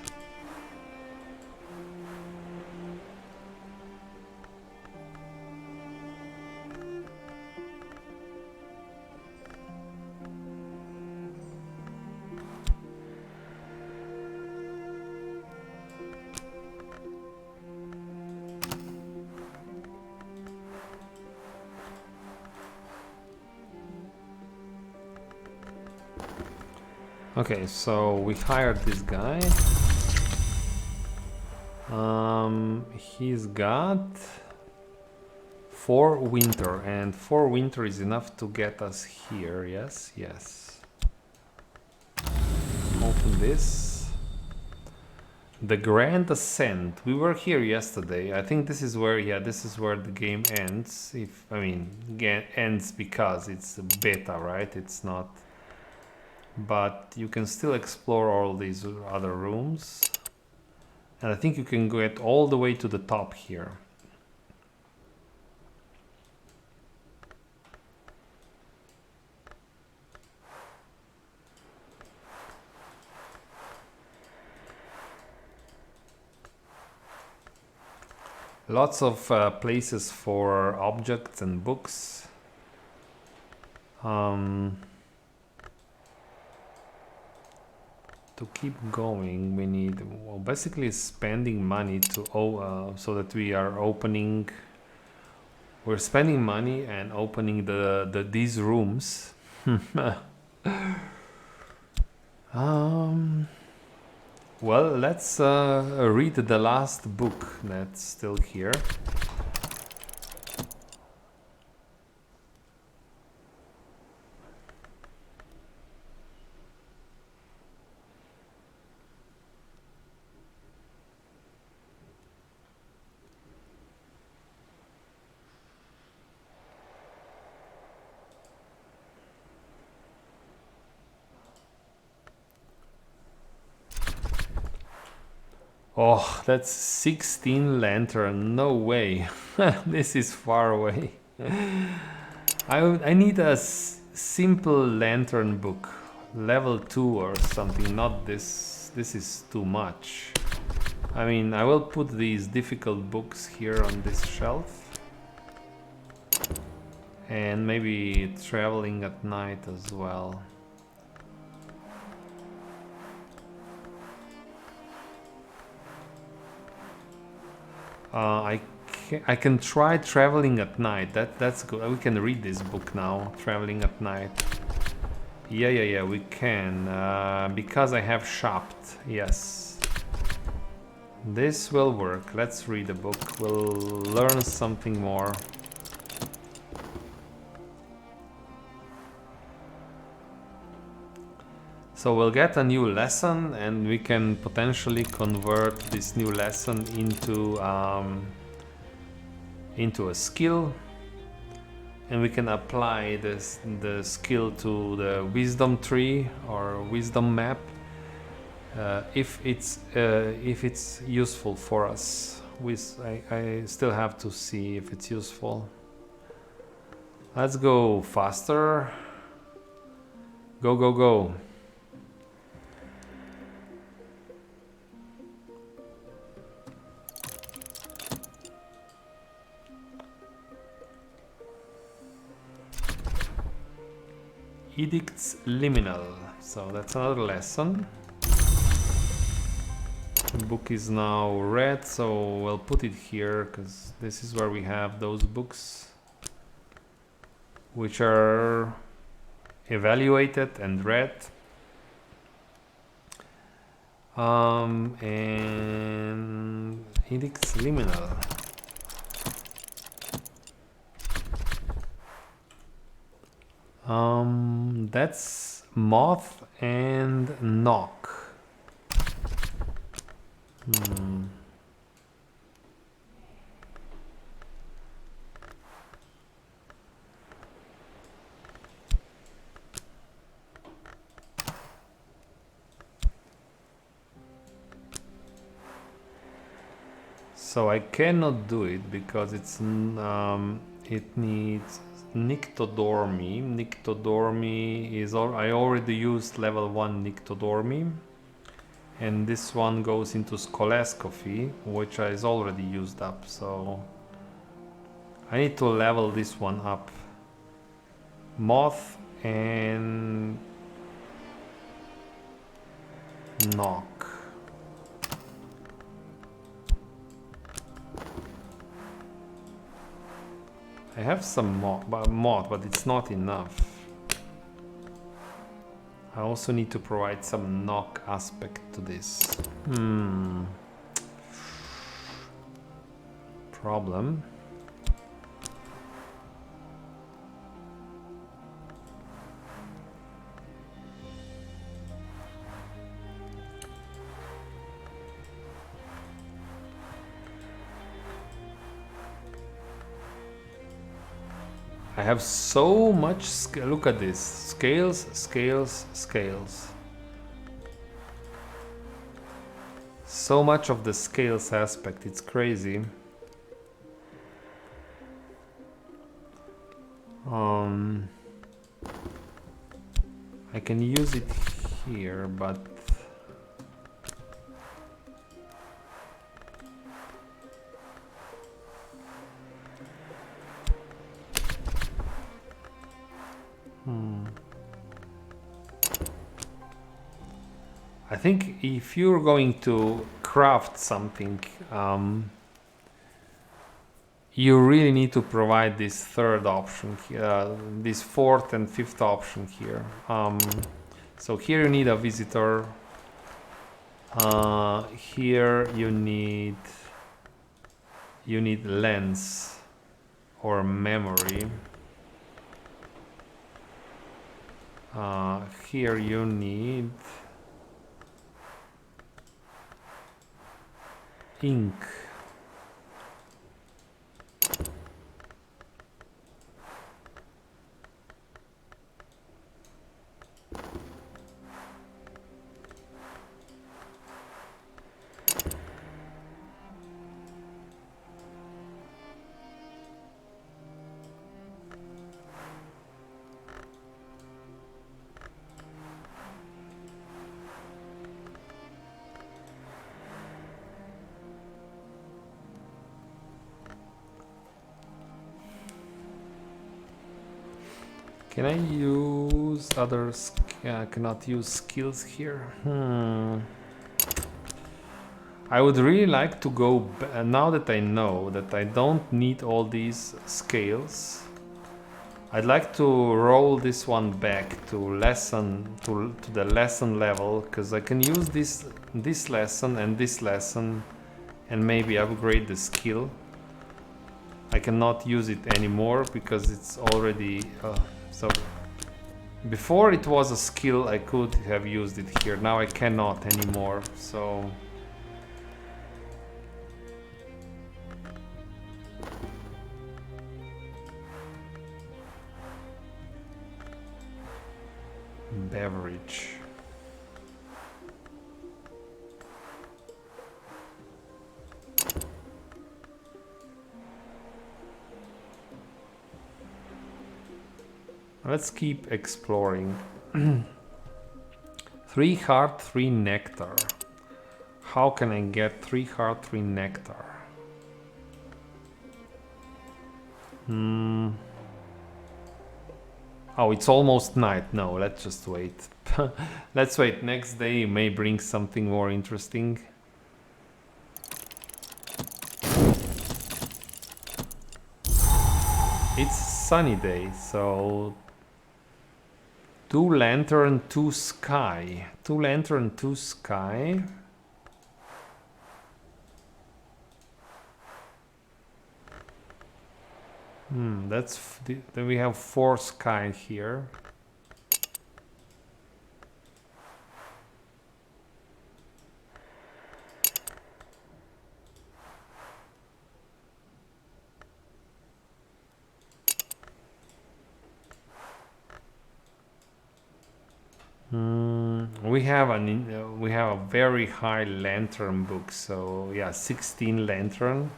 Okay, so we hired this guy. He's got 4 winter, and 4 winter is enough to get us here. Yes, yes. Open this. The Grand Ascent. We were here yesterday. I think this is where, yeah, this is where the game ends. Ends because it's a beta, right? It's not. But you can still explore all these other rooms. And I think you can get all the way to the top here. Lots of places for objects and books. To keep going, we need, well, basically spending money to so that we are opening. We're spending money and opening these rooms. Well, let's read the last book that's still here. Oh, that's 16 lantern. No way. This is far away. I need a simple lantern book. Level 2 or something. Not this. This is too much. I mean, I will put these difficult books here on this shelf. And maybe traveling at night as well. I can try traveling at night. That's good. We can read this book now. Traveling at night. Yeah. We can because I have shopped. Yes, this will work. Let's read the book. We'll learn something more. So we'll get a new lesson, and we can potentially convert this new lesson into a skill, and we can apply the skill to the wisdom tree or wisdom map if it's useful for us. I still have to see if it's useful. Let's go faster. Go, go, go. Edicts Liminal. So that's another lesson. The book is now read, so we'll put it here because this is where we have those books which are evaluated and read. And Edicts Liminal. That's moth and knock. So I cannot do it because it's it needs Nyctodormi. Nyctodormi is I already used level 1 Nyctodormi, and this one goes into Scholescophy, which is already used up. So I need to level this one up. Moth and knock. I have some mod, but it's not enough. I also need to provide some knock aspect to this. Problem. I have so much look at this. Scales, scales, scales. So much of the scales aspect, it's crazy. I can use it here, but I think if you're going to craft something, you really need to provide this third option here, this fourth and fifth option here. So here you need a visitor. Here you need lens or memory. Here you need ink. Can I use others? I cannot use skills here. I would really like to go now that I know that I don't need all these scales. I'd like to roll this one back to the lesson level, because I can use this lesson and maybe upgrade the skill. I cannot use it anymore because it's already so Before it was a skill, I could have used it here. Now I cannot anymore, so... Beverage. Let's keep exploring. 3 heart, 3 nectar. How can I get 3 heart, 3 nectar? Oh, it's almost night. No, let's just wait. Let's wait. Next day may bring something more interesting. It's sunny day, so 2 lantern, 2 sky. 2 lantern, 2 sky. Then we have 4 sky here. We have a very high lantern book, so yeah, 16 lantern.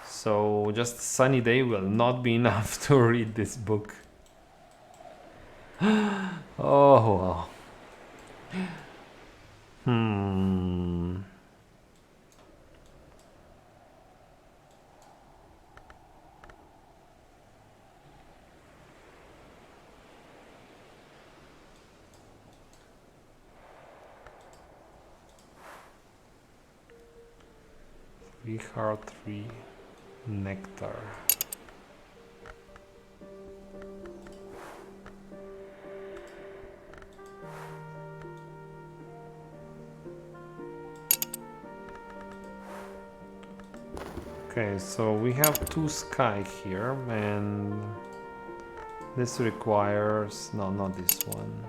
So just a sunny day will not be enough to read this book. Oh well. 3 heart, 3 nectar. Okay, so we have 2 sky here, and this requires... no, not this one.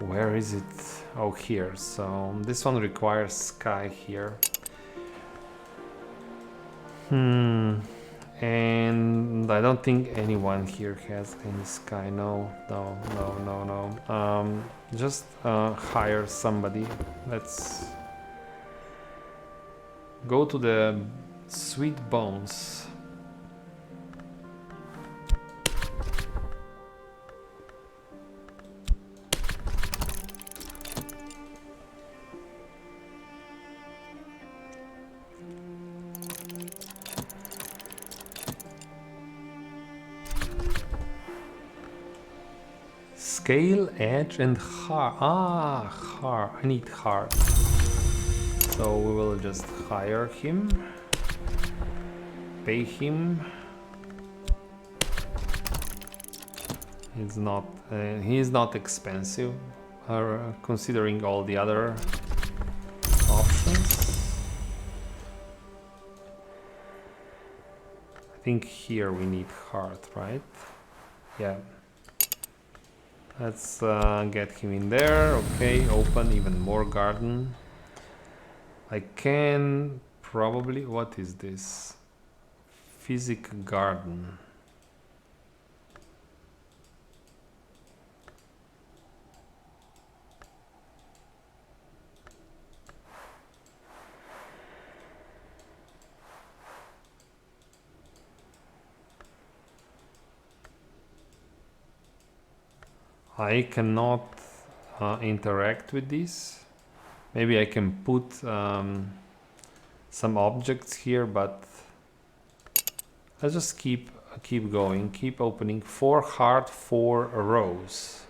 Where is it? Oh, here. So this one requires sky here. And I don't think anyone here has any sky. No. Just hire somebody. Let's go to the Sweet Bones. Scale, edge, and heart. Heart. I need heart. So we will just hire him. Pay him. He's not. He is not expensive, considering all the other options. I think here we need heart, right? Yeah. Let's get him in there. Okay, open even more garden. I can probably... what is this? Physic garden. I cannot interact with this. Maybe I can put some objects here, but let's just keep going, keep opening. 4 heart, 4 rose.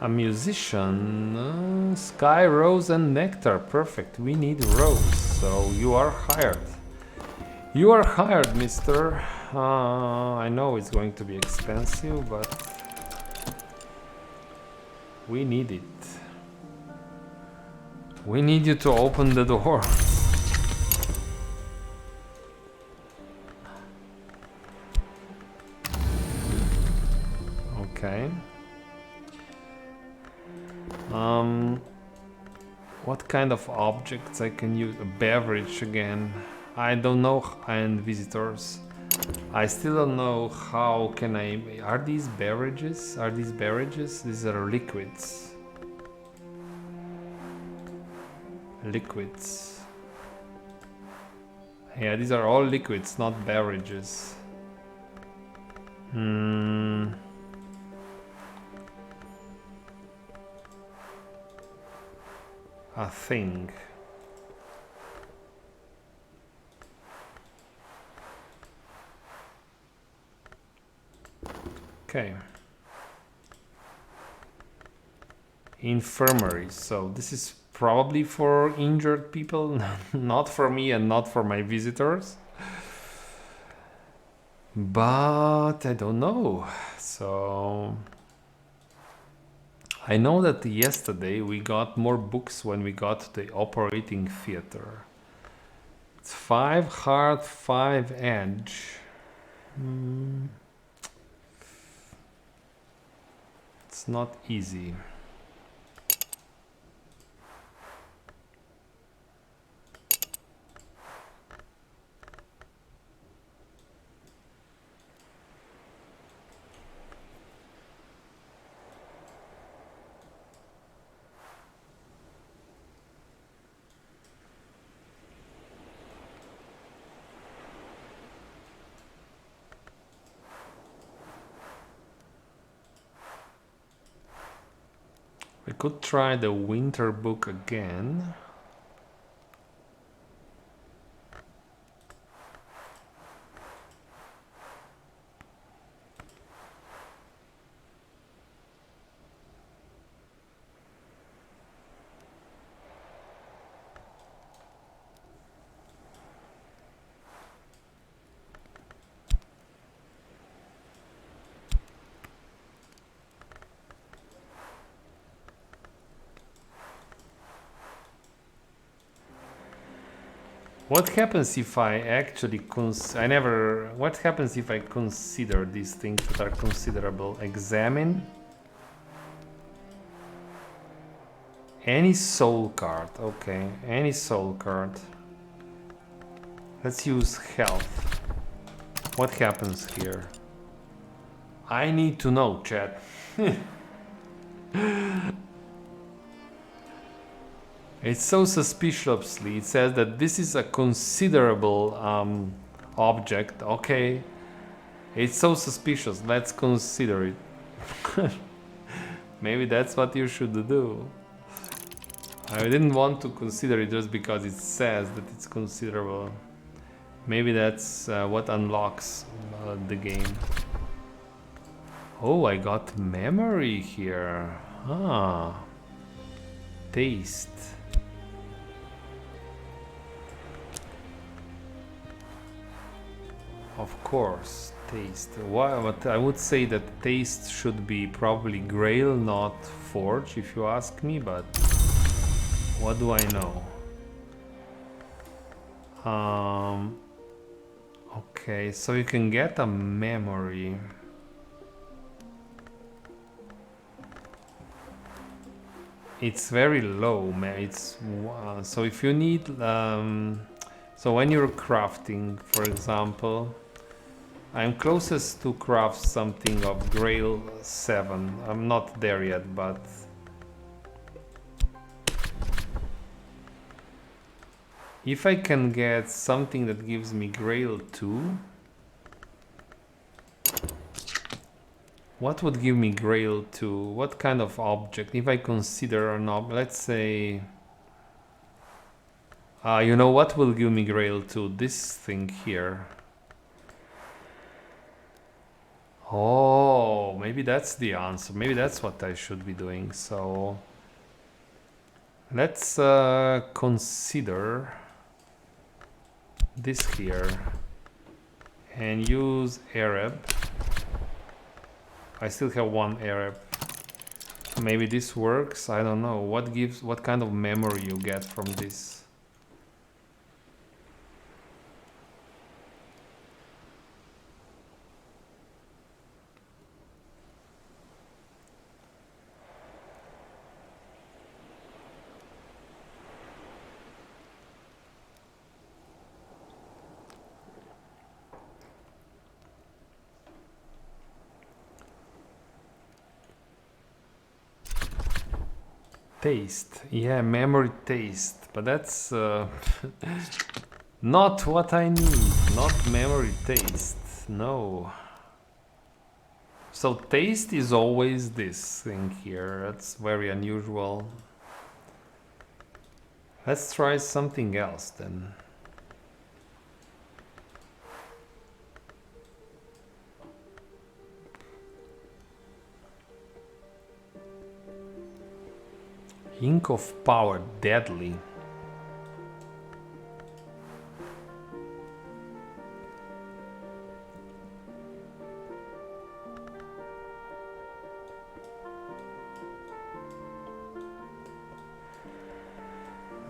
A musician, sky, rose and nectar. Perfect, we need rose, so you are hired. You are hired, mister. I know it's going to be expensive, but we need it. We need you to open the door. Okay. What kind of objects I can use? A beverage again. I don't know. And visitors. I still don't know how can I... Are these beverages? Are these beverages? These are liquids. Liquids. Yeah, these are all liquids, not beverages. A thing. Okay. Infirmary. So this is probably for injured people, not for me and not for my visitors. But I don't know. So I know that yesterday we got more books when we got the operating theater. It's 5 hard, 5 edge. It's not easy. We could try the winter book again. What happens if I actually what happens if I consider these things that are considerable? Examine. Any soul card. Okay, any soul card. Let's use health. What happens here? I need to know, chat. It's so suspiciously, it says that this is a considerable object. Okay, it's so suspicious, let's consider it. Maybe that's what you should do. I didn't want to consider it just because it says that it's considerable. Maybe that's what unlocks the game. Oh, I got memory here. Ah, taste. Of course, taste. Why? But I would say that taste should be probably Grail, not Forge, if you ask me. But what do I know? Okay, so you can get a memory. It's very low. It's so if you need. So when you're crafting, for example. I'm closest to craft something of Grail 7. I'm not there yet, but... If I can get something that gives me Grail 2... What would give me Grail 2? What kind of object? If I consider an object, let's say... you know what will give me Grail 2? This thing here. Oh, maybe that's the answer. Maybe that's what I should be doing. So let's consider this here and use Arab. I still have one Arab. Maybe this works. I don't know. What kind of memory you get from this? Taste. Yeah, memory taste. But that's not what I need. Not memory taste. No. So taste is always this thing here. That's very unusual. Let's try something else then. Ink of power, deadly.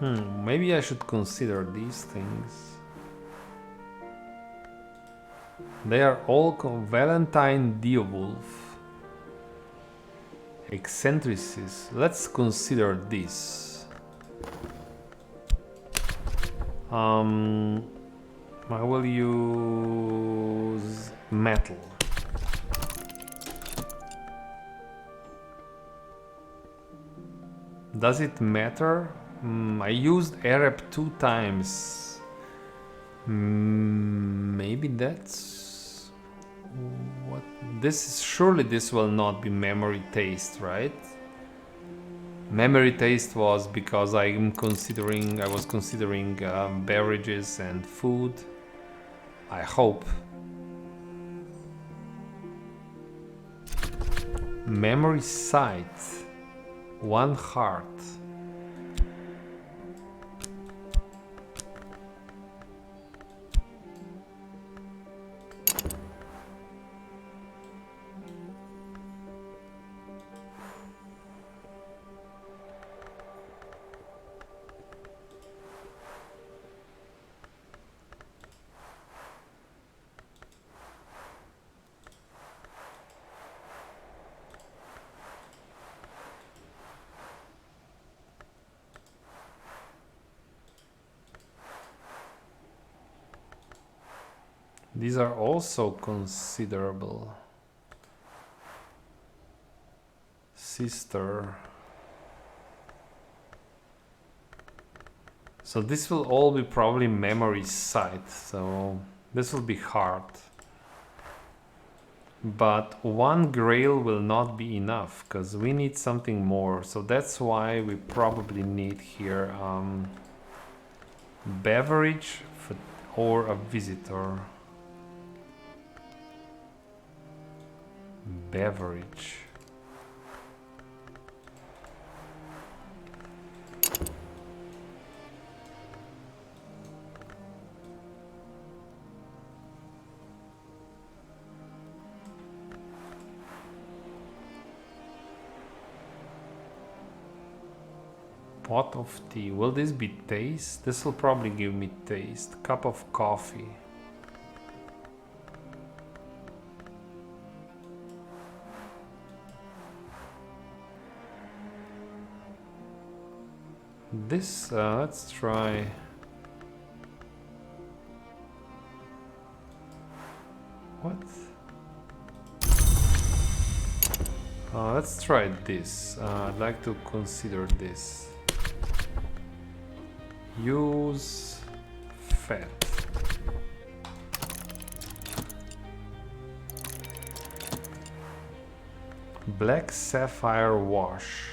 Maybe I should consider these things. They are all Valentine Deowulf. Eccentricities. Let's consider this. I will use metal. Does it matter? I used Arab 2 times. Maybe that's what this is. Surely this will not be memory taste, right? Memory taste was because I was considering beverages and food. I hope. Memory sight. 1 heart. These are also considerable. Sister. So this will all be probably memory sight. So this will be hard. But 1 grail will not be enough because we need something more. So that's why we probably need here beverage or a visitor. Beverage. Pot of tea. Will this be taste? This will probably give me taste. Cup of coffee. This, let's try. What? Let's try this. I'd like to consider this. Use fat. Black sapphire wash.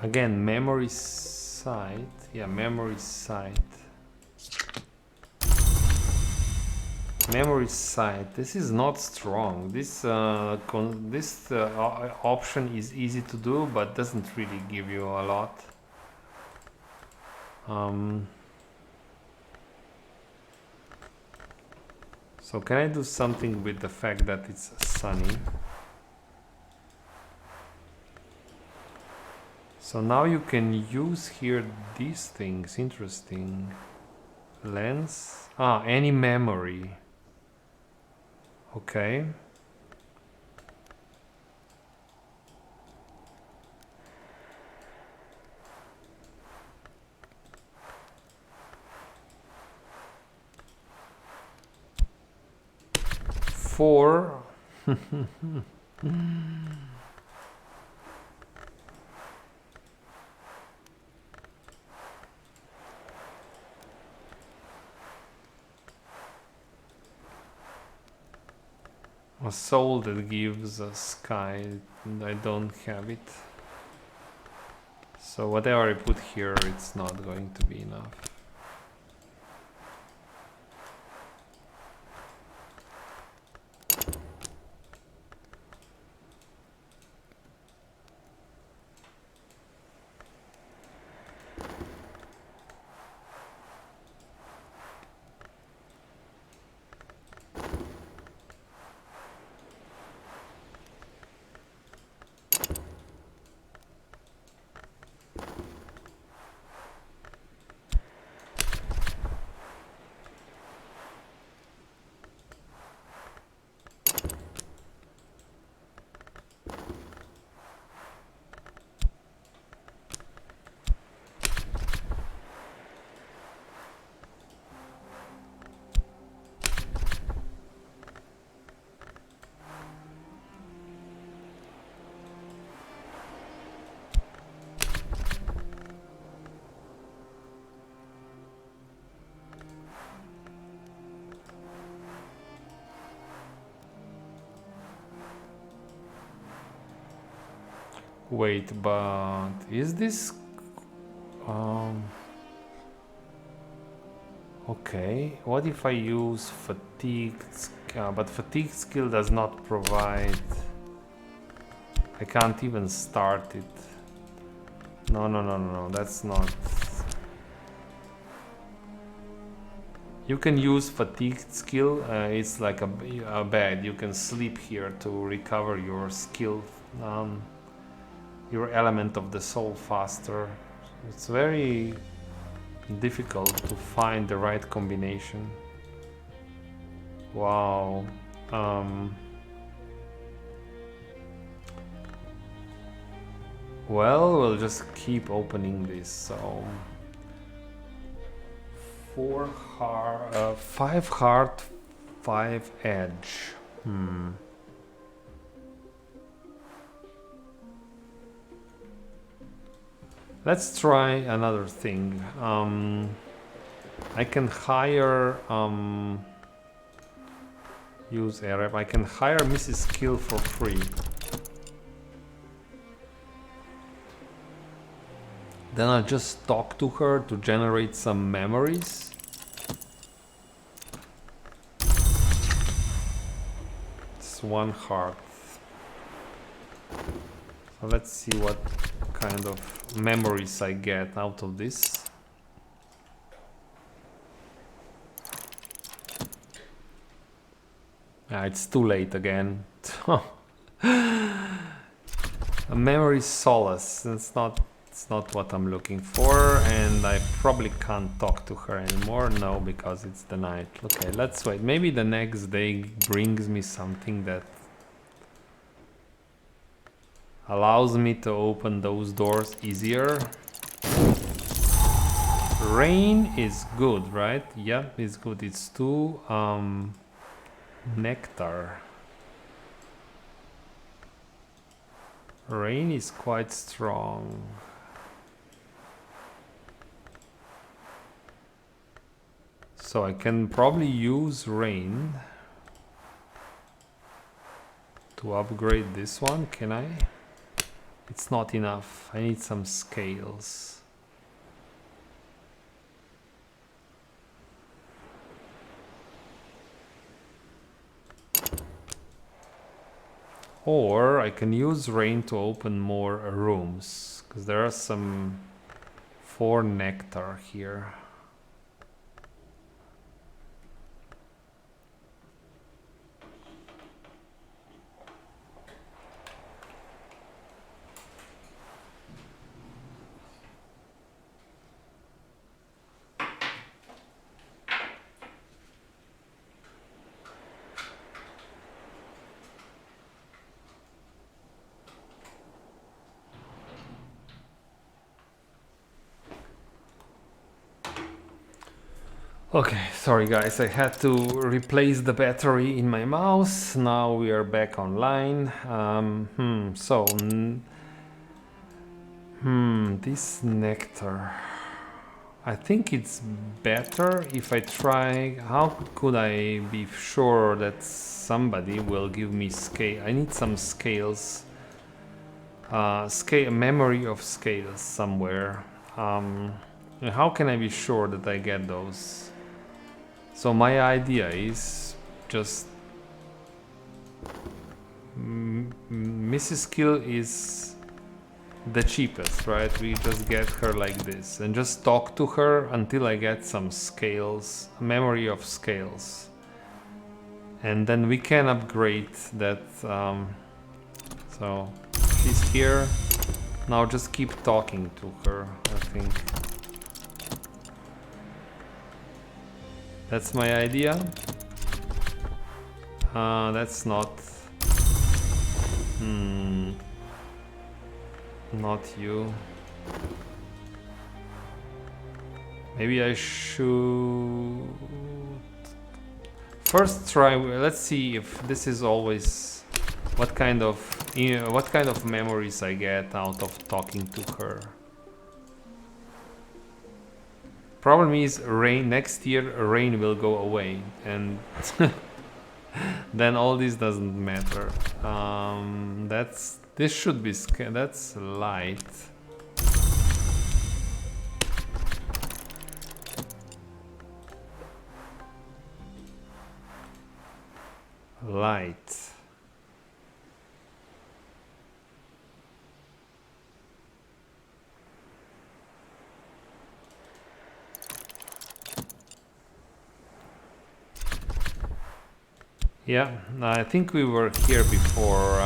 Again, memory site. Yeah, memory site. Memory site. This is not strong. This option is easy to do, but doesn't really give you a lot. So can I do something with the fact that it's sunny? So now you can use here these things. Interesting. Lens. Any memory. Okay. Four. A soul that gives a sky. I don't have it. So whatever I put here, it's not going to be enough. Wait, but is this okay? What if I use fatigue? But fatigue skill does not provide. I can't even start it. No, that's not. You can use fatigue skill. It's like a bed. You can sleep here to recover your skill. Your element of the soul faster. It's very difficult to find the right combination. Wow. Well, we'll just keep opening this. So 4 heart, 5 heart, 5 edge. Let's try another thing. I can hire use Arab. I can hire Mrs. Skill for free. Then I'll just talk to her to generate some memories. It's 1 heart. So let's see what kind of memories I get out of this. It's too late again. A memory solace. It's not what I'm looking for, and I probably can't talk to her anymore. No, because it's the night. Okay, let's wait. Maybe the next day brings me something that allows me to open those doors easier. Rain is good, right? Yeah, it's good. It's 2 nectar. Rain is quite strong. So I can probably use rain to upgrade this one, can I? It's not enough. I need some scales. Or I can use rain to open more rooms, because there are some 4 nectar here. Okay, sorry guys, I had to replace the battery in my mouse. Now we are back online. This nectar. I think it's better if I try. How could I be sure that somebody will give me scale? I need some scales. Memory of scales somewhere. How can I be sure that I get those? So my idea is just Mrs. Skill is the cheapest, right? We just get her like this and just talk to her until I get some scales, memory of scales. And then we can upgrade that. So she's here. Now just keep talking to her, I think. That's my idea. That's not... Not you. Maybe I should... First try... Let's see if this is always... What kind of memories I get out of talking to her. Problem is, rain next year, rain will go away, and then all this doesn't matter. This should be that's light. Light. Yeah, I think we were here before.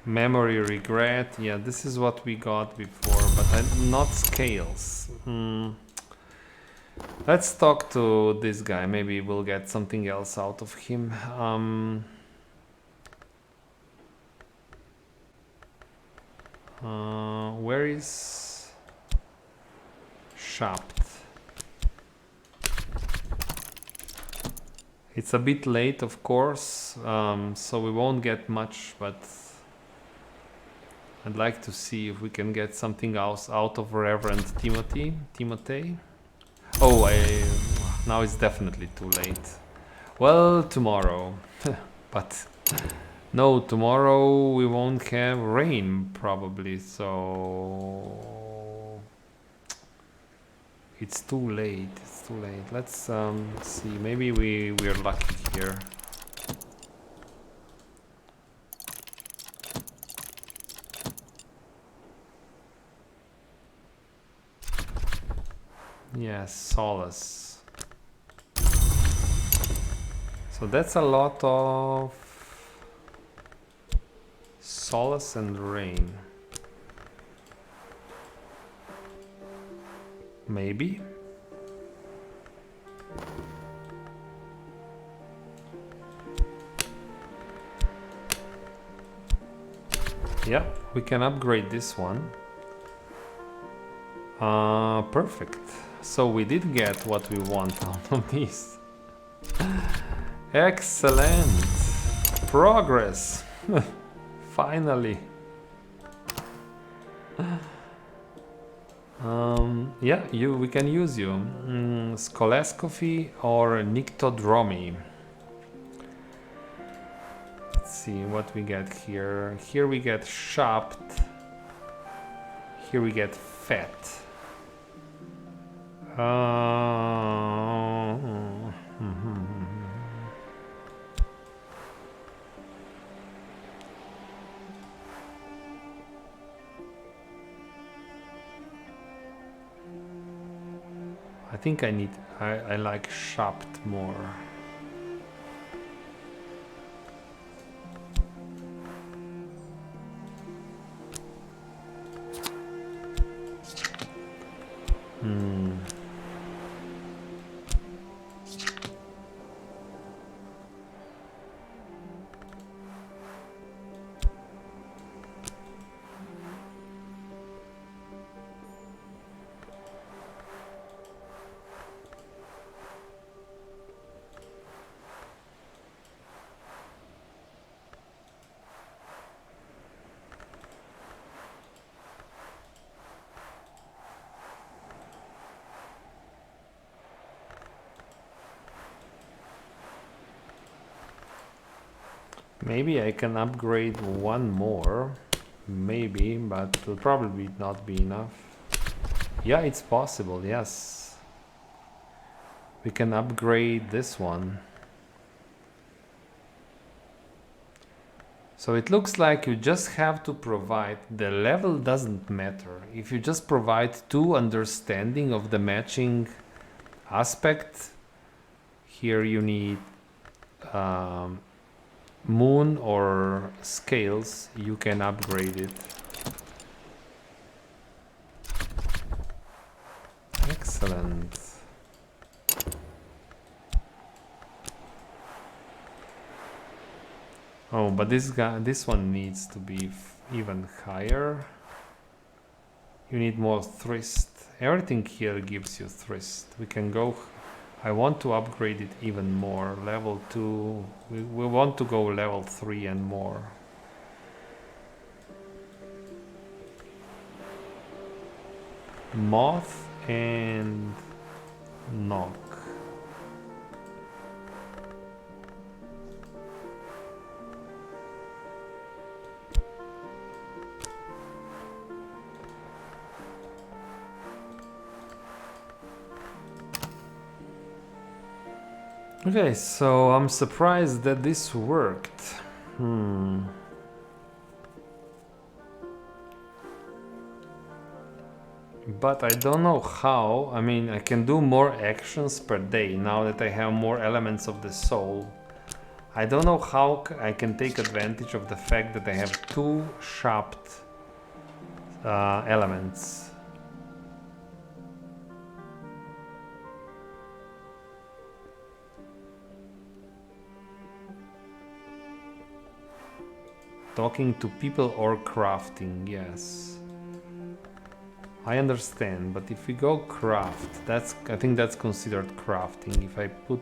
Memory regret. Yeah, this is what we got before, but not scales. Let's talk to this guy. Maybe we'll get something else out of him. Where is Shapt? It's a bit late, of course, so we won't get much, but I'd like to see if we can get something else out of Reverend Timothy. Oh, now it's definitely too late. Well, tomorrow. But no, tomorrow we won't have rain probably, so it's too late. It's too late. Let's see. Maybe we're lucky here. Yes, solace. So that's a lot of solace and rain. Maybe. Yeah, we can upgrade this one. Perfect. So we did get what we want out of this. Excellent. Progress. Finally. Yeah, we can use you. Skoleskophy or Nyctodromy. Let's see what we get here. Here we get shopped. Here we get fat. I think I like shopped more. Maybe I can upgrade one more, maybe, but it will probably not be enough. Yeah, it's possible, yes. We can upgrade this one. So it looks like you just have to provide, the level doesn't matter. If you just provide 2 understanding of the matching aspect, here you need moon or scales, you can upgrade it. Excellent. Oh, but this one needs to be even higher. You need more thrust. Everything here gives you thrust. We can go. I want to upgrade it even more. Level 2. We want to go level 3 and more. Moth and knock. Okay, so I'm surprised that this worked. But I don't know how. I mean, I can do more actions per day now that I have more elements of the soul. I don't know how I can take advantage of the fact that I have 2 shopped elements. Talking to people or crafting, yes. I understand, but if we go craft, I think that's considered crafting. If I put,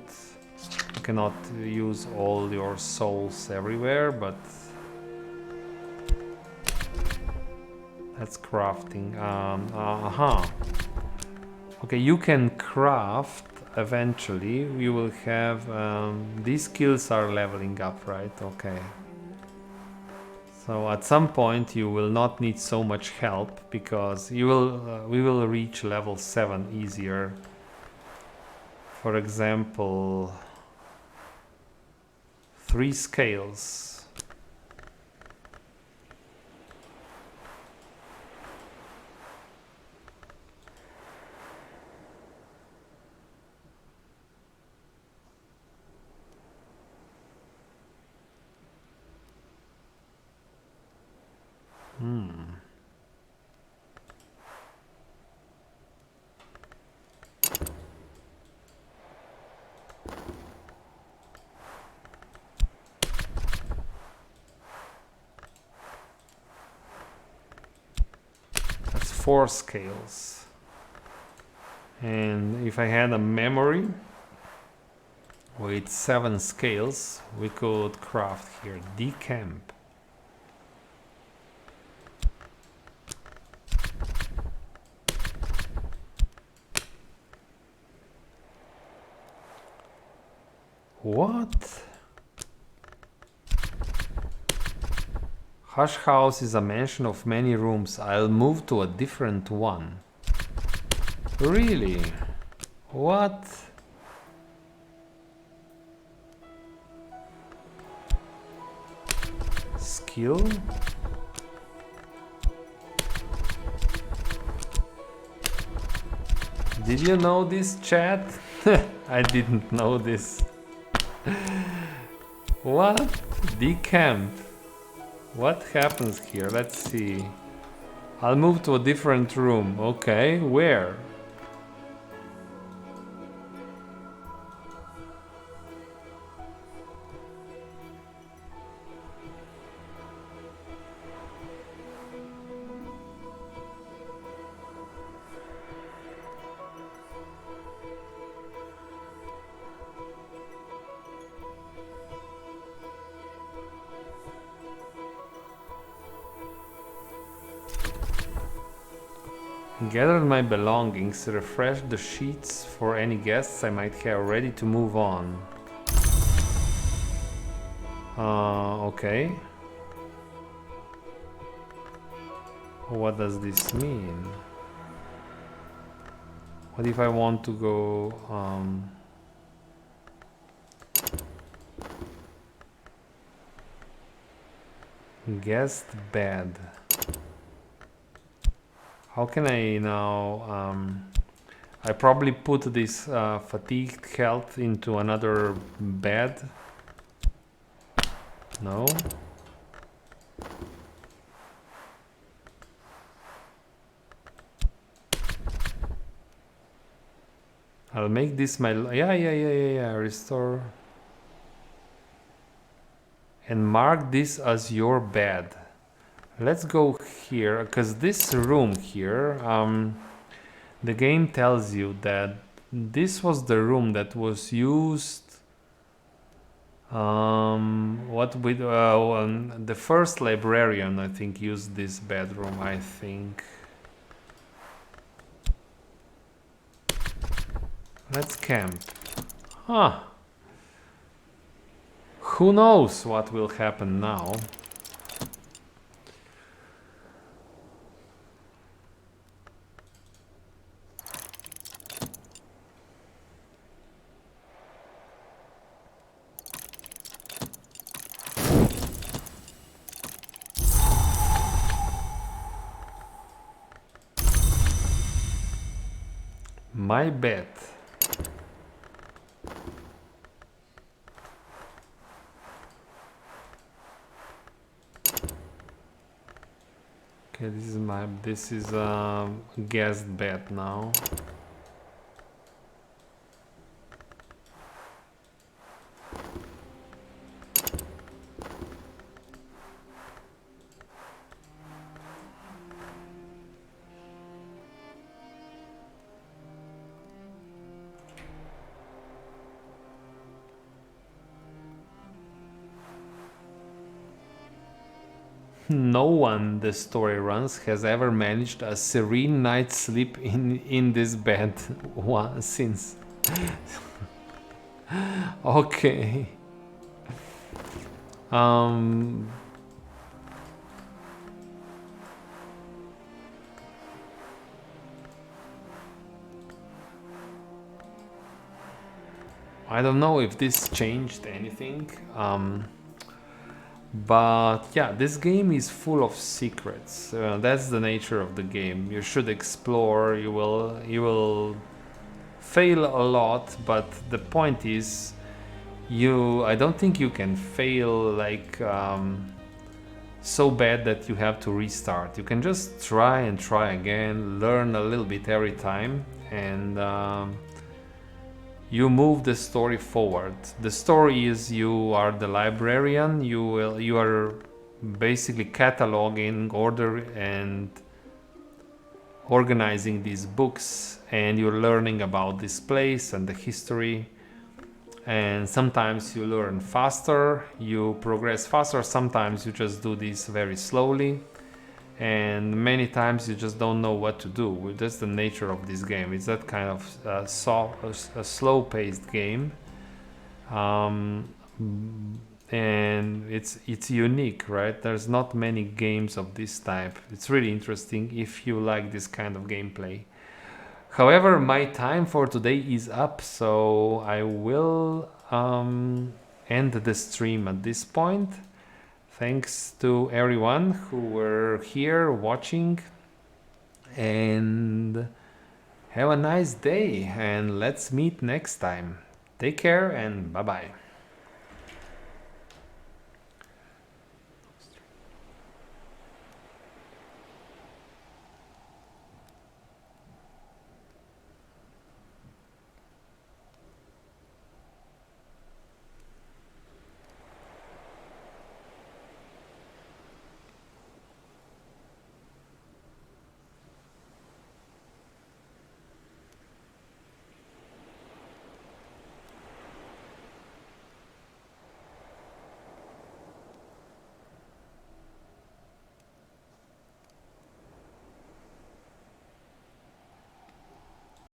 you cannot use all your souls everywhere, but that's crafting. Okay, you can craft eventually. We will have these skills are leveling up, right? Okay. So at some point you will not need so much help because we will reach level 7 easier. For example, 3 scales. That's 4 scales. And if I had a memory with 7 scales, we could craft here decamp. What? Hush House is a mansion of many rooms. I'll move to a different one. Really? What? Skill? Did you know this, chat? I didn't know this. What? Decamp. What happens here? Let's see. I'll move to a different room. Okay, where? Gathered my belongings, refreshed the sheets for any guests I might have, ready to move on. Okay. What does this mean? What if I want to go, guest bed? How can I now, I probably put this fatigued health into another bed. No? I'll make this my, yeah, restore. And mark this as your bed. Let's go here, because this room here, the game tells you that this was the room that was used, what with, the first librarian, I think, used this bedroom, I think. Let's camp. Huh. Who knows what will happen now? My bet. Okay, this is a guest bet now. No one, the story runs, has ever managed a serene night's sleep in this bed since. Okay. I don't know if this changed anything. But yeah, this game is full of secrets. That's the nature of the game. You should explore. You will fail a lot, but the point is, I don't think you can fail like so bad that you have to restart. You can just try and try again, learn a little bit every time, and you move the story forward. The story is you are the librarian. You are basically cataloging, order and organizing these books, and you're learning about this place and the history. And sometimes you learn faster, you progress faster. Sometimes you just do this very slowly, and many times you just don't know what to do. That's the nature of this game. It's that kind of a slow-paced game, um, and it's unique, right? There's not many games of this type. It's really interesting if you like this kind of gameplay. However, my time for today is up, so I will end the stream at this point. Thanks to everyone who were here watching, and have a nice day, and let's meet next time. Take care and bye bye.